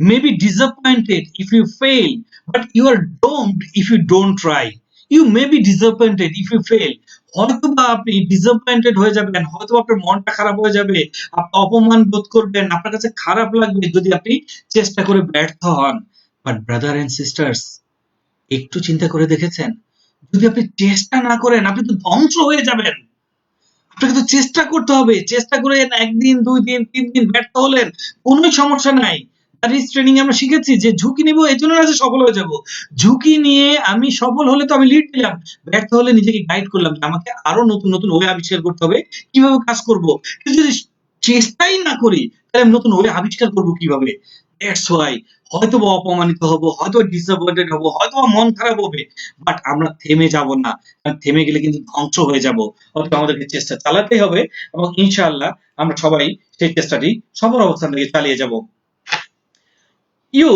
may be disappointed if you fail, but you are doomed if you don't try। You may be disappointed if you fail। হয়তো বা আপনি ডিসঅ্যাপয়েন্টেড হয়ে যাবেন, হয়তো আপনার মনটা খারাপ হয়ে যাবে, আপনি অপমান বোধ করবেন, আপনার কাছে খারাপ লাগবে যদি আপনি চেষ্টা করে ব্যর্থ হন। বাট ব্রাদার এন্ড সিস্টার্স, একটু চিন্তা করে দেখেছেন, যদি আপনি চেষ্টা না করেন আপনি তো ধ্বংস হয়ে যাবেন। আপনাকে তো চেষ্টা করতে হবে, চেষ্টা করে 1 দিন 2 দিন 3 দিন ব্যর্থ হলেন কোনো সমস্যা নাই। রিস্ক ট্রেনিং আমরা শিখেছি যে ঝুঁকি নিব এজন্য না যে সফল হয়ে যাব। ঝুঁকি নিয়ে আমি সফল হলে তো আমি লিড দিলাম, ব্যর্থ হলে নিজেকে গাইড করলাম যে আমাকে আরো নতুন নতুন ওয়ে আবিষ্কার করতে হবে, কিভাবে কাজ করব। কিন্তু যদি চেষ্টাই না করি তাহলে আমি নতুন ওয়ে আবিষ্কার করব কিভাবে? দ্যাটস ওয়াই হয়তোবা অপমানিত হব, হয়তো ডিসঅ্যাপয়েন্টেড হব, হয়তো মন খারাপ হবে, বাট আমরা থেমে যাব না, কারণ থেমে গেলে কিন্তু ধ্বংস হয়ে যাব। অতএব আমাদেরকে চেষ্টা চালাতেই হবে এবং ইনশাআল্লাহ আমরা সবাই সেই চেষ্টাটি সফল অবস্থান থেকে চালিয়ে যাব। You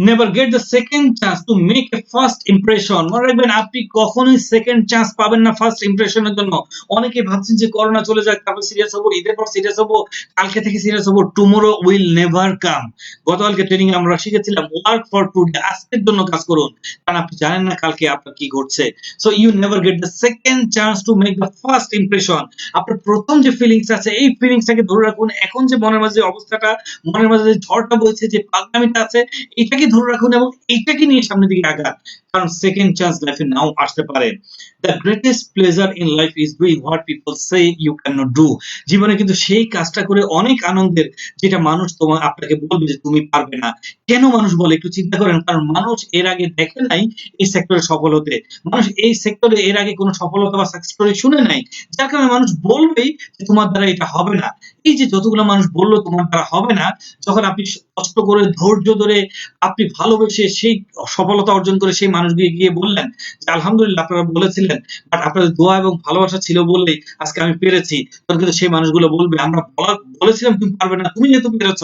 never get the second chance to make a first impression। মনে রাখবেন, আপনি কখনোই সেকেন্ড চান্স পাবেন না ফার্স্ট ইমপ্রেশনের জন্য। অনেকে ভাবছেন যে করোনা চলে যাক তারপর সিরিয়াস হবো, ঈদের পর সিরিয়াস হবো, কালকে থেকে সিরিয়াস হবো। Tomorrow will never come. গতকালকে ট্রেনিং আমরা শিখেছিলাম ওয়ার্ক ফর টুডে, আজকের জন্য কাজ করুন, কারণ আপনি জানেন না কালকে আপনার কি ঘটছে। So you never get the second chance to make the first impression. আপনার প্রথম যে ফিলিংস আছে এই ফিলিংসটাকে ধরে রাখুন। এখন যে মনের মাঝে অবস্থাটা, মনের মাঝে যে ঝড়টা বইছে, যে পাগলামিটা আছে, এটাকে এইটাকে ধরে রাখুন এবং এইটাকে নিয়ে সামনের দিকে আগান, কারণ সেকেন্ড চান্স লাইফে নাও আসতে পারে। The greatest pleasure in life is doing what people say you can not do. জীবনে কিন্তু সেই কাজটা করে অনেক আনন্দের যেটা মানুষ আপনাকে বলবে যে তুমি পারবে না। কেন মানুষ বলে একটু চিন্তা করেন, কারণ মানুষ এর আগে দেখে নাই এই সেক্টরে সফল হতে, মানুষ এই সেক্টরে এর আগে কোনো সফলতা বা সাকসেস স্টোরি শুনে নাই, যার কারণে মানুষ বলবেই যে তোমার দ্বারা এটা হবে না। এই যে যতগুলো মানুষ বললো তোমার দ্বারা হবে না, যখন আপনি কষ্ট করে ধৈর্য ধরে আপনি ভালোবেসে সেই সফলতা অর্জন করে সেই মানুষগুলো গিয়ে বললেন যে আলহামদুলিল্লাহ আপনারা বলেছিলেন, বাট আপনাদের দোয়া এবং ভালোবাসা ছিল বললেই আজকে আমি পেরেছি, তখন কিন্তু সেই মানুষগুলো বলবে আমরা বলেছিলাম তুমি পারবে না, তুমি যেহেতু পেরেছ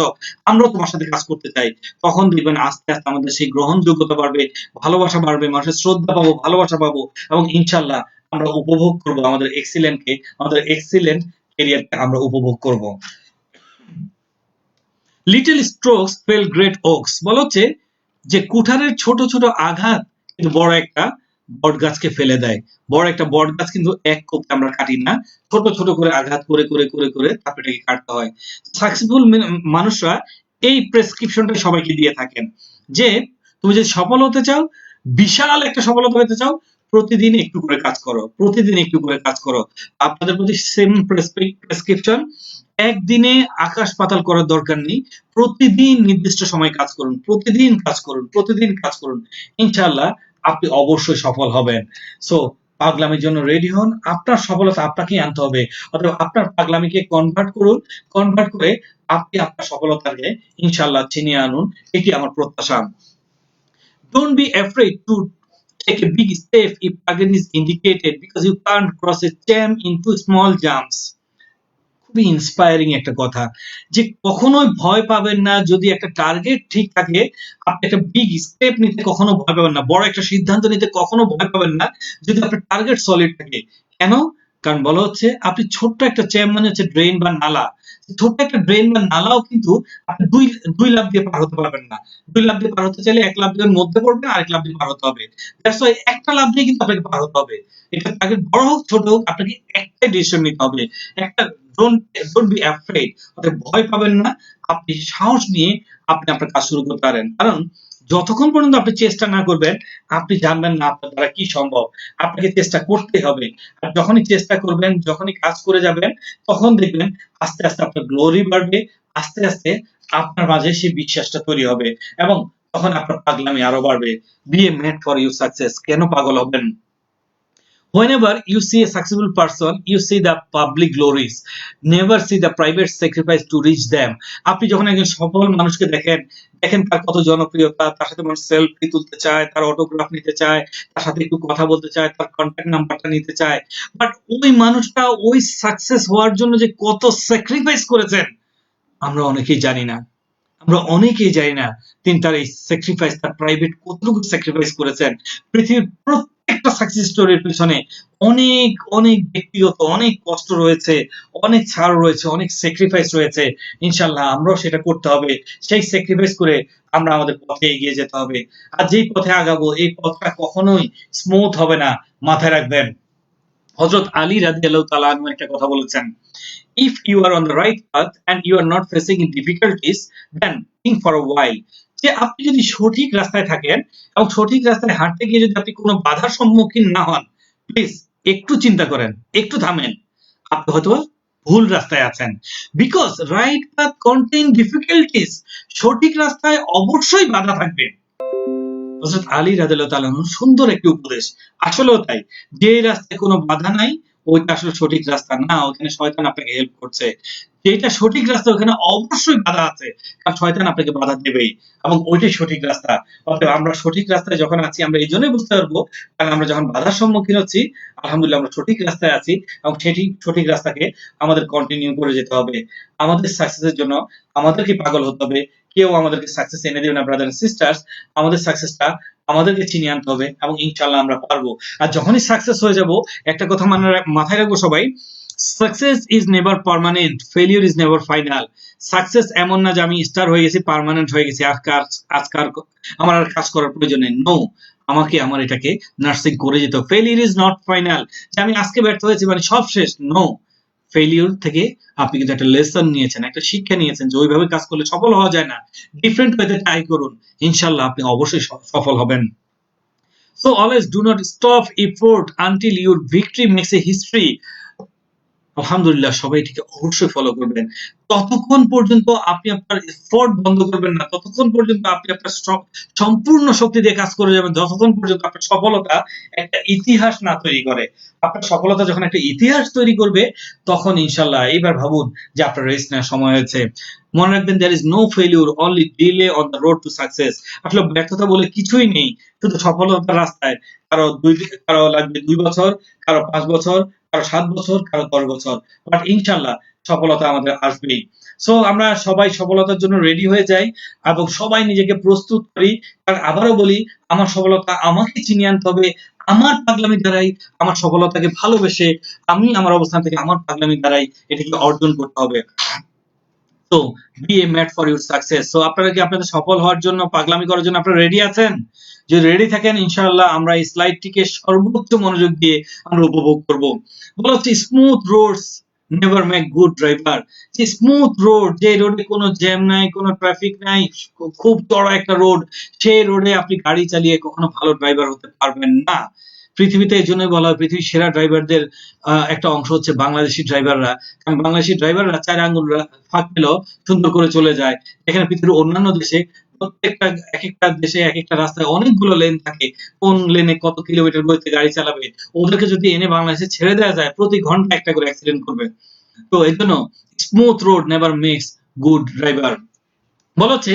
আমরাও তোমার সাথে কাজ করতে চাই। তখন দেখবেন আস্তে আস্তে আমাদের সেই গ্রহণযোগ্যতা বাড়বে, ভালোবাসা বাড়বে, মানুষের শ্রদ্ধা পাবো, ভালোবাসা পাবো, এবং ইনশাল্লাহ আমরা উপভোগ করবো আমাদের এক্সিলেন্ট ক্যারিয়ারকে আমরা উপভোগ করব। Little strokes fell great oaks বলা হচ্ছে যে কুঠারের ছোট ছোট আঘাত কিন্তু বড় একটা বট গাছকে ফেলে দেয়। বড় একটা বট গাছ কিন্তু এক কোপে আমরা কাটি না, ছোট ছোট করে আঘাত করে করে করে করে তারপরে এটাকে কাটতে হয়। সাকসেসফুল মানুষরা এই প্রেসক্রিপশনটা সবাইকে দিয়ে থাকেন যে তুমি যদি সফল হতে চাও, বিশাল একটা সফলতা পেতে চাও, প্রতিদিন একটু করে কাজ করো, প্রতিদিন একটু করে কাজ করো। আপনাদের প্রতি সেম প্রেসক্রিপশন, একদিনে আকাশ পাতাল করার দরকার নেই, প্রতিদিন নির্দিষ্ট সময় কাজ করুন, প্রতিদিন কাজ করুন, প্রতিদিন কাজ করুন, ইনশাআল্লাহ আপনি অবশ্যই সফল হবেন। সো পাগলামির জন্য রেডি হন, আপনার সফলতা আপনাকেই আনতে হবে, অথবা আপনার পাগলামিকে কনভার্ট করুন, কনভার্ট করে আপনি আপনার সফলতাকে ইনশাআল্লাহ ছিনিয়ে আনুন, এটি আমার প্রত্যাশা। Don't be afraid to take a big step if target is indicated, because you can't cross a jam into small jumps. খুবই ইন্সপায়ারিং একটা কথা, যে কখনোই ভয় পাবেন না যদি একটা টার্গেট ঠিক থাকে, আপনি একটা বিগ স্টেপ নিতে কখনো ভয় পাবেন না, বড় একটা সিদ্ধান্ত নিতে কখনো ভয় পাবেন না যদি আপনার টার্গেট সলিড থাকে। কেন? কারণ বলা হচ্ছে আপনি ছোট্ট একটা চ্যাম মানে হচ্ছে ড্রেন বা নালা, ছোট্ট একটা ড্রেন বা নালাও কিন্তু আপনি দুই লাফ দিয়ে পার হতে পারবেন না। দুই লাফ দিয়ে পার হতে চাইলে এক লাফ দিয়ে মধ্যে পড়বেন, আরেক লাফ দিয়ে পার হতে হবে। দ্যাটস ওয়াই একটা লাফ দিয়ে কিন্তু আপনাকে পার হতে হবে। এটা টার্গেট বড় হোক ছোট হোক, আপনাকে একটাই ডিসিশন নিতে হবে, একটা ডোন্ট বি অ্যাফ্রেড, অর্থাৎ ভয় পাবেন না, আপনি সাহস নিয়ে আপনি আপনার কাজ শুরু করতে পারেন। কারণ যতক্ষণ পর্যন্ত আপনি চেষ্টা না করবেন আপনি জানবেন না আপনার দ্বারা কি সম্ভব। আপনাকে চেষ্টা করতে হবে, আর যখনই চেষ্টা করবেন, যখনই কাজ করে যাবেন, তখন দেখবেন আস্তে আস্তে আপনার গ্লোরি বাড়বে, আস্তে আস্তে আপনার মাঝে সেই বিশ্বাসটা তৈরি হবে, এবং তখন আপনার পাগলামি আরো বাড়বে। Be a mad for you success, কেন পাগল হবেন? Whenever you see a successful person, you see the public glories, never see the private sacrifice to reach them. আপনি যখন একজন সফল মানুষকে দেখেন, দেখেন তার কত জনপ্রিয়তা, তার সাথে মানুষ সেলফি তুলতে চায়, তার অটোগ্রাফ নিতে চায়, তার সাথে একটু কথা বলতে চায়, তার কন্ট্যাক্ট নাম্বারটা নিতে চায়, বাট ওই মানুষটা ওই সাকসেস হওয়ার জন্য যে কত স্যাক্রিফাইস করেছেন আমরা অনেকেই জানি না, আমরা অনেকেই জানি না তিনি তার এই স্যাক্রিফাইস, তার প্রাইভেট কতটুকু স্যাক্রিফাইস করেছেন। পৃথিবীর প্রত্যেকটা সাকসেস স্টোরির পিছনে অনেক অনেক ব্যক্তিগত অনেক কষ্ট রয়েছে, অনেক ছাড় রয়েছে, অনেক স্যাক্রিফাইস রয়েছে। ইনশাল্লাহ আমরাও সেটা করতে হবে, সেই স্যাক্রিফাইস করে আমরা আমাদের পথে এগিয়ে যেতে হবে। আর যেই পথে আগাবো এই পথটা কখনোই স্মুথ হবে না, মাথায় রাখবেন। হযরত আলী রাদিয়াল্লাহু তাআলা আনহু একটা কথা বলেছেন, if you are on the right path and you are not facing difficulties, then think for a while. যে আপনি যদি সঠিক রাস্তায় থাকেন এবং সঠিক রাস্তায় হাঁটতে গিয়ে যদি আপনি কোনো বাধার সম্মুখীন না হন, প্লিজ একটু চিন্তা করেন, একটু থামেন, আপনি হয়তো ভুল রাস্তায় আছেন। Because right path contain difficulties, সঠিক রাস্তায় অবশ্যই বাধা থাকবে। হযরত আলী রাদিয়াল্লাহু তাআলা সুন্দর একটি উপদেশ, আসলেও তাই, যে রাস্তায় কোনো বাধা নাই ওইটা আসলে সঠিক রাস্তা না, ওখানে শয়তান আপনাকে হেল্প করছে। যেটা সঠিক রাস্তা ওখানে অবশ্যই বাধা আছে, কারণ শয়তান আপনাকে বাধা দেবেই, এবং ওইটাই সঠিক রাস্তা। অতএব আমরা সঠিক রাস্তায় যখন আছি আমরা এই জন্যই বুঝতে পারবো, কারণ আমরা যখন বাধার সম্মুখীন হচ্ছি আলহামদুলিল্লাহ আমরা সঠিক রাস্তায় আছি, এবং সঠিক রাস্তাকে আমাদের কন্টিনিউ করে যেতে হবে। আমাদের সাকসেসের জন্য আমাদেরকে পাগল হতে হবে, কেউ আমাদেরকে সাকসেস এনে দেবে না ব্রাদার এন্ড সিস্টার্স, আমাদের সাকসেসটা আমাদেরকে চিনিয়ে আনতে হবে, এবং ইনশাআল্লাহ আমরা পারবো। আর যখনই সাকসেস হয়ে যাব, একটা কথা মাথায় রাখবো সবাই, success is never permanent, failure is never final. Success এমন না যে আমি স্টার হয়ে গেছি, পার্মানেন্ট হয়ে গেছি, আজকাল আমার আর কাজ করার প্রয়োজন নেই। নো, আমার এটাকে নার্সিং করে যেতে হবে। ফেলিউর ইজ নট ফাইনাল, যে আমি আজকে ব্যর্থ হয়েছি মানে সব শেষ। নো, ফেলিউর থেকে আপনি কিন্তু একটা লেসন নিয়েছেন, একটা শিক্ষা নিয়েছেন যে ওইভাবে কাজ করলে সফল হওয়া যায় না, ডিফারেন্ট ওয়েতে ট্রাই করুন, ইনশাল্লাহ আপনি অবশ্যই সফল হবেন। So always do not stop effort until your victory makes a history. আলহামদুলিল্লাহ, সবাই এটিকে অবশ্যই ফলো করবেন। ততক্ষণ পর্যন্ত আপনি আপনার এফোর্ট বন্ধ করবেন না, ততক্ষণ পর্যন্ত আপনি আপনার সম্পূর্ণ শক্তি দিয়ে কাজ করে যাবেন, যতক্ষণ পর্যন্ত আপনার সফলতা একটা ইতিহাস না তৈরি করে। আপনার সফলতা যখন একটা ইতিহাস তৈরি করবে, তখন ইনশাল্লাহ এইবার ভাবুন যে আপনার রেস্ট নেওয়ার সময় হয়েছে। মনে রাখবেন, there is no failure, only delay on the road to success. আসলে ব্যর্থতা বলে কিছুই নেই, শুধু সফলতার রাস্তায় কারো লাগবে 2 বছর, কারো 5 বছর, কারো 7 বছর, কারো 10 বছর, বাট ইনশাল্লাহ সফলতা আমাদের আসবেই। সো আমরা সবাই সফলতার জন্য রেডি হয়ে যাই এবং সবাই নিজেকে প্রস্তুত করি। কারণ আবারও বলি, আমার সফলতা আমাকে চিনিয়ে আনতে হবে, আমার পাগলামি দ্বারাই, আমার সফলতাকে ভালোবেসে আমি আমার অবস্থান থেকে আমার পাগলামি দ্বারাই এটিকে অর্জন করতে হবে। তো be a mad for your success. So আপনারা কি আপনাদের সফল হওয়ার জন্য, পাগলামি করার জন্য আপনারা রেডি আছেন? যদি রেডি থাকেন, ইনশাআল্লাহ আমরা এই স্লাইডটিকে সর্বোচ্চ মনোযোগ দিয়ে আমরা উপভোগ করব। বলা হচ্ছে smooth roads never make good driver. যে স্মুথ রোড, যে রোডে কোনো জ্যাম নাই, কোনো ট্রাফিক নাই, খুব চড়া একটা রোড, সেই রোডে আপনি গাড়ি চালিয়ে কখনো ভালো ড্রাইভার হতে পারবেন না। পৃথিবীতে এই জন্যই বলা হয় পৃথিবীর সেরা ড্রাইভারদের একটা অংশ হচ্ছে বাংলাদেশি ড্রাইভাররা। কারণ বাংলাদেশি ড্রাইভাররা 4 আঙ্গুল ফাঁক পেলেও সুন্দর করে চলে যায়। এখানে পৃথিবীর অন্যান্য দেশে প্রত্যেকটা একেকটা দেশে একেকটা রাস্তায় অনেকগুলো লেন থাকে, কোন লেনে কত কিলোমিটার গতিতে গাড়ি চালাবে, ওদেরকে যদি এনে বাংলাদেশে ছেড়ে দেওয়া যায়, প্রতি ঘন্টা একটা করে অ্যাক্সিডেন্ট করবে। তো এই জন্য smooth road never makes good driver. বলা হচ্ছে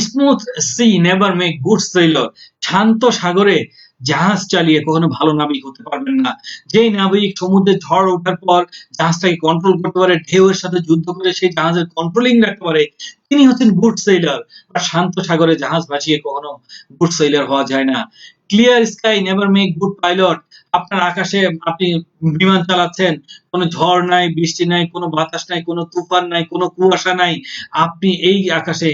smooth sea never make good sailor. শান্ত সাগরে জাহাজ চালিয়ে কখনো ভালো নাবিক হতে পারবেন না। যেই নাবিক সমুদ্রে ঝড় ওঠার পর জাহাজটাকে কন্ট্রোল করতে পারে, ঢেউয়ের সাথে যুদ্ধ করে সেই জাহাজের কন্ট্রোলিং রাখতে পারে, তিনি হচ্ছেন গুড সেলার। আর শান্ত সাগরে জাহাজ ভাসিয়ে কখনো গুড সেলার হওয়া যায় না। Clear sky never make good pilot. আপনার আকাশে আপনি বিমান চালাচ্ছেন, কোনো ঝড় নাই, বৃষ্টি নাই, কোনো বাতাস নাই, কোনো তুফান নাই, কোনো কুয়াশা নাই, আপনি এই আকাশে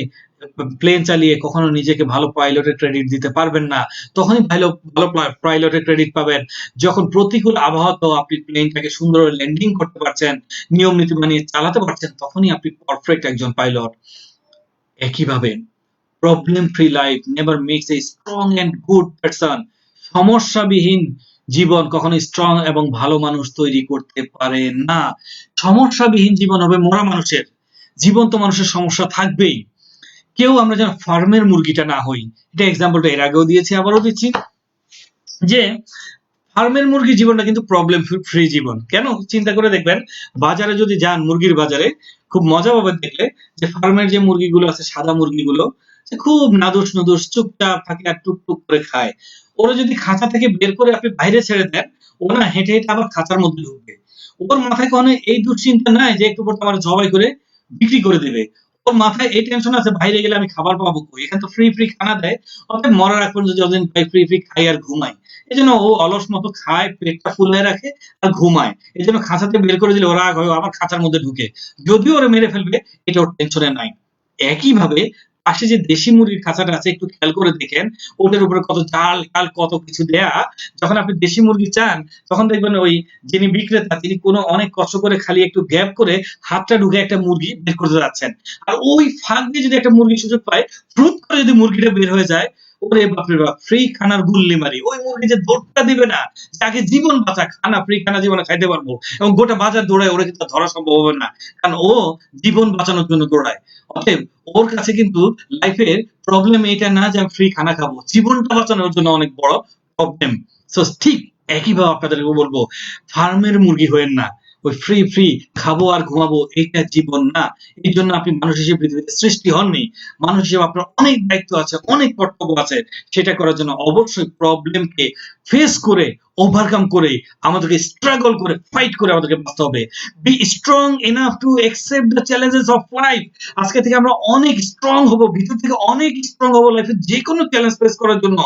প্লেন চালিয়ে কখনো নিজেকে ভালো পাইলটের ক্রেডিট দিতে পারবেন না। তখনই ভালো ভালো পাইলটের ক্রেডিট পাবেন যখন প্রতিকূল আবহাওয়াতেও আপনি প্লেনটাকে সুন্দর ল্যান্ডিং করতে পারছেন, নিয়ম নীতি মানিয়ে চালাতে পারছেন, তখনই আপনি পারফেক্ট একজন পাইলট। একইভাবে problem free life never makes a strong and good person. সমস্যাবিহীন জীবন কখনো স্ট্রং এবং ভালো মানুষ তৈরি করতে পারে না। সমস্যাবিহীন জীবন হবে মরা মানুষের। জীবন্ত মানুষের সমস্যা থাকবেই। কেউ আমরা যেন ফার্মের মুরগিটা না হই। এটা এক্সাম্পলটা এর আগেও দিয়েছি, আবারও দিচ্ছি, যে ফার্মের মুরগি জীবনটা কিন্তু প্রবলেম ফ্রি জীবন। কেন? চিন্তা করে দেখবেন, বাজারে যদি যান, মুরগির বাজারে, খুব মজা পাবেন দেখলে যে ফার্মের যে মুরগিগুলো আছে, সাদা মুরগিগুলো, সে খুব নাদুস নুদুস চুপচাপ থাকে আর টুকটুক করে খায়। ওরা যদি খাঁচা থেকে বের করে আপনি বাইরে ছেড়ে দেন, ও না হেঁটে হেঁটে আবার খাঁচার মধ্যে ঢুকবে। ওর মাথায় কখনো এই দুশ্চিন্তা নাই যে একটু পর তো আমার জবাই করে বিক্রি করে দেবে। ওর মাথায় এই টেনশন আছে, বাইরে গেলে আমি খাবার পাবো কই, এখানে তো ফ্রি ফ্রি খানা দেয়, অতএব মরার আগ পর্যন্ত যতদিন পাই ফ্রি ফ্রি খাই আর ঘুমাই। এই জন্য ও অলস মতো খায়, পেটটা ফুলায় রাখে আর ঘুমায়। এই জন্য খাঁচাতে বের করে দিলে ওরা আবার খাঁচার মধ্যে ঢুকে, যদিও ওরা মেরে ফেলবে এটা ওর টেনশনে নাই। একইভাবে পাশে যে দেশি মুরগির খাঁচাটা আছে, একটু খেয়াল করে দেখেন, ওটার উপরে কত চাল টাল কত কিছু দেয়া। যখন আপনি দেশি মুরগি চান, তখন দেখবেন ওই যিনি বিক্রেতা, তিনি কোনো অনেক কষ্ট করে খালি একটু গ্যাপ করে হাতটা ঢুকে একটা মুরগি বের করতে যাচ্ছেন, আর ওই ফাঁক দিয়ে যদি একটা মুরগি সুযোগ পায়, ফ্রুত করে যদি মুরগিটা বের হয়ে যায়, ওরে বাপরে বাপ, ফ্রি খানার গুল্লি মারি। ওই মুরগি যে দৌড়টা দিবে না, যাকে জীবন বাঁচা খানা, ফ্রি খানা জীবনে খাইতে পারবো, এবং গোটা বাজার দৌড়ায়, ওরা কিন্তু ধরা সম্ভব হবে না, কারণ ও জীবন বাঁচানোর জন্য দৌড়ায়। অতএব ওর কাছে কিন্তু লাইফের প্রবলেম এটা না যে আমি ফ্রি খানা খাবো, জীবনটা বাঁচানোর জন্য অনেক বড় প্রবলেম। সো ঠিক একইভাবে আপনাদেরকে বলবো, ফার্মের মুরগি হয়েন না। ওই ফ্রি ফ্রি খাবো আর ঘুমাবো, এটা জীবন না। এই জন্য আপনি মানুষ হিসেবে পৃথিবীতে সৃষ্টি হননি। মানুষ হিসেবে আপনার অনেক দায়িত্ব আছে, অনেক কর্তব্য আছে। সেটা করার জন্য অবশ্যই প্রবলেমকে ফেস করে, ওভারকাম করে, আমাদেরকে স্ট্রাগল করে, ফাইট করে আমাদেরকে বাঁচতে হবে। Be strong enough to accept the challenges of life. আজকে থেকে আমরা অনেক স্ট্রং হব, ভিতর থেকে অনেক স্ট্রং হব লাইফে যে কোনো চ্যালেঞ্জ ফেস করার জন্য।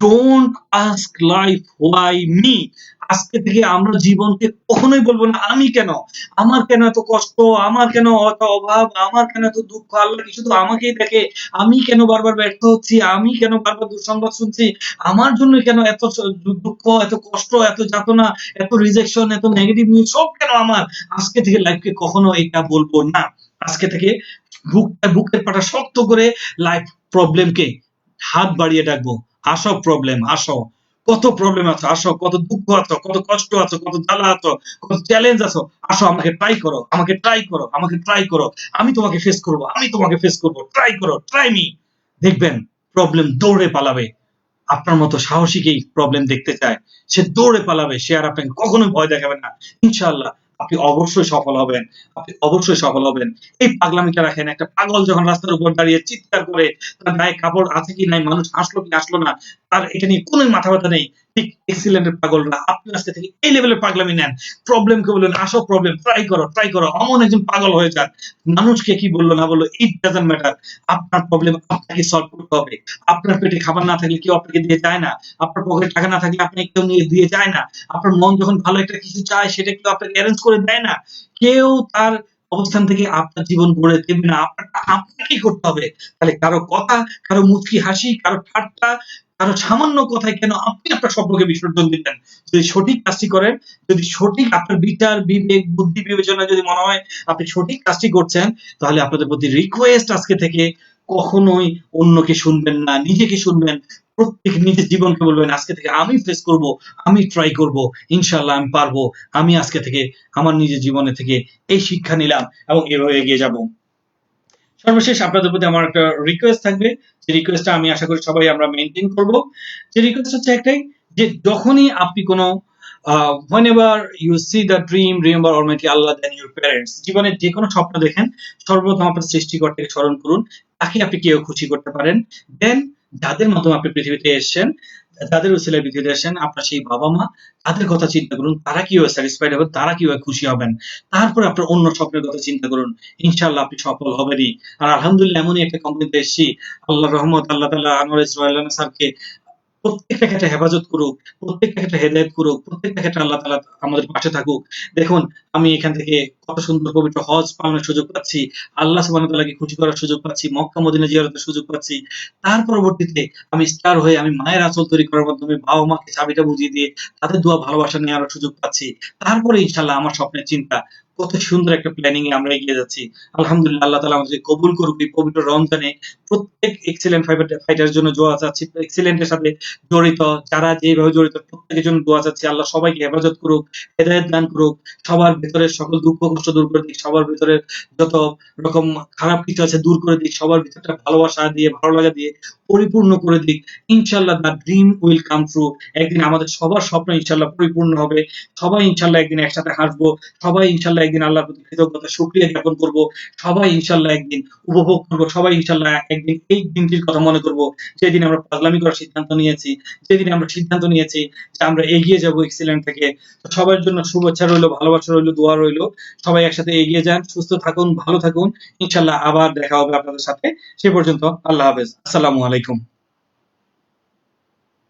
Don't ask life why me. আজকে থেকে আমরা জীবনকে কখনোই বলবো না আমি কেন, আমার কেন এত কষ্ট, আমার কেন এত অভাব, আমার কেন এত দুঃখ, আল্লাহ কি শুধু আমাকেই দেখে, আমি কেন বারবার ব্যর্থ হচ্ছি, আমি কেন বারবার দুঃসংবাদ শুনছি, আমার জন্য কেন এত দুঃখ, এত কষ্ট, এত যাতনা, এত রিজেকশন, এত নেগেটিভ নিউজ সব কেন আমার? আজকে থেকে লাইফকে কখনো এটা বলবো না। আজকে থেকে বুকের পাটা শক্ত করে লাইফ প্রবলেমকে হাত বাড়িয়ে ডাকবো। আসো প্রবলেম, আসো। কত প্রবলেম আছে, আসো। কত দুঃখ আছো, কত কষ্ট আছো, কত জ্বালা আছো, কত চ্যালেঞ্জ আছো, আসো আমাকে ট্রাই করো, আমাকে ট্রাই করো, আমাকে ট্রাই করো। আমি তোমাকে ফেস করবো, আমি তোমাকে ফেস করবো। ট্রাই করো, ট্রাই মি। দেখবেন প্রবলেম দৌড়ে পালাবে। আপনার মতো সাহসীকেই প্রবলেম দেখতে চায়। সে দৌড়ে পালাবে, সে আর আপনাকে কখনোই ভয় দেখাবে না। ইনশাআল্লাহ আপনি অবশ্যই সফল হবেন, আপনি অবশ্যই সফল হবেন। এই পাগলামিটা রাখেন। একটা পাগল যখন রাস্তার উপর দাঁড়িয়ে চিৎকার করে, তার গায়ে কাপড় আছে কি নাই, মানুষ হাসলো কি হাসলো না, তার এটা নিয়ে কোনো মাথা ব্যথা নেই। ঠিক এক্সিলেন্টের পাগলরা আপনি আজকে থেকে এই লেভেলের পাগলামি নেন। প্রবলেমকে বললেন, আসো প্রবলেম, ট্রাই করো, ট্রাই করো। অমন একজন পাগল হয়ে যান। মানুষকে কি বললো না বললো, ইট ডাজন্ট ম্যাটার। আপনার প্রবলেম আপনাকে সলভ করতে হবে। আপনার পেটে খাবার না থাকলে কেউ আপনাকে দিয়ে যায় না। আপনার পকেটে টাকা না থাকলে আপনাকে কেউ নিয়ে দিয়ে যায় না। আপনার মন যখন ভালো একটা কিছু চায়, সেটা কেউ আপনাকে অ্যারেঞ্জ করে দেয় না। কেউ তার অবস্থান থেকে আপনার জীবন গড়ে দেবে না। আপনারটা আপনাকেই করতে হবে। তাহলে কারো কথা, কারো মুচকি হাসি, কারো ঠাট্টা, কারো সামান্য কথায় কেন আপনি আপনার স্বপ্নকে বিসর্জন দিবেন? যদি সঠিক কাজটি করেন, যদি সঠিক আপনার বিচার, বিবেক, বুদ্ধি বিবেচনা যদি মনে হয় আপনি সঠিক কাজটি করছেন, তাহলে আপনাদের প্রতি রিকোয়েস্ট আজকে থেকে কখনোই অন্যকে শুনবেন না, নিজেকে শুনবেন। প্রত্যেক নিজের জীবনকে বলবেন, আজকে থেকে আমি ফেস করব, আমি ট্রাই করব, ইনশাআল্লাহ আমি পারবো। আমি আজকে থেকে আমার নিজের জীবনে থেকে এই শিক্ষা নিলাম এবং এভাবে এগিয়ে যাব। সর্বশেষ আপনাদের প্রতি আমার একটা রিকোয়েস্ট থাকবে, যে রিকোয়েস্টটা আমি আশা করি সবাই আমরা মেনটেন করব। যে রিকোয়েস্ট হচ্ছে একটাই, যে যখনই আপনি কোনো whenever you see the dream, remember Almighty Allah than your parents. জীবনে যে কোনো স্বপ্ন দেখেন, সর্বপ্রথম আপনার সৃষ্টিকর্তাকে স্মরণ করুন। তাকে আপনি কেউ খুশি করতে পারেন। দেন যাদের মাধ্যমে আপনি পৃথিবীতে এসেছেন, যাদের উসিলায় পৃথিবীতে এসেছেন, আপনার সেই বাবা-মা, তাদের কথা চিন্তা করুন। তারা কিভাবে স্যাটিসফাইড হবেন, তারা কিভাবে খুশি হবেন। তারপরে আপনার অন্য স্বপ্নের কথা চিন্তা করুন। ইনশাআল্লাহ আপনি সফল হবেনই। আর আলহামদুলিল্লাহ এমনই একটা কোম্পানিতে এসেছি। আল্লাহর রহমত, আল্লাহ তাআলা আনোয়ার ইসমাইল স্যারকে প্রত্যেকটা ক্ষেত্রে হেফাজত করুক, প্রত্যেকটা ক্ষেত্রে হেদায়েত করুক, প্রত্যেকটা ক্ষেত্রে আল্লাহ তাআলা আমাদের পাশে থাকুক। দেখুন আমি এখান থেকে কত সুন্দর পবিত্র হজ পালনের সুযোগ পাচ্ছি। আল্লাহ সুবহানাহু ওয়া তাআলাকে খুশি করার সুযোগ পাচ্ছি। মক্কা মদিনা জিয়ারতের সুযোগ পাচ্ছি। তার পরবর্তীতে আমি স্টার হয়ে আমি মায়ের আঁচল তৈরি করার মাধ্যমে বাবা-মাকে চাবিটা বুঝিয়ে দিয়ে তাদের দোয়া ভালোবাসা নেওয়ার সুযোগ পাচ্ছি। তারপরে ইনশাআল্লাহ আমার স্বপ্নের চিন্তা। কত সুন্দর একটা প্ল্যানিং এ আমরা এগিয়ে যাচ্ছি। আলহামদুলিল্লাহ আল্লাহ তাআলা আমাদেরকে কবুল করুক এই পবিত্র রমজানে। প্রত্যেক এক্সেলেন্ট ফাইটারের জন্য দোয়া চাচ্ছি। এক্সেলেন্টের সাথে জড়িত, যারা যেভাবে জড়িত প্রত্যেকের জন্য দোয়া চাচ্ছি। আল্লাহ সবাইকে হেফাজত করুক, হেদায়েত দান করুক, সবার ভেতরের সকল দুঃখ কষ্ট দূর করে দিক, সবার ভেতরের যত রকম খারাপ কিছু আছে দূর করে দিক, সবার ভিতরটা ভালোবাসা দিয়ে, ভালো লাগা দিয়ে পরিপূর্ণ করে দিক। ইনশাআল্লাহ the dream will come true. একদিন আমাদের সবার স্বপ্ন ইনশাআল্লাহ পরিপূর্ণ হবে। সবাই ইনশাআল্লাহ একদিন একসাথে হাসবো। সবাই ইনশাআল্লাহ একদিন আল্লাহর প্রতি কৃতজ্ঞতা শুকরিয়া জ্ঞাপন করব। সবাই ইনশাআল্লাহ একদিন উপভোগ করব। সবাই ইনশাআল্লাহ একদিন এই দিনটির কথা মনে করব, যেদিন আমরা পাগলামি করার সিদ্ধান্ত নিয়েছি, যেদিন আমরা সিদ্ধান্ত নিয়েছি যে আমরা এগিয়ে যাব এক্সিলেন্ট থেকে। তো সবার জন্য শুভেচ্ছা রইলো, ভালোবাসা রইলো, দোয়া রইলো। সবাই একসাথে এগিয়ে যান, সুস্থ থাকুন, ভালো থাকুন। ইনশাআল্লাহ আবার দেখা হবে আপনাদের সাথে। সে পর্যন্ত আল্লাহ হাফেজ। আসসালামু আলাইকুম।